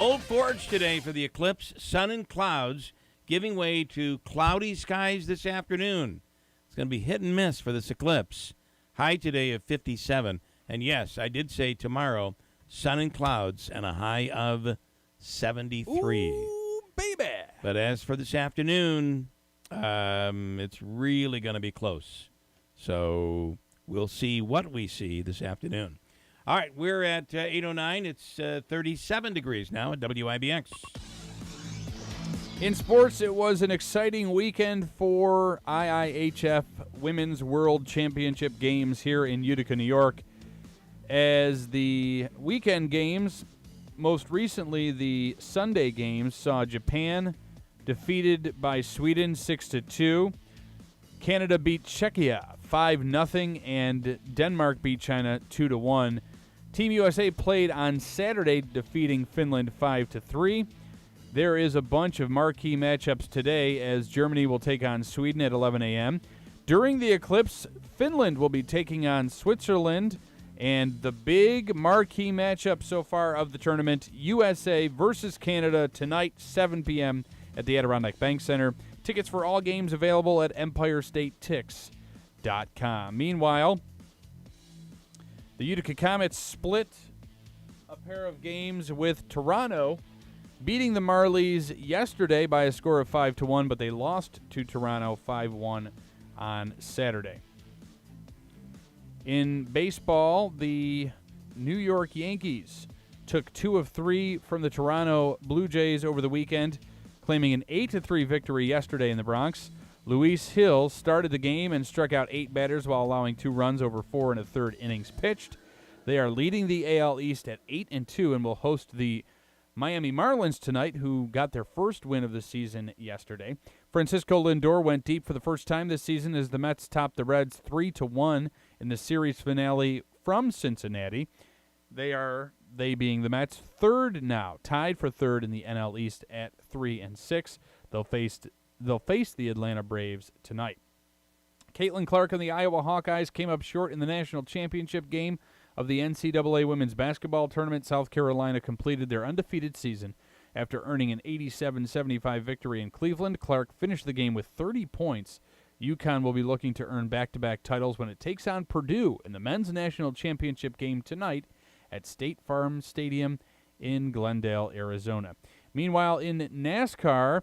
Old Forge today for the eclipse, sun and clouds, giving way to cloudy skies this afternoon. It's going to be hit and miss for this eclipse. High today of 57. And yes, I did say tomorrow, sun and clouds and a high of 73. Ooh, baby. But as for this afternoon, it's really going to be close. So we'll see what we see this afternoon. All right, we're at 8:09. It's 37 degrees now at WIBX. In sports, it was an exciting weekend for IIHF Women's World Championship games here in Utica, New York. As the weekend games, most recently the Sunday games, saw Japan defeated by Sweden 6-2. Canada beat Czechia 5-0, and Denmark beat China 2-1. Team USA played on Saturday, defeating Finland 5-3. There is a bunch of marquee matchups today as Germany will take on Sweden at 11 a.m. During the eclipse, Finland will be taking on Switzerland. And the big marquee matchup so far of the tournament, USA versus Canada tonight, 7 p.m. at the Adirondack Bank Center. Tickets for all games available at EmpireStateTix.com. Meanwhile, the Utica Comets split a pair of games with Toronto, beating the Marlies yesterday by a score of 5-1, but they lost to Toronto 5-1 on Saturday. In baseball, the New York Yankees took 2 of 3 from the Toronto Blue Jays over the weekend, claiming an 8-3 victory yesterday in the Bronx. Luis Hill started the game and struck out 8 batters while allowing 2 runs over 4 1/3 innings pitched. They are leading the AL East at 8-2 and will host the Miami Marlins tonight, who got their first win of the season yesterday. Francisco Lindor went deep for the first time this season as the Mets topped the Reds 3-1 in the series finale from Cincinnati. They being the Mets, third now, tied for third in the NL East at 3-6. They'll face the Atlanta Braves tonight. Caitlin Clark and the Iowa Hawkeyes came up short in the national championship game of the NCAA women's basketball tournament. South Carolina completed their undefeated season after earning an 87-75 victory in Cleveland. Clark finished the game with 30 points. UConn will be looking to earn back-to-back titles when it takes on Purdue in the men's national championship game tonight at State Farm Stadium in Glendale, Arizona. Meanwhile, in NASCAR,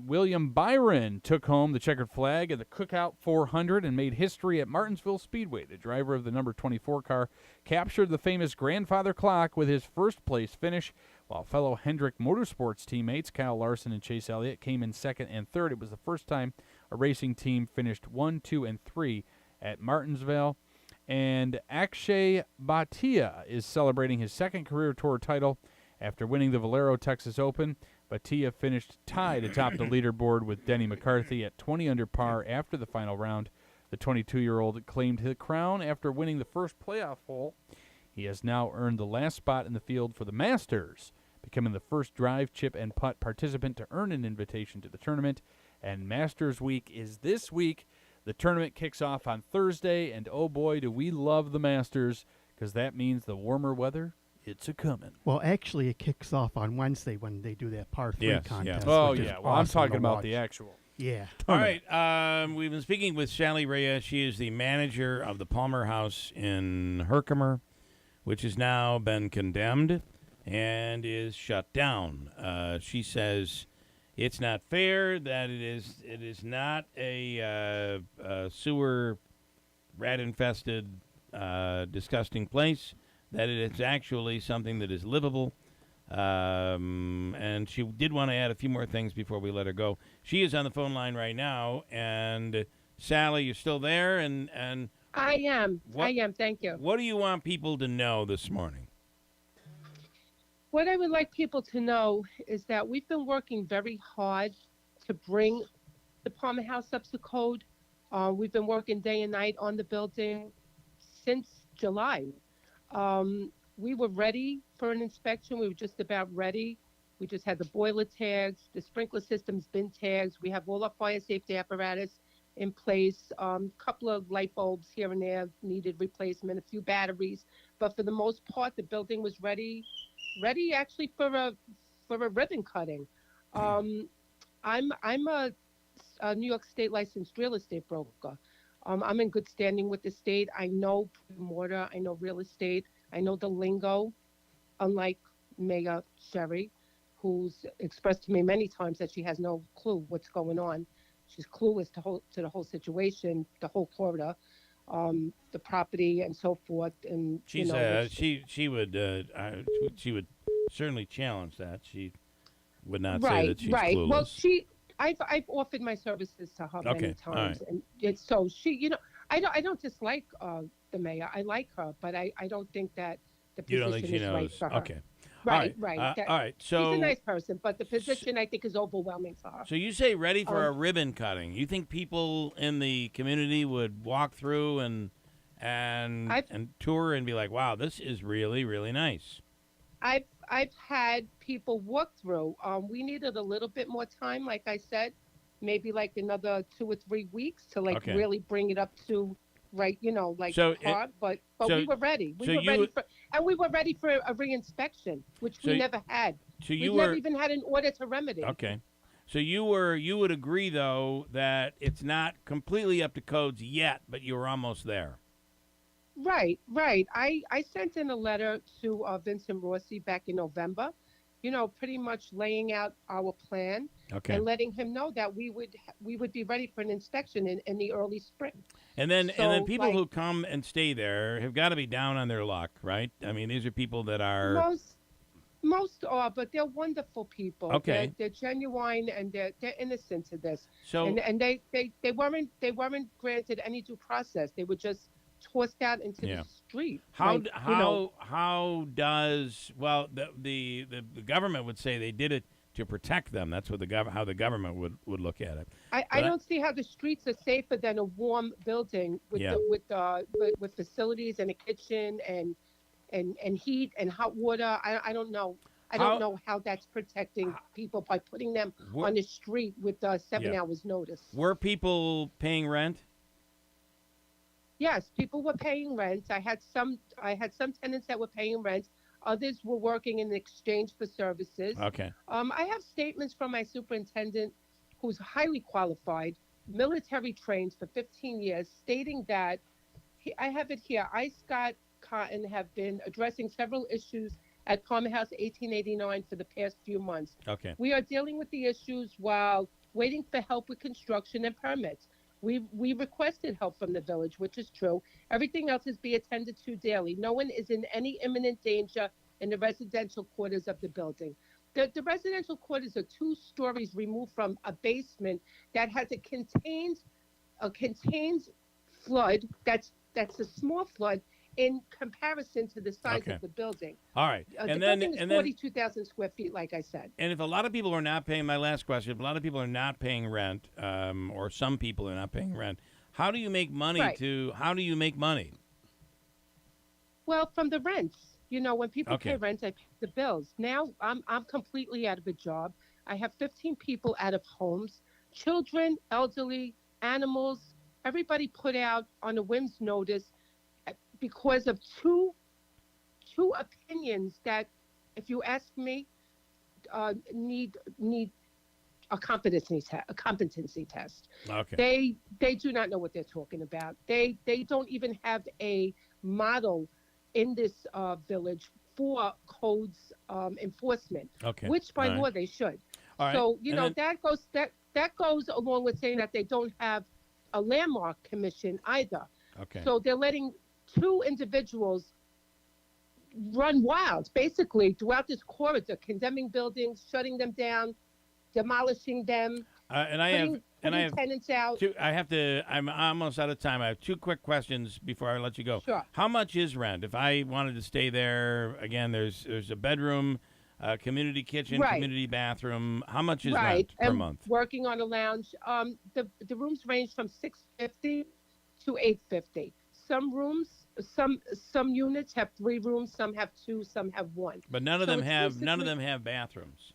William Byron took home the checkered flag at the Cookout 400 and made history at Martinsville Speedway. The driver of the number 24 car captured the famous grandfather clock with his first-place finish, while fellow Hendrick Motorsports teammates Kyle Larson and Chase Elliott came in second and third. It was the first time a racing team finished 1, 2, and 3 at Martinsville. And Akshay Bhatia is celebrating his second career tour title after winning the Valero Texas Open. Bhatia finished tied atop the leaderboard with Denny McCarthy at 20 under par after the final round. The 22-year-old claimed the crown after winning the first playoff hole. He has now earned the last spot in the field for the Masters, becoming the first drive, chip, and putt participant to earn an invitation to the tournament. And Masters Week is this week. The tournament kicks off on Thursday, and oh boy, do we love the Masters, because that means the warmer weather, it's a-coming. Well, actually, it kicks off on Wednesday when they do that par 3 contest. Oh, which is yeah. Well, I'm awesome talking to about watch. the actual. Yeah. All right. We've been speaking with Sally Raia. She is the manager of the Palmer House in Herkimer, which has now been condemned and is shut down. She says it's not fair, that it is not a sewer, rat-infested, disgusting place, that it is actually something that is livable. And she did want to add a few more things before we let her go. She is on the phone line right now. And Sally, you're still there? And I am. Thank you. What do you want people to know this morning? What I would like people to know is that we've been working very hard to bring the Palmer House up to code. We've been working day and night on the building since July. We were ready for an inspection. We were just about ready. We just had the boiler tags, the sprinkler system's been tagged. We have all our fire safety apparatus in place. Couple of light bulbs here and there needed replacement, a few batteries. But for the most part, the building was ready actually for a ribbon cutting. I'm a New York State licensed real estate broker. I'm in good standing with the state. I know mortar. I know real estate. I know the lingo, unlike Mayor Sherry, who's expressed to me many times that she has no clue what's going on. She's clueless to the whole situation, the whole corridor, the property, and so forth. And She's she would certainly challenge that. She would not say that she's clueless. Well, I've offered my services to her many times, and it's so she, I don't dislike the mayor. I like her, but I don't think that the position is right for her. Okay. Right. All right. So she's a nice person, but the position I think is overwhelming for her. So you say ready for a ribbon cutting? You think people in the community would walk through and tour and be like, "Wow, this is really, really nice." I've had people walk through. We needed a little bit more time, like I said, maybe like another 2 or 3 weeks to really bring it up to but we were ready. We were ready for a reinspection, which we never had. We never even had an order to remedy. Okay. So you would agree though that it's not completely up to codes yet, but you were almost there. Right. I sent in a letter to Vincent Rossi back in November, pretty much laying out our plan and letting him know that we would be ready for an inspection in the early spring. And then people who come and stay there have got to be down on their luck, right? I mean, these are people that are most are, but they're wonderful people. Okay, they're genuine and they're innocent to this. So and they weren't granted any due process. They were just tossed out into the street. How does the government would say they did it to protect them? That's what how the government would look at it. I don't see how the streets are safer than a warm building with facilities and a kitchen and heat and hot water. I don't know. I don't know how that's protecting people by putting them on the street with 7 hours notice. Were people paying rent? Yes, people were paying rent. I had some tenants that were paying rent. Others were working in exchange for services. Okay. I have statements from my superintendent, who's highly qualified, military trained for 15 years, stating that I have it here. I, Scott Cotton, have been addressing several issues at Palmer House 1889 for the past few months. Okay. We are dealing with the issues while waiting for help with construction and permits. We requested help from the village, which is true. Everything else is being attended to daily. No one is in any imminent danger in the residential quarters of the building. The residential quarters are 2 stories removed from a basement that has a contained flood. That's a small flood in comparison to the size of the building. All right. The building is 42,000 square feet, like I said. And if a lot of people are not paying, my last question, if a lot of people are not paying rent, or some people are not paying rent, how do you make money how do you make money? Well, from the rents. When people pay rent, I pay the bills. Now I'm completely out of a job. I have 15 people out of homes, children, elderly, animals, everybody put out on a whim's notice because of two opinions that, if you ask me, need a competency test. Okay. They do not know what they're talking about. They don't even have a model in this village for codes enforcement, which by law they should. All right. So that goes along with saying that they don't have a landmark commission either. Okay. So they're letting 2 individuals run wild, basically, throughout this corridor, condemning buildings, shutting them down, demolishing them, putting tenants out. I'm almost out of time. I have 2 quick questions before I let you go. Sure. How much is rent? If I wanted to stay there, again, there's a bedroom, community kitchen, community bathroom. How much is rent per month? Working on a lounge. The rooms range from $650 to $850. Some rooms, some units have 3 rooms, some have 2, some have 1. But none of them have bathrooms.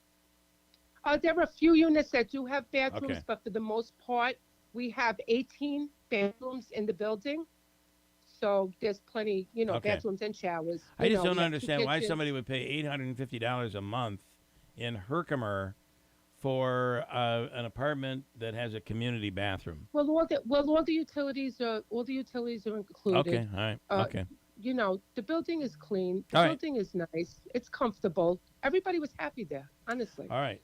There are a few units that do have bathrooms, but for the most part, we have 18 bathrooms in the building. So there's plenty, bathrooms and showers. I just don't understand why somebody would pay $850 a month in Herkimer for an apartment that has a community bathroom? Well, all the utilities are included. Okay, all right, okay. You know, the building is clean. The All right. building is nice. It's comfortable. Everybody was happy there, honestly. All right.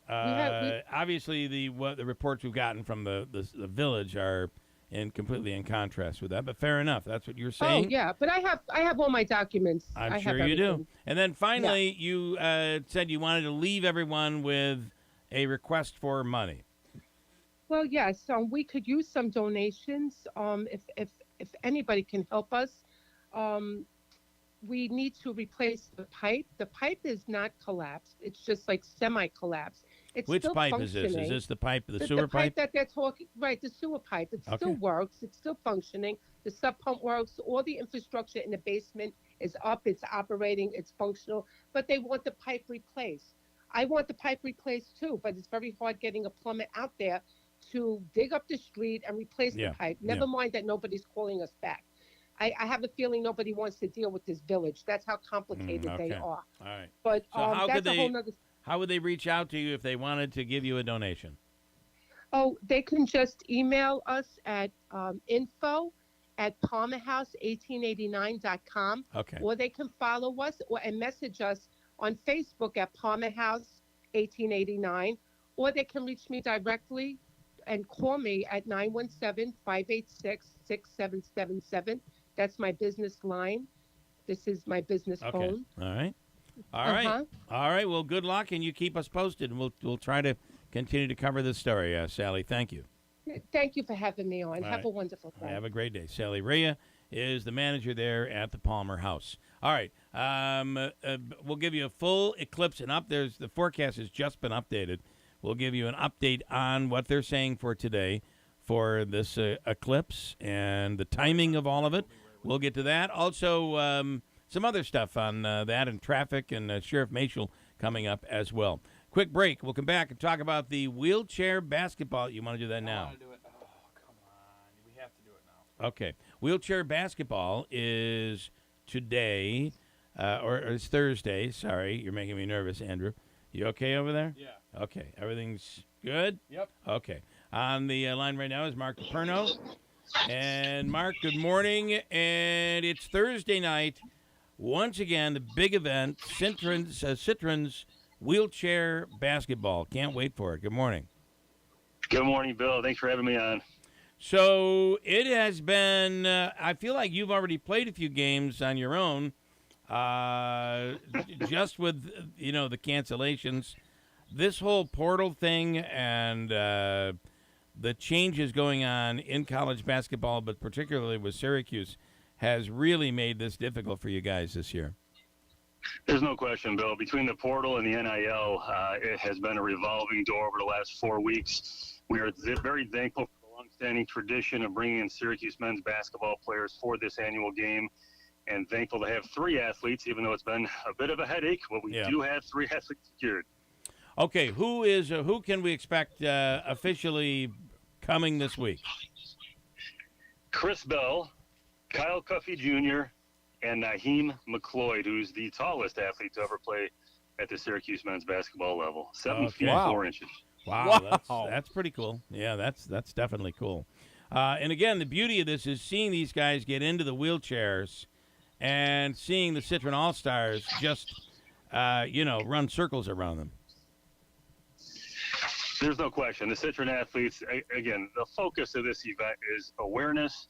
Obviously, the reports we've gotten from the village are completely in contrast with that. But fair enough. That's what you're saying. Oh yeah, but I have all my documents. I'm sure you do. And then finally, you said you wanted to leave everyone with a request for money. Well, yes. We could use some donations. If anybody can help us. We need to replace the pipe. The pipe is not collapsed. It's just like semi-collapsed. It's Which still pipe is this? Is this the pipe, the sewer pipe? The pipe that they're talking, right, the sewer pipe. It still works. It's still functioning. The sub pump works. All the infrastructure in the basement is up. It's operating. It's functional. But they want the pipe replaced. I want the pipe replaced too, but it's very hard getting a plumber out there to dig up the street and replace the pipe. Never mind that nobody's calling us back. I have a feeling nobody wants to deal with this village. That's how complicated they are. All right. But so that's a whole nother. How would they reach out to you if they wanted to give you a donation? Oh, they can just email us at info@palmerhouse1889.com. Okay. Or they can follow us and message us on Facebook at palmerhouse1889. Or they can reach me directly and call me at 917-586-6777. That's my business line. This is my business phone. All right. All right. All right. Well, good luck, and you keep us posted, and we'll try to continue to cover this story. Sally, thank you. Thank you for having me on. All Have a wonderful day. Have a great day. Sally Raia is the manager there at the Palmer House. All right. We'll give you a full eclipse, and the forecast has just been updated. We'll give you an update on what they're saying for today for this eclipse and the timing of all of it. We'll get to that. Also, some other stuff on that and traffic and Sheriff Mashel coming up as well. Quick break. We'll come back and talk about the wheelchair basketball. You want to do that now? I want to do it. Oh, come on. We have to do it now. Okay. Wheelchair basketball is today, or it's Thursday. Sorry, you're making me nervous, Andrew. You okay over there? Yeah. Okay. Everything's good? Yep. Okay. On the line right now is Marc DePerno. And, Mark, good morning. And it's Thursday night. Once again, the big event, Citron's wheelchair basketball. Can't wait for it. Good morning. Good morning, Bill. Thanks for having me on. So it has been, I feel like you've already played a few games on your own, just with, the cancellations. This whole portal thing and the changes going on in college basketball, but particularly with Syracuse, has really made this difficult for you guys this year. There's no question, Bill. Between the portal and the NIL, it has been a revolving door over the last 4 weeks. We are very thankful for the longstanding tradition of bringing in Syracuse men's basketball players for this annual game, and thankful to have 3 athletes, even though it's been a bit of a headache. But we do have 3 athletes secured. Okay, who can we expect officially coming this week? Chris Bell, Kyle Cuffey Jr., and Naheem McLeod, who's the tallest athlete to ever play at the Syracuse men's basketball level. 7 feet 4 inches. Wow. That's pretty cool. Yeah, that's definitely cool. And again, the beauty of this is seeing these guys get into the wheelchairs and seeing the Citron All-Stars just, run circles around them. There's no question. The Citron athletes, again, the focus of this event is awareness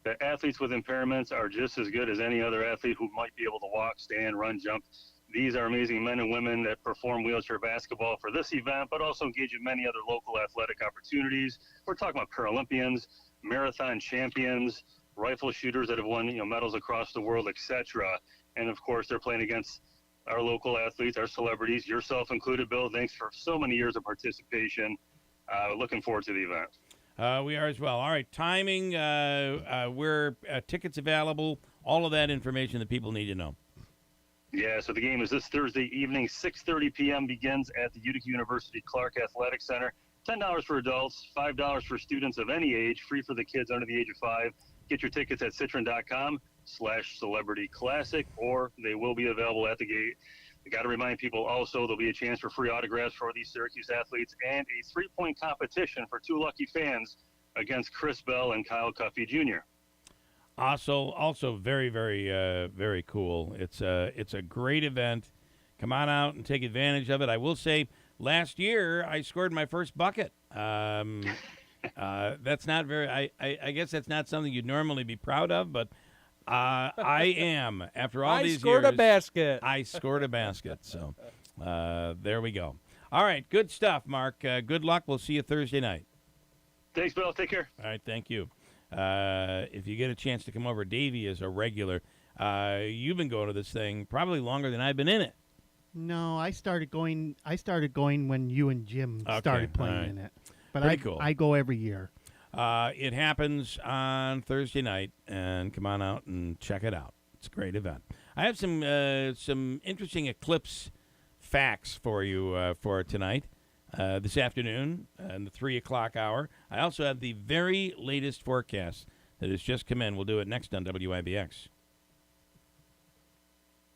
that athletes with impairments are just as good as any other athlete who might be able to walk, stand, run, jump. These are amazing men and women that perform wheelchair basketball for this event, but also engage in many other local athletic opportunities. We're talking about Paralympians, marathon champions, rifle shooters that have won medals across the world, etc. And, of course, they're playing against our local athletes, our celebrities, yourself included, Bill. Thanks for so many years of participation. Looking forward to the event. We are as well. All right, timing, where tickets available, all of that information that people need to know. Yeah, so the game is this Thursday evening, 6:30 p.m. begins at the Utica University Clark Athletic Center. $10 for adults, $5 for students of any age, free for the kids under the age of 5. Get your tickets at citron.com/celebrityclassic, or they will be available at the gate. I got to remind people also there'll be a chance for free autographs for these Syracuse athletes and a 3-point competition for 2 lucky fans against Chris Bell and Kyle Cuffey Jr. Also very, very, very cool. It's a great event. Come on out and take advantage of it. I will say, last year I scored my first bucket. That's not very. I guess that's not something you'd normally be proud of, but I am. After all these years, I scored a basket. I scored a basket. So there we go. All right, good stuff, Mark. Good luck. We'll see you Thursday night. Thanks, Bill. Take care. All right, thank you. If you get a chance to come over, Davey is a regular. You've been going to this thing probably longer than I've been in it. No, I started going when you and Jim started playing in it. But Pretty cool. I go every year. It happens on Thursday night, and come on out and check it out. It's a great event. I have some interesting Eclipse facts for you for tonight. This afternoon in the 3 o'clock hour. I also have the very latest forecast that has just come in. We'll do it next on WIBX.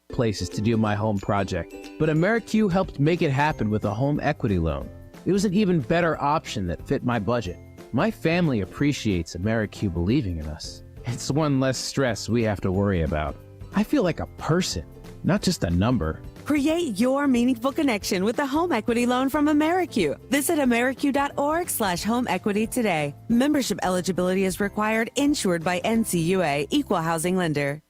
Places to do my home project, but AmeriQ helped make it happen with a home equity loan. It was an even better option that fit my budget. My family appreciates AmeriQ believing in us. It's one less stress we have to worry about. I feel like a person, not just a number. Create your meaningful connection with a home equity loan from AmeriQ. Visit ameriq.org/home equity today. Membership eligibility is required, insured by NCUA, Equal Housing Lender.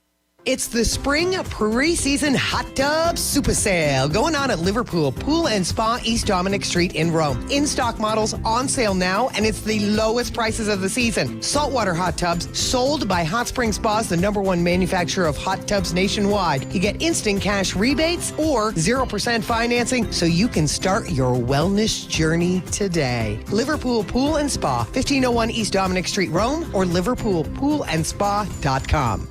It's the spring preseason hot tub super sale going on at Liverpool Pool and Spa, East Dominic Street in Rome. In-stock models on sale now, and it's the lowest prices of the season. Saltwater hot tubs sold by Hot Spring Spas, the #1 manufacturer of hot tubs nationwide. You get instant cash rebates or 0% financing so you can start your wellness journey today. Liverpool Pool and Spa, 1501 East Dominic Street, Rome, or liverpoolpoolandspa.com.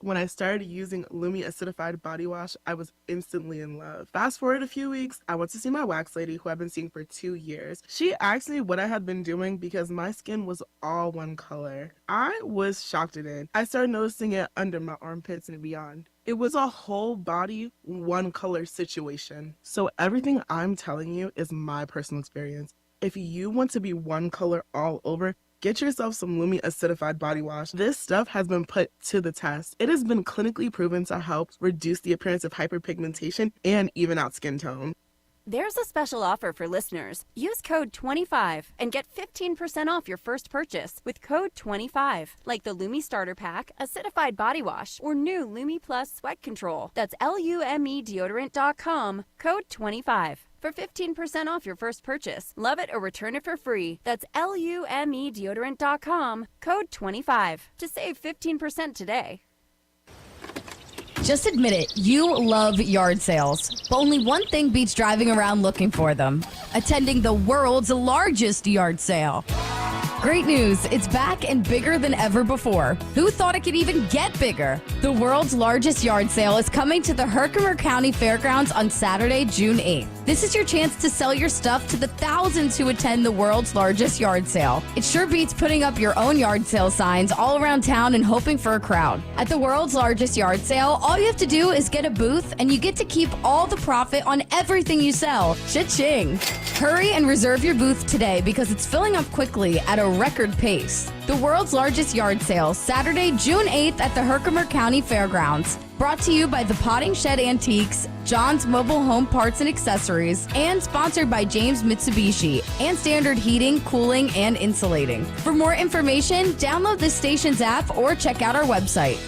When I started using Lumi acidified body wash, I was instantly in love. Fast forward a few weeks, I went to see my wax lady who I've been seeing for 2 years. She asked me what I had been doing because my skin was all one color. I was shocked at it. I started noticing it under my armpits and beyond. It was a whole body, one color situation. So everything I'm telling you is my personal experience. If you want to be one color all over, get yourself some Lumi acidified body wash. This stuff has been put to the test. It has been clinically proven to help reduce the appearance of hyperpigmentation and even out skin tone. There's a special offer for listeners. Use code 25 and get 15% off your first purchase with code 25, like the Lumi Starter Pack, Acidified Body Wash, or new Lumi Plus Sweat Control. That's LUME deodorant.com, code 25. For 15% off your first purchase. Love it or return it for free. That's LUME deodorant.com, code 25 to save 15% today. Just admit it, you love yard sales. But only one thing beats driving around looking for them: attending the world's largest yard sale. Great news, it's back and bigger than ever before. Who thought it could even get bigger? The world's largest yard sale is coming to the Herkimer County Fairgrounds on Saturday, June 8th. This is your chance to sell your stuff to the thousands who attend the world's largest yard sale. It sure beats putting up your own yard sale signs all around town and hoping for a crowd. At the world's largest yard sale, all you have to do is get a booth and you get to keep all the profit on everything you sell. Cha-ching! Hurry and reserve your booth today because it's filling up quickly at a record pace. The world's largest yard sale, Saturday, June 8th at the Herkimer County Fairgrounds. Brought to you by the Potting Shed Antiques, John's Mobile Home Parts and Accessories, and sponsored by James Mitsubishi and Standard Heating, Cooling, and Insulating. For more information, download this station's app or check out our website.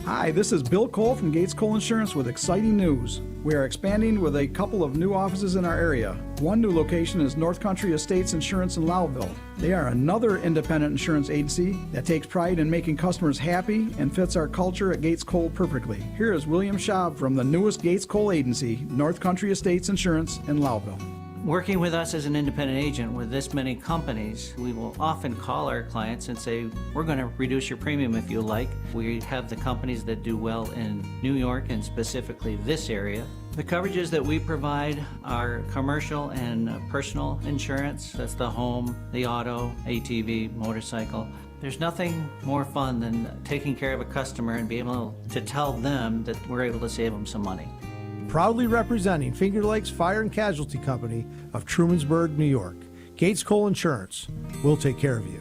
Hi, this is Bill Cole from Gates Cole Insurance with exciting news. We are expanding with a couple of new offices in our area. One new location is North Country Estates Insurance in Lowville. They are another independent insurance agency that takes pride in making customers happy and fits our culture at Gates Cole perfectly. Here is William Schaub from the newest Gates Cole agency, North Country Estates Insurance in Lowville. Working with us as an independent agent with this many companies, we will often call our clients and say, we're going to reduce your premium if you like. We have the companies that do well in New York and specifically this area. The coverages that we provide are commercial and personal insurance. That's the home, the auto, ATV, motorcycle. There's nothing more fun than taking care of a customer and being able to tell them that we're able to save them some money. Proudly representing Finger Lakes Fire and Casualty Company of Trumansburg, New York. Gates Cole Insurance. We'll take care of you.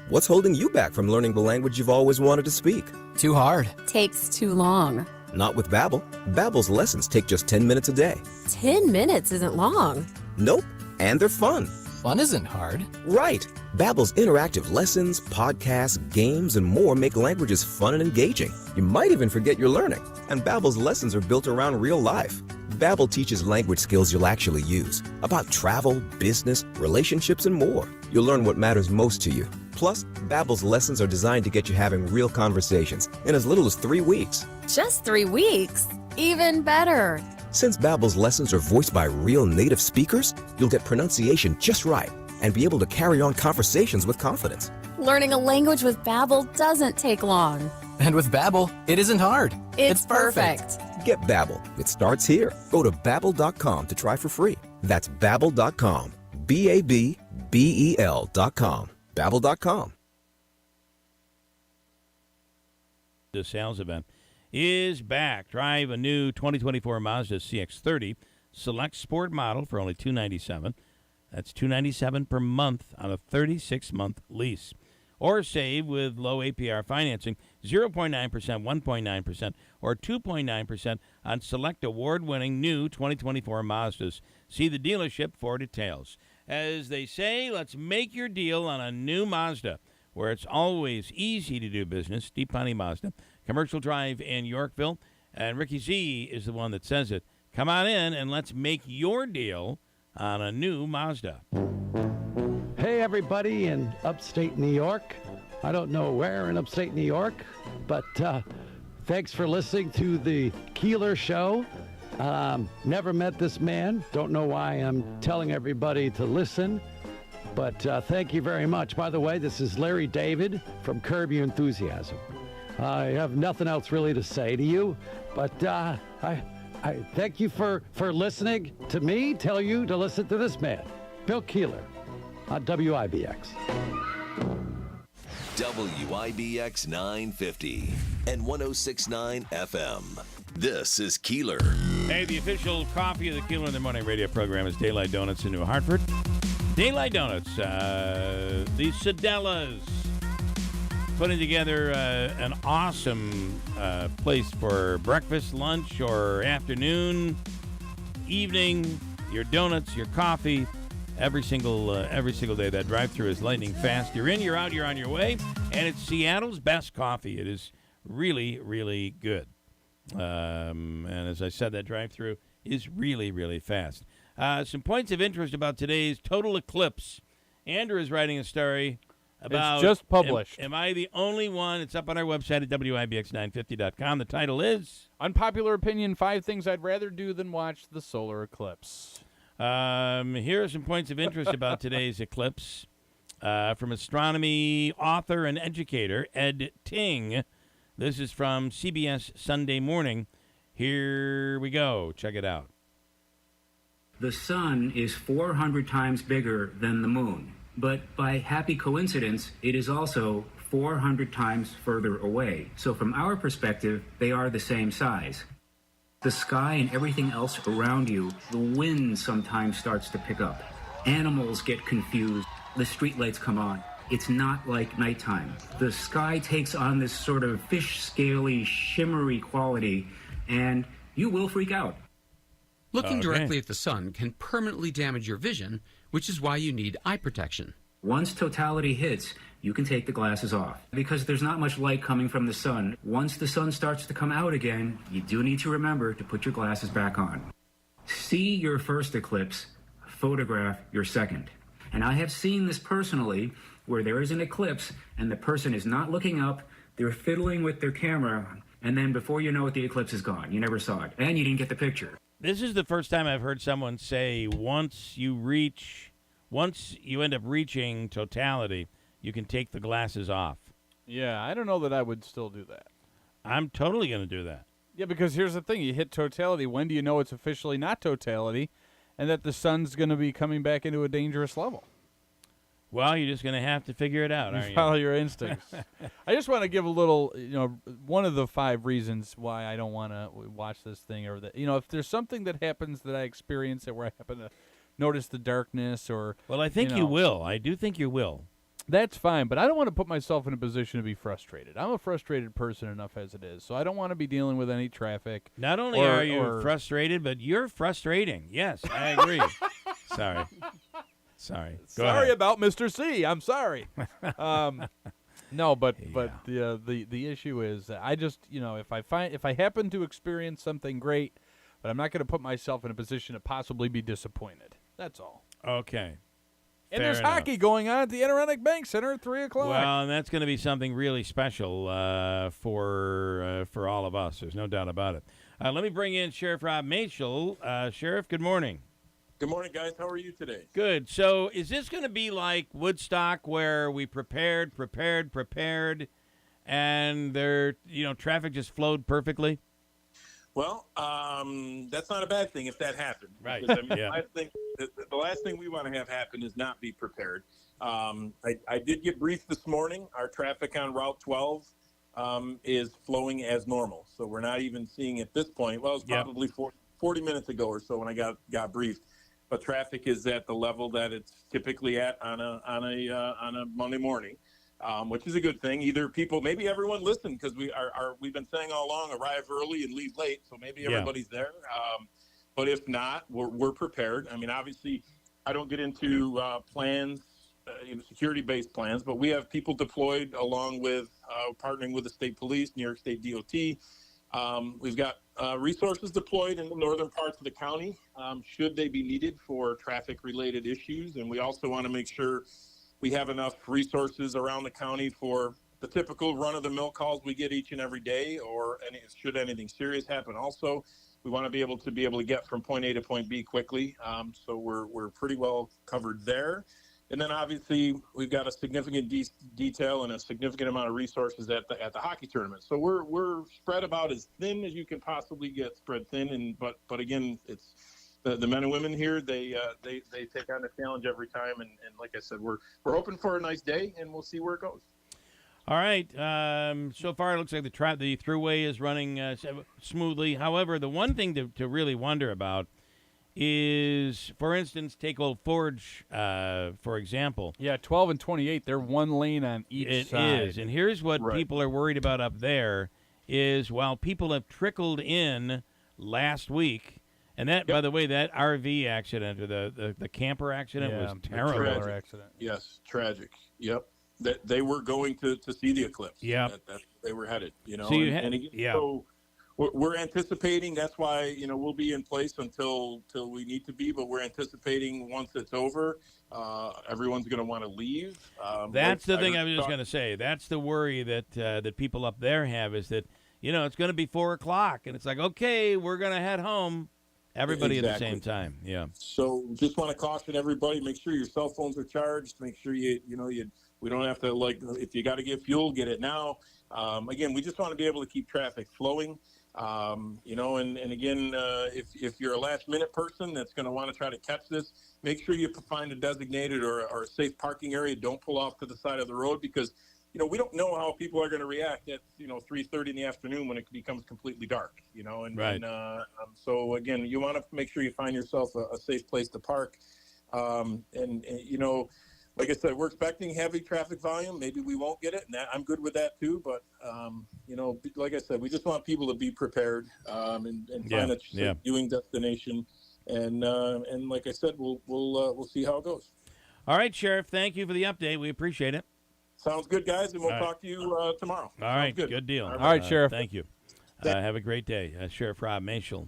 What's holding you back from learning the language you've always wanted to speak? Too hard. Takes too long. Not with Babbel. Babbel's lessons take just 10 minutes a day. 10 minutes isn't long. Nope. And they're fun. Fun isn't hard. Right. Babbel's interactive lessons, podcasts, games, and more make languages fun and engaging. You might even forget you're learning. And Babbel's lessons are built around real life. Babbel teaches language skills you'll actually use, about travel, business, relationships, and more. You'll learn what matters most to you. Plus, Babbel's lessons are designed to get you having real conversations in as little as 3 weeks. Just 3 weeks? Even better. Since Babbel's lessons are voiced by real native speakers, you'll get pronunciation just right and be able to carry on conversations with confidence. Learning a language with Babbel doesn't take long. And with Babbel, it isn't hard. It's perfect. Get Babbel. It starts here. Go to Babbel.com to try for free. That's Babbel.com. Babbel.com. Babbel.com. The sales event is back. Drive a new 2024 Mazda CX-30 Select Sport model for only $297. That's $297 per month on a 36-month lease. Or save with low APR financing, 0.9%, 1.9%, or 2.9% on select award-winning new 2024 Mazdas. See the dealership for details. As they say, let's make your deal on a new Mazda, where it's always easy to do business. Deep Pony Mazda, Commercial Drive in Yorkville. And Ricky Z is the one that says it. Come on in and let's make your deal on a new Mazda. Hey, everybody in upstate New York. I don't know where in upstate New York, but thanks for listening to the Keeler Show. Never met this man. Don't know why I'm telling everybody to listen, but thank you very much. By the way, this is Larry David from Curb Your Enthusiasm. I have nothing else really to say to you, but I thank you for listening to me, tell you to listen to this man, Bill Keeler, on WIBX. WIBX 950 and 106.9 FM. This is Keeler. Hey, the official coffee of the Keeler in the Morning radio program is Daylight Donuts in New Hartford. Daylight Donuts, the Sedellas, putting together an awesome place for breakfast, lunch, or afternoon, evening, your donuts, your coffee. Every single day, that drive-thru is lightning fast. You're in, you're out, you're on your way, and it's Seattle's best coffee. It is really, really good. And as I said, that drive-thru is really, really fast. Some points of interest about today's total eclipse. Andrew is writing a story about... It's just published. Am I the only one? It's up on our website at WIBX950.com. The title is... Unpopular Opinion, 5 Things I'd Rather Do Than Watch the Solar Eclipse. Here are some points of interest about today's eclipse from astronomy author and educator Ed Ting. This is from CBS Sunday Morning. Here we go. Check it out. The sun is 400 times bigger than the moon, but by happy coincidence, it is also 400 times further away. So from our perspective, they are the same size. The sky and everything else around you, the wind sometimes starts to pick up. Animals get confused. The streetlights come on. It's not like nighttime. The sky takes on this sort of fish-scaly, shimmery quality, and you will freak out. Looking directly at the sun can permanently damage your vision, which is why you need eye protection. Once totality hits, you can take the glasses off because there's not much light coming from the sun. Once the sun starts to come out again, you do need to remember to put your glasses back on. See your first eclipse, photograph your second. And I have seen this personally where there is an eclipse and the person is not looking up, they're fiddling with their camera, and then before you know it, the eclipse is gone. You never saw it, and you didn't get the picture. This is the first time I've heard someone say once you end up reaching totality, you can take the glasses off. Yeah, I don't know that I would still do that. I'm totally going to do that. Yeah, because here's the thing. You hit totality. When do you know it's officially not totality? and that the sun's going to be coming back into a dangerous level. Well, you're just going to have to figure it out, aren't you? Follow your instincts. I just want to give a little, one of the 5 reasons why I don't want to watch this thing, or that, if there's something that happens that I experience it where I happen to notice the darkness, or well, I think you will. I do think you will. That's fine, but I don't want to put myself in a position to be frustrated. I'm a frustrated person enough as it is, so I don't want to be dealing with any traffic. Not only are you frustrated, but you're frustrating. Yes, I agree. Sorry. Sorry about Mr. C. I'm sorry. No, but the issue is that I just, if I happen to experience something great, but I'm not going to put myself in a position to possibly be disappointed. That's all. Okay. And there's hockey going on at the Adirondack Bank Center at 3 o'clock. Well, and that's going to be something really special for all of us. There's no doubt about it. Let me bring in Sheriff Rob Machel. Sheriff, good morning. Good morning, guys. How are you today? Good. So is this going to be like Woodstock, where we prepared, and traffic just flowed perfectly? Well, that's not a bad thing if that happened. Right. Because, the last thing we want to have happen is not be prepared. I did get briefed this morning. Our traffic on Route 12 is flowing as normal. So we're not even seeing at this point. Well, it was probably 40 minutes ago or so when I got briefed. But traffic is at the level that it's typically at on a Monday morning. Which is a good thing. Either maybe everyone listened, because we've been saying all along, arrive early and leave late, so maybe everybody's there. But if not, we're prepared. I mean, obviously, I don't get into plans, security-based plans, but we have people deployed along with partnering with the state police, New York State DOT. We've got resources deployed in the northern parts of the county, should they be needed for traffic-related issues, and we also want to make sure we have enough resources around the county for the typical run-of-the-mill calls we get each and every day, or should anything serious happen. Also, we want to be able to get from point A to point B quickly. So we're pretty well covered there. And then obviously we've got a significant detail and a significant amount of resources at the hockey tournament. So we're spread about as thin as you can possibly get spread thin. But again, it's the men and women here. They take on the challenge every time. And like I said, we're hoping for a nice day, and we'll see where it goes. All right. So far, it looks like the throughway is running smoothly. However, the one thing to really wonder about is, for instance, take Old Forge, for example. Yeah, 12 and 28, they're one lane on each side. It is. And here's what people are worried about up there is, while people have trickled in last week, and that, by the way, that RV accident, or the camper accident was terrible. Tragic. Accident. Yes, tragic. Yep. That they were going to see the eclipse. Yeah. They were headed, So So we're anticipating, that's why, we'll be in place until we need to be, but we're anticipating once it's over, everyone's going to want to leave. That's the thing I was just going to say. That's the worry that people up there have, is that, it's going to be 4 o'clock, and it's like, okay, we're going to head home. Everybody at the same time. Yeah. So just want to caution everybody, make sure your cell phones are charged, make sure we don't have to, if you got to get fuel, get it now. Again, we just want to be able to keep traffic flowing. And again, if you're a last minute person that's going to want to try to catch this, make sure you find a designated or a safe parking area. Don't pull off to the side of the road, because, we don't know how people are going to react at, 3:30 in the afternoon when it becomes completely dark, Right. So again, you want to make sure you find yourself a safe place to park. Like I said, we're expecting heavy traffic volume. Maybe we won't get it, and I'm good with that too. But like I said, we just want people to be prepared and find a safe viewing destination. And like I said, we'll see how it goes. All right, Sheriff. Thank you for the update. We appreciate it. Sounds good, guys, and we'll talk to you tomorrow. All right, good deal. All right, Sheriff. Thank you. Have a great day, Sheriff Rob Machel.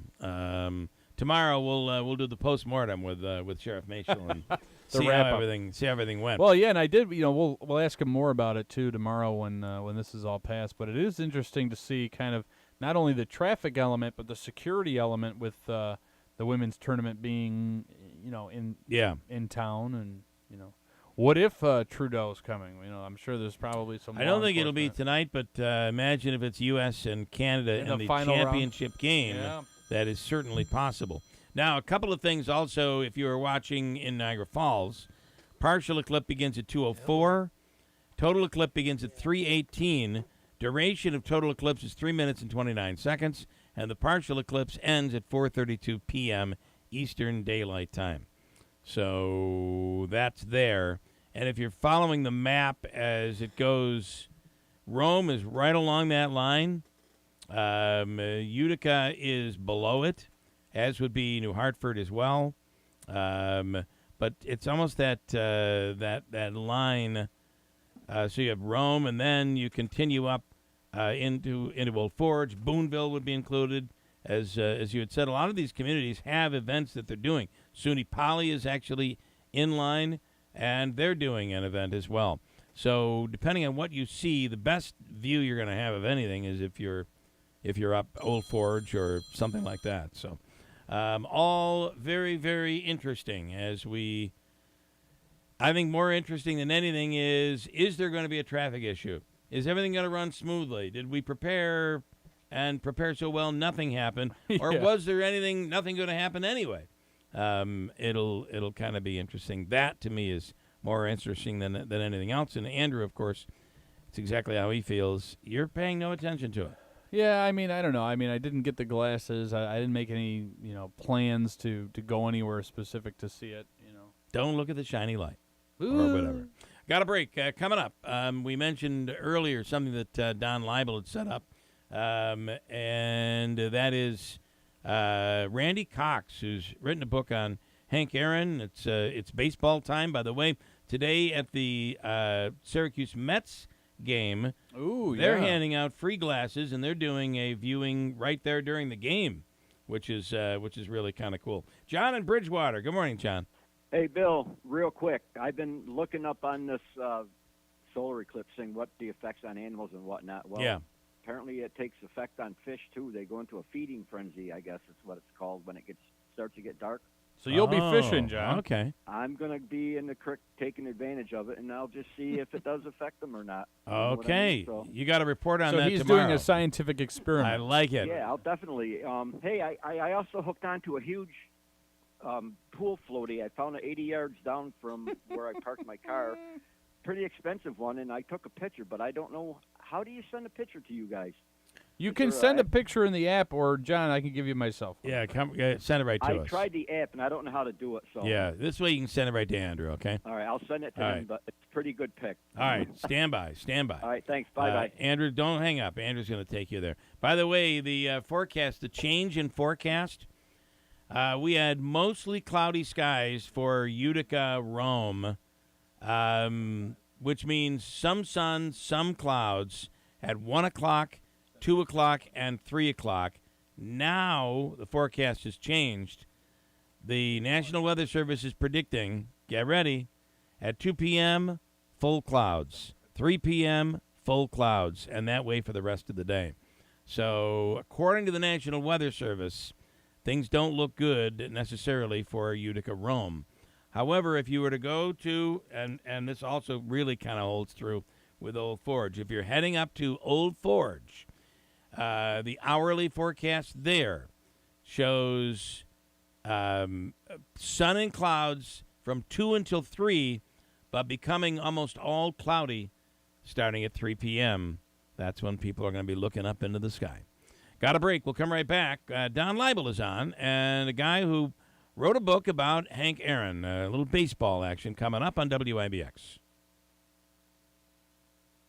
Tomorrow we'll do the postmortem with Sheriff Machel and see how everything went. Well, yeah, and I did. We'll ask him more about it too tomorrow when this is all passed. But it is interesting to see kind of not only the traffic element but the security element with the women's tournament being in town, and what if Trudeau's coming? I'm sure there's probably some. I don't think it'll be tonight, but imagine if it's U.S. and Canada in the final championship round. game. Yeah. That is certainly possible. Now, a couple of things also, if you are watching in Niagara Falls, partial eclipse begins at 2:04. Total eclipse begins at 3:18. Duration of total eclipse is 3 minutes and 29 seconds, and the partial eclipse ends at 4:32 p.m. Eastern Daylight Time. So that's there. And if you're following the map as it goes, Rome is right along that line. Utica is below it, as would be New Hartford as well. But it's almost that line. So you have Rome, and then you continue up into Old Forge. Boonville would be included. As you had said, a lot of these communities have events that they're doing. SUNY Poly is actually in line, and they're doing an event as well. So depending on what you see, the best view you're going to have of anything is if you're up Old Forge or something like that. So all very, very interesting. I think more interesting than anything is there going to be a traffic issue? Is everything going to run smoothly? Did we prepare so well nothing happened? Or was there nothing going to happen anyway? It'll kind of be interesting. That, to me, is more interesting than anything else. And Andrew, of course, it's exactly how he feels. You're paying no attention to it. Yeah, I mean, I don't know. I mean, I didn't get the glasses. I didn't make any, plans to go anywhere specific to see it, Don't look at the shiny light. Or whatever. Got a break. Coming up, we mentioned earlier something that Don Leibel had set up, and that is Randy Cox, who's written a book on Hank Aaron. It's baseball time, by the way. Today at the Syracuse Mets game, they're handing out free glasses, and they're doing a viewing right there during the game, which is really kind of cool. John in Bridgewater. Good morning, John. Hey, Bill, real quick. I've been looking up on this solar eclipse thing, what the effects on animals and whatnot. Well, apparently it takes effect on fish, too. They go into a feeding frenzy, I guess is what it's called, when it starts to get dark. So you'll be fishing, John. Okay. I'm going to be in the creek taking advantage of it, and I'll just see if it does affect them or not. Okay. So, you got to report on that So he's tomorrow. doing a scientific experiment. I like it. Yeah, I'll definitely. Hey, I also hooked onto a huge pool floaty. I found it 80 yards down from where I parked my car. Pretty expensive one, and I took a picture, but I don't know. How do you send a picture to you guys? You can send a picture in the app, or, John, I can give you my cell phone. Yeah, send it right to us. I tried the app, and I don't know how to do it. So yeah, this way you can send it right to Andrew, okay? All right, I'll send it to him, but it's a pretty good pic. All right, stand by. All right, thanks. Bye-bye. Andrew, don't hang up. Andrew's going to take you there. By the way, the forecast, the change in forecast, we had mostly cloudy skies for Utica, Rome, which means some sun, some clouds at 1 o'clock, 2 o'clock, and 3 o'clock. Now the forecast has changed. The National Weather Service is predicting, get ready, at 2 p.m., full clouds. 3 p.m., full clouds, and that way for the rest of the day. So according to the National Weather Service, things don't look good necessarily for Utica, Rome. However, if you were to go to, and this also really kind of holds true with Old Forge, if you're heading up to Old Forge, the hourly forecast there shows sun and clouds from 2 until 3, but becoming almost all cloudy starting at 3 p.m. That's when people are going to be looking up into the sky. Got a break. We'll come right back. Don Leibel is on, and a guy who wrote a book about Hank Aaron, a little baseball action coming up on WIBX.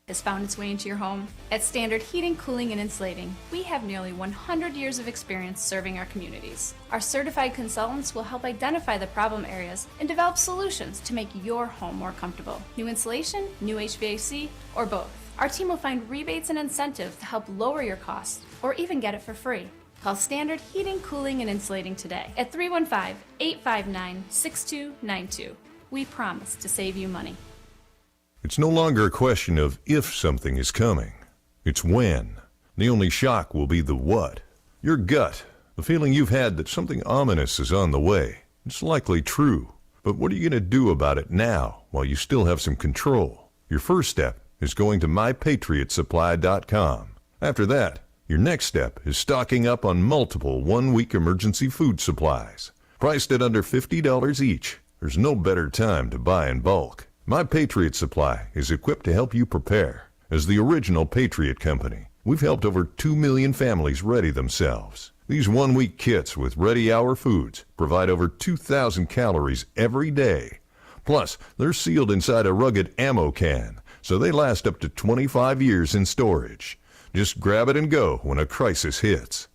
Has found its way into your home. At Standard Heating, Cooling, and Insulating, we have nearly 100 years of experience serving our communities. Our certified consultants will help identify the problem areas and develop solutions to make your home more comfortable. New insulation, new HVAC, or both. Our team will find rebates and incentives to help lower your costs or even get it for free. Call Standard Heating, Cooling, and Insulating today at 315-859-6292. We promise to save you money. It's no longer a question of if something is coming. It's when. The only shock will be the what. Your gut, the feeling you've had that something ominous is on the way. It's likely true. But what are you going to do about it now while you still have some control? Your first step is going to mypatriotsupply.com. After that, your next step is stocking up on multiple one-week emergency food supplies. priced at under $50 each. There's no better time to buy in bulk. My Patriot Supply is equipped to help you prepare. As the original Patriot Company, we've helped over 2 million families ready themselves. These one-week kits with ready-hour foods provide over 2,000 calories every day. Plus, they're sealed inside a rugged ammo can, so they last up to 25 years in storage. Just grab it and go when a crisis hits.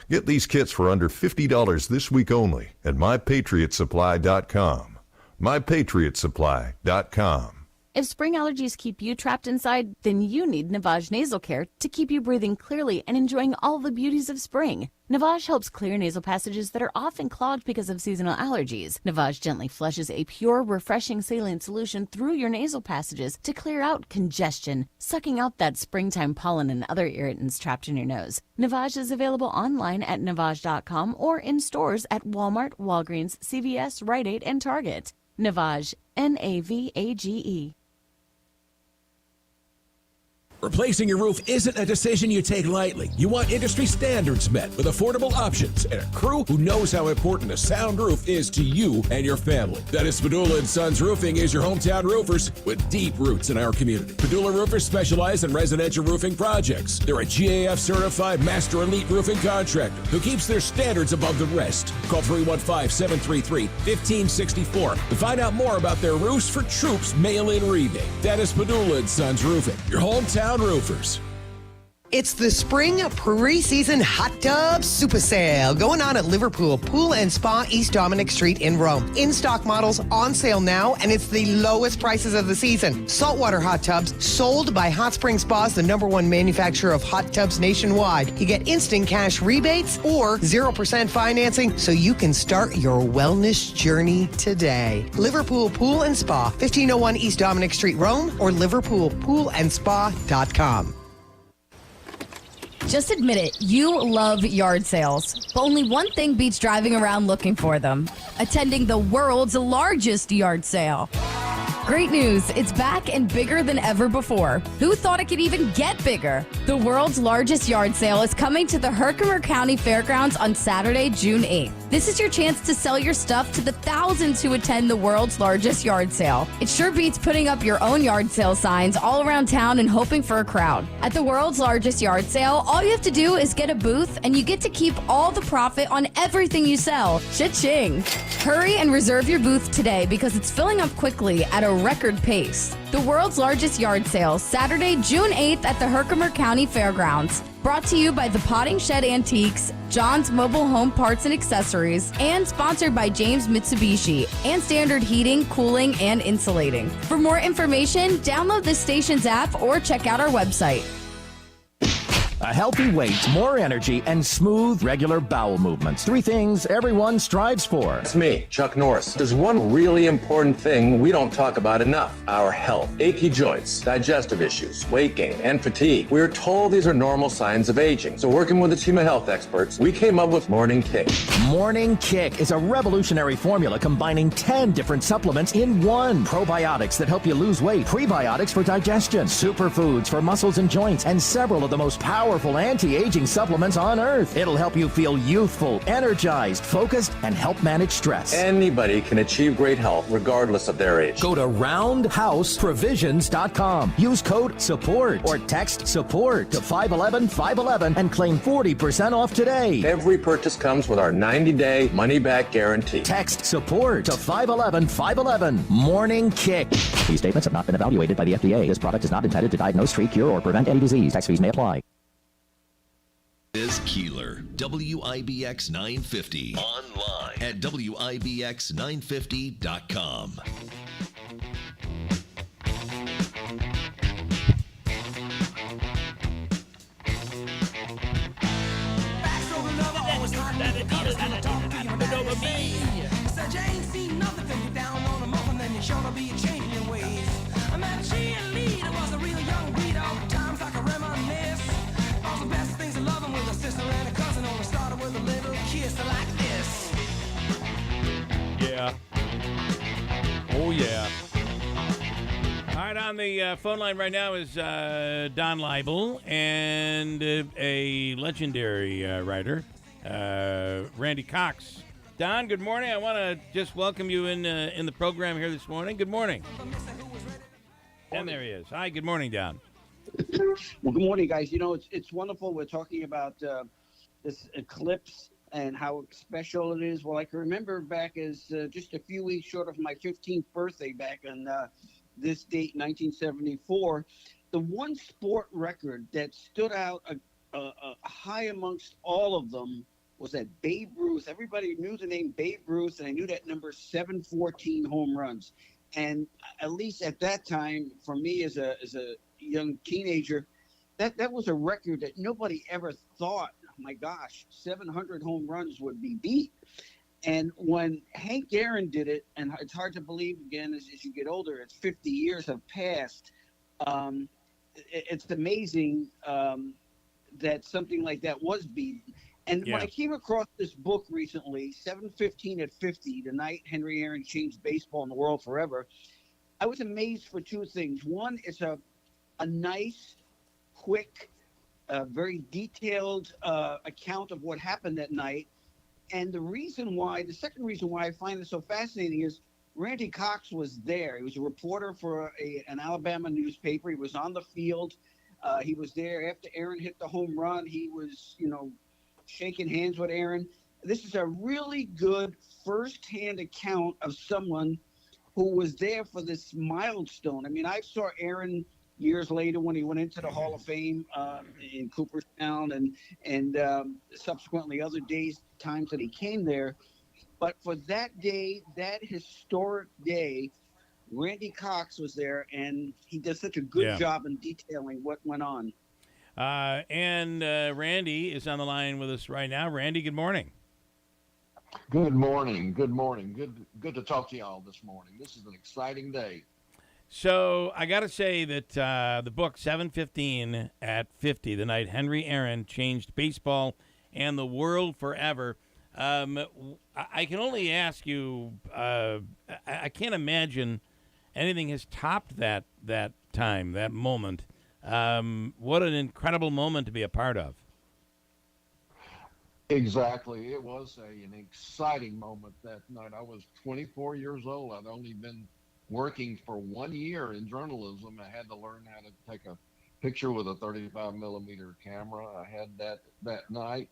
Get these kits for under $50 this week only at MyPatriotSupply.com. MyPatriotSupply.com. If spring allergies keep you trapped inside, then you need Navage Nasal Care to keep you breathing clearly and enjoying all the beauties of spring. Navage helps clear nasal passages that are often clogged because of seasonal allergies. Navage gently flushes a pure, refreshing saline solution through your nasal passages to clear out congestion, sucking out that springtime pollen and other irritants trapped in your nose. Navage is available online at Navage.com or in stores at Walmart, Walgreens, CVS, Rite Aid, and Target. Navage, Navage. Replacing your roof isn't a decision you take lightly. You want industry standards met with affordable options and a crew who knows how important a sound roof is to you and your family. Dennis Padula & Sons Roofing is your hometown roofers with deep roots in our community. Padula Roofers specialize in residential roofing projects. They're a GAF-certified master elite roofing contractor who keeps their standards above the rest. Call 315-733-1564 to find out more about their Roofs for Troops mail-in rebate. Dennis Padula & Sons Roofing, your hometown roofers. It's the spring preseason hot tub super sale going on at Liverpool Pool and Spa, East Dominic Street in Rome. In-stock models on sale now, and it's the lowest prices of the season. Saltwater hot tubs sold by Hot Spring Spas, the #1 manufacturer of hot tubs nationwide. You get instant cash rebates or 0% financing so you can start your wellness journey today. Liverpool Pool and Spa, 1501 East Dominic Street, Rome, or liverpoolpoolandspa.com. Just admit it, you love yard sales. But only one thing beats driving around looking for them: attending the world's largest yard sale. Great news, it's back and bigger than ever before. Who thought it could even get bigger? The world's largest yard sale is coming to the Herkimer County Fairgrounds on Saturday, June 8th. This is your chance to sell your stuff to the thousands who attend the world's largest yard sale. It sure beats putting up your own yard sale signs all around town and hoping for a crowd. At the world's largest yard sale, all you have to do is get a booth and you get to keep all the profit on everything you sell. Cha-ching! Hurry and reserve your booth today because it's filling up quickly at a record pace. The world's largest yard sale, Saturday, June 8th at the Herkimer County Fairgrounds. Brought to you by The Potting Shed Antiques, John's Mobile Home Parts and Accessories, and sponsored by James Mitsubishi and Standard Heating, Cooling, and Insulating. For more information, download the station's app or check out our website. A healthy weight, more energy, and smooth, regular bowel movements. 3 things everyone strives for. It's me, Chuck Norris. There's one really important thing we don't talk about enough: our health. Achy joints, digestive issues, weight gain, and fatigue. We're told these are normal signs of aging. So working with a team of health experts, we came up with Morning Kick. Morning Kick is a revolutionary formula combining 10 different supplements in one. Probiotics that help you lose weight, prebiotics for digestion, superfoods for muscles and joints, and several of the most powerful anti-aging supplements on earth. It'll help you feel youthful, energized, focused, and help manage stress. Anybody can achieve great health regardless of their age. Go to roundhouseprovisions.com. Use code SUPPORT or text SUPPORT to 511-511 and claim 40% off today. Every purchase comes with our 90-day money-back guarantee. Text SUPPORT to 511-511. Morning Kick. These statements have not been evaluated by the FDA. This product is not intended to diagnose, treat, cure, or prevent any disease. Tax fees may apply. Is Keeler, WIBX 950. Online at WIBX950.com. Said you ain't seen nothing till you're down on the muffin, then you're sure to be changing your ways. I met a cheerleader, was a real young breed, all the times I can reminisce. All the best things of loving with a sister and a cousin, only started with a little kiss like this. Yeah. Oh, yeah. All right, on the phone line right now is Don Leibel and a legendary writer, Randy Cox, Don, good morning. I want to just welcome you in the program here this morning. Good morning. And there he is. Hi, good morning, Don. Well, good morning, guys. You know, it's wonderful. We're talking about this eclipse and how special it is. Well, I can remember back as just a few weeks short of my 15th birthday back on this date, 1974, the one sport record that stood out high amongst all of them was that Babe Ruth. Everybody knew the name Babe Ruth, and I knew that number 714 home runs. And at least at that time, for me as a young teenager, that was a record that nobody ever thought, oh my gosh, 700 home runs would be beat. And when Hank Aaron did it, and it's hard to believe again as you get older, it's 50 years have passed. It's amazing that something like that was beaten. And when I came across this book recently, 715 at 50, the night Henry Aaron changed baseball in the world forever, I was amazed for two things. One, it's a nice, quick, very detailed account of what happened that night. And the second reason why I find it so fascinating is Randy Cox was there. He was a reporter for an Alabama newspaper. He was on the field. He was there after Aaron hit the home run. He was, shaking hands with Aaron. This is a really good firsthand account of someone who was there for this milestone. I mean, I saw Aaron years later when he went into the Hall of Fame in Cooperstown and subsequently other times that he came there. But for that day, that historic day, Randy Cox was there, and he does such a good job in detailing what went on. And Randy is on the line with us right now. Randy, good morning. Good morning. Good morning. Good to talk to y'all this morning. This is an exciting day. So I got to say that the book 715 at 50, the night Henry Aaron changed baseball and the world forever. I can only ask you, I can't imagine anything has topped that time, that moment. What an incredible moment to be a part of. Exactly. It was an exciting moment that night. I was 24 years old. I'd only been working for 1 year in journalism. I had to learn how to take a picture with a 35 millimeter camera. I had that night,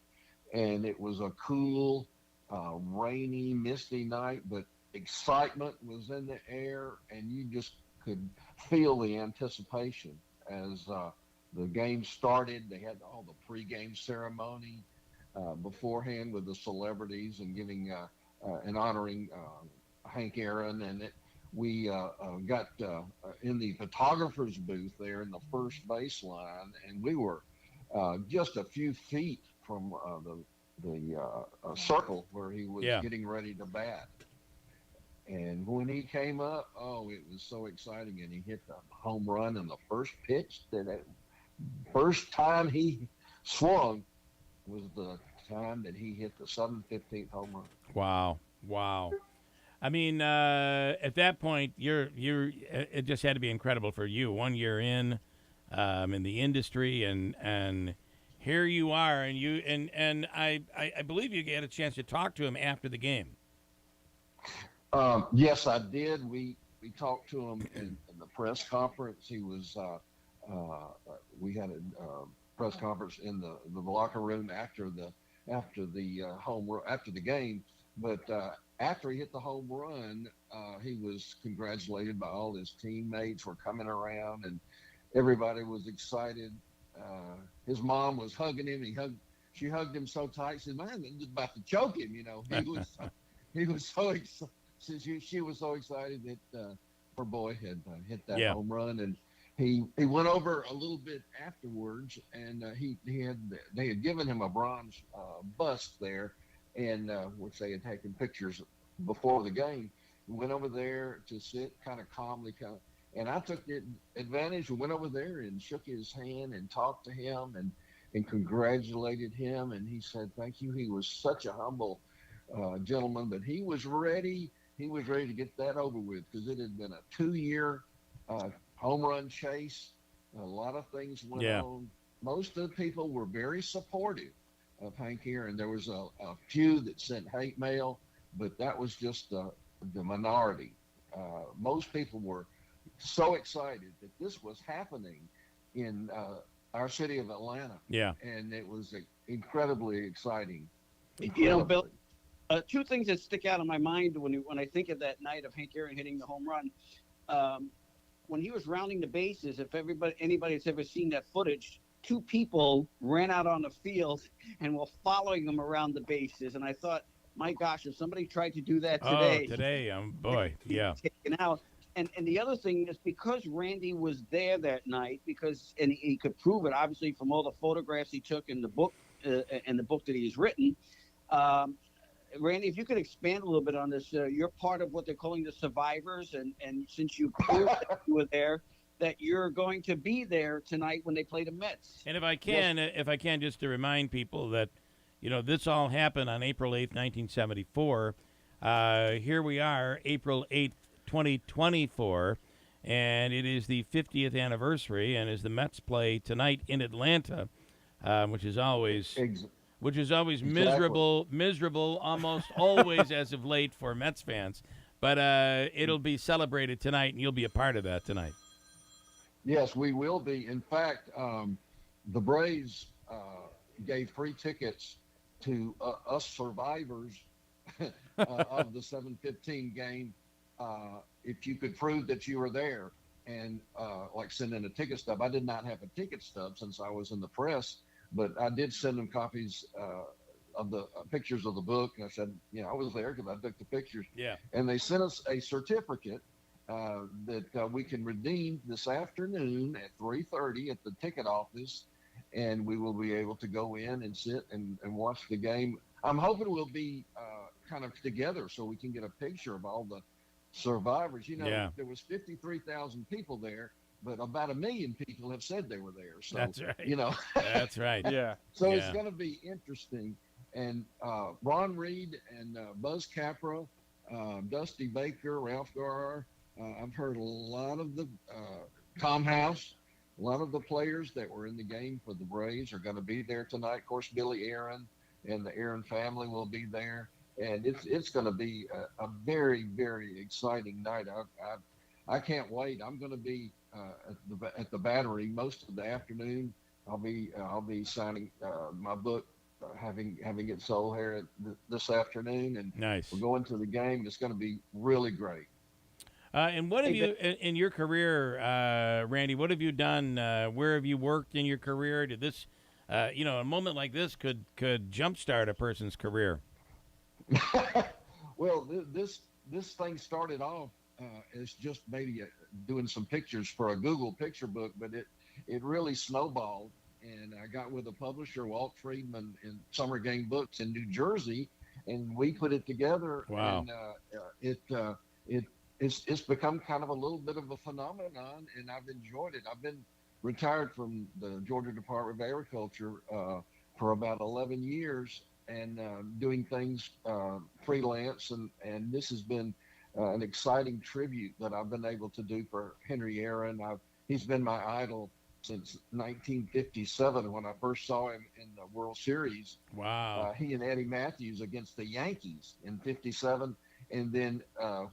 and it was a cool, rainy, misty night, but excitement was in the air, and you just could feel the anticipation as the game started. They had all the pregame ceremony beforehand with the celebrities and giving and honoring Hank Aaron, and we got in the photographer's booth there in the first baseline, and we were just a few feet from the circle where he was getting ready to bat. And when he came up, it was so exciting, and he hit the home run in the first pitch. First time he swung was the time that he hit the 715th home run. Wow. I mean, at that point, it just had to be incredible for you. 1 year in the industry, and here you are, and I believe you had a chance to talk to him after the game. Yes, I did. We talked to him in the press conference. He was. We had a press conference in the locker room after the game. But after he hit the home run, he was congratulated by all his teammates were coming around, and everybody was excited. His mom was hugging him. She hugged him so tight. She said, "Man, I'm just about to choke him." He was so excited. She was so excited that her boy had hit that home run, and he went over a little bit afterwards, and they had given him a bronze bust there, and which they had taken pictures before the game. He went over there to sit kind of calmly, and I took the advantage and went over there and shook his hand and talked to him and congratulated him, and he said thank you. He was such a humble gentleman, but he was ready. He was ready to get that over with because it had been a 2-year home run chase. A lot of things went on. Most of the people were very supportive of Hank Aaron. There was a few that sent hate mail but that was just the minority. Most people were so excited that this was happening in our city of Atlanta. Yeah. And it was incredibly exciting. You know, Bill, two things that stick out in my mind when I think of that night of Hank Aaron hitting the home run. When he was rounding the bases, if anybody has ever seen that footage, two people ran out on the field and were following him around the bases. And I thought, my gosh, if somebody tried to do that today. Boy, yeah. Taken out. And the other thing is because Randy was there that night, and he could prove it, obviously, from all the photographs he took in the book, and the book that he's written. Randy, if you could expand a little bit on this, you're part of what they're calling the survivors, and since you proved that you were there, that you're going to be there tonight when they play the Mets. And if I can, just to remind people that, this all happened on April 8th, 1974. Here we are, April 8th, 2024, and it is the 50th anniversary, and as the Mets play tonight in Atlanta, which is always miserable, almost always as of late for Mets fans. But it'll be celebrated tonight, and you'll be a part of that tonight. Yes, we will be. In fact, the Braves gave free tickets to us survivors of the 7:15 game if you could prove that you were there and like send in a ticket stub. I did not have a ticket stub since I was in the press, but I did send them copies of the pictures of the book, and I said, I was there because I took the pictures. Yeah. And they sent us a certificate that we can redeem this afternoon at 3:30 at the ticket office, and we will be able to go in and sit and watch the game. I'm hoping we'll be kind of together so we can get a picture of all the survivors. There was 53,000 people there, but about 1 million people have said they were there. So, that's right. That's right. Yeah. So it's going to be interesting. And Ron Reed and Buzz Capra, Dusty Baker, Ralph Garr, I've heard a lot of the Tom House, a lot of the players that were in the game for the Braves are going to be there tonight. Of course, Billy Aaron and the Aaron family will be there. And it's going to be a very, very exciting night. I can't wait. I'm going to be at the Battery most of the afternoon. I'll be signing my book, having it sold here this afternoon, and nice. We're going to the game. It's going to be really great. And what have you in your career, Randy? What have you done? Where have you worked in your career? Did this, a moment like this could jumpstart a person's career? Well, this thing started off as just maybe doing some pictures for a Google picture book, but it really snowballed, and I got with a publisher, Walt Friedman, in Summer Game Books in New Jersey, and we put it together. Wow. And it's become kind of a little bit of a phenomenon, and I've enjoyed it. I've been retired from the Georgia Department of Agriculture for about 11 years, and doing things freelance, and this has been an exciting tribute that I've been able to do for Henry Aaron. He's been my idol since 1957 when I first saw him in the World Series. Wow. He and Eddie Matthews against the Yankees in '57, and then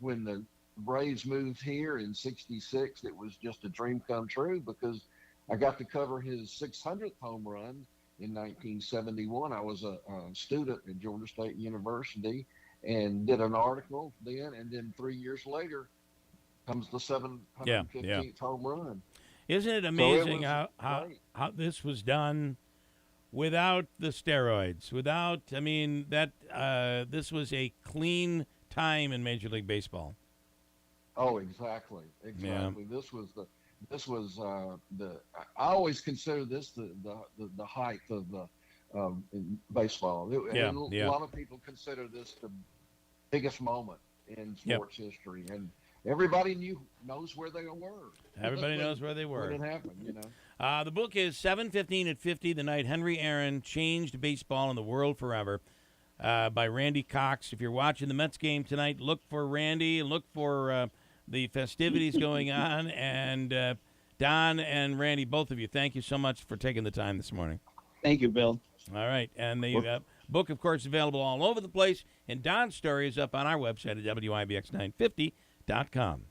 when the Braves moved here in '66, it was just a dream come true because I got to cover his 600th home run in 1971. I was a student at Georgia State University and did an article then, and then 3 years later comes the 715th home run. Isn't it amazing how this was done without the steroids? This was a clean time in Major League Baseball. Oh, exactly. Yeah. This was I always consider this the height of the baseball. A lot of people consider this the biggest moment in sports history, and everybody knows where they were. Everybody knows where they were. When it happened, The book is 7:15 at 50, The Night Henry Aaron Changed Baseball and the World Forever, by Randy Cox. If you're watching the Mets game tonight, look for Randy. Look for the festivities going on. And Don and Randy, both of you, thank you so much for taking the time this morning. Thank you, Bill. All right. And Book, of course, available all over the place, and Don's story is up on our website at WIBX950.com.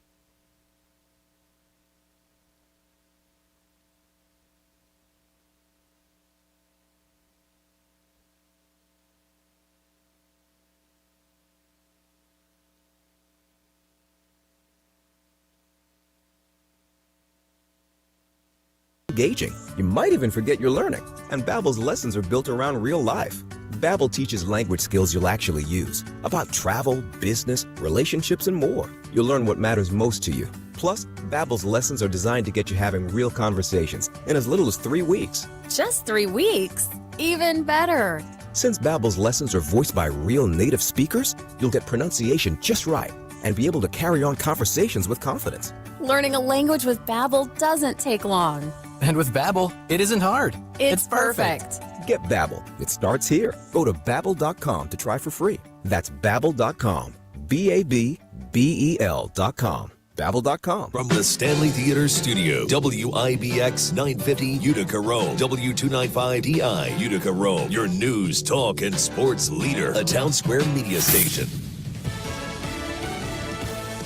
Engaging. You might even forget you're learning. And Babbel's lessons are built around real life. Babbel teaches language skills you'll actually use. About travel, business, relationships, and more. You'll learn what matters most to you. Plus, Babbel's lessons are designed to get you having real conversations in as little as 3 weeks. Just 3 weeks? Even better. Since Babbel's lessons are voiced by real native speakers, you'll get pronunciation just right and be able to carry on conversations with confidence. Learning a language with Babbel doesn't take long. And with Babbel, it isn't hard. It's perfect. Get Babbel. It starts here. Go to Babbel.com to try for free. That's Babbel.com. Babbel.com. Babbel.com. From the Stanley Theater Studio, WIBX 950 Utica, Rome, W295DI Utica, Rome, your news, talk, and sports leader, a Town Square media station.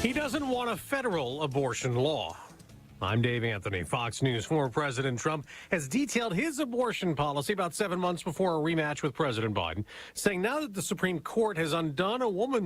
He doesn't want a federal abortion law. I'm Dave Anthony, Fox News. Former President Trump has detailed his abortion policy about 7 months before a rematch with President Biden, saying now that the Supreme Court has undone a woman's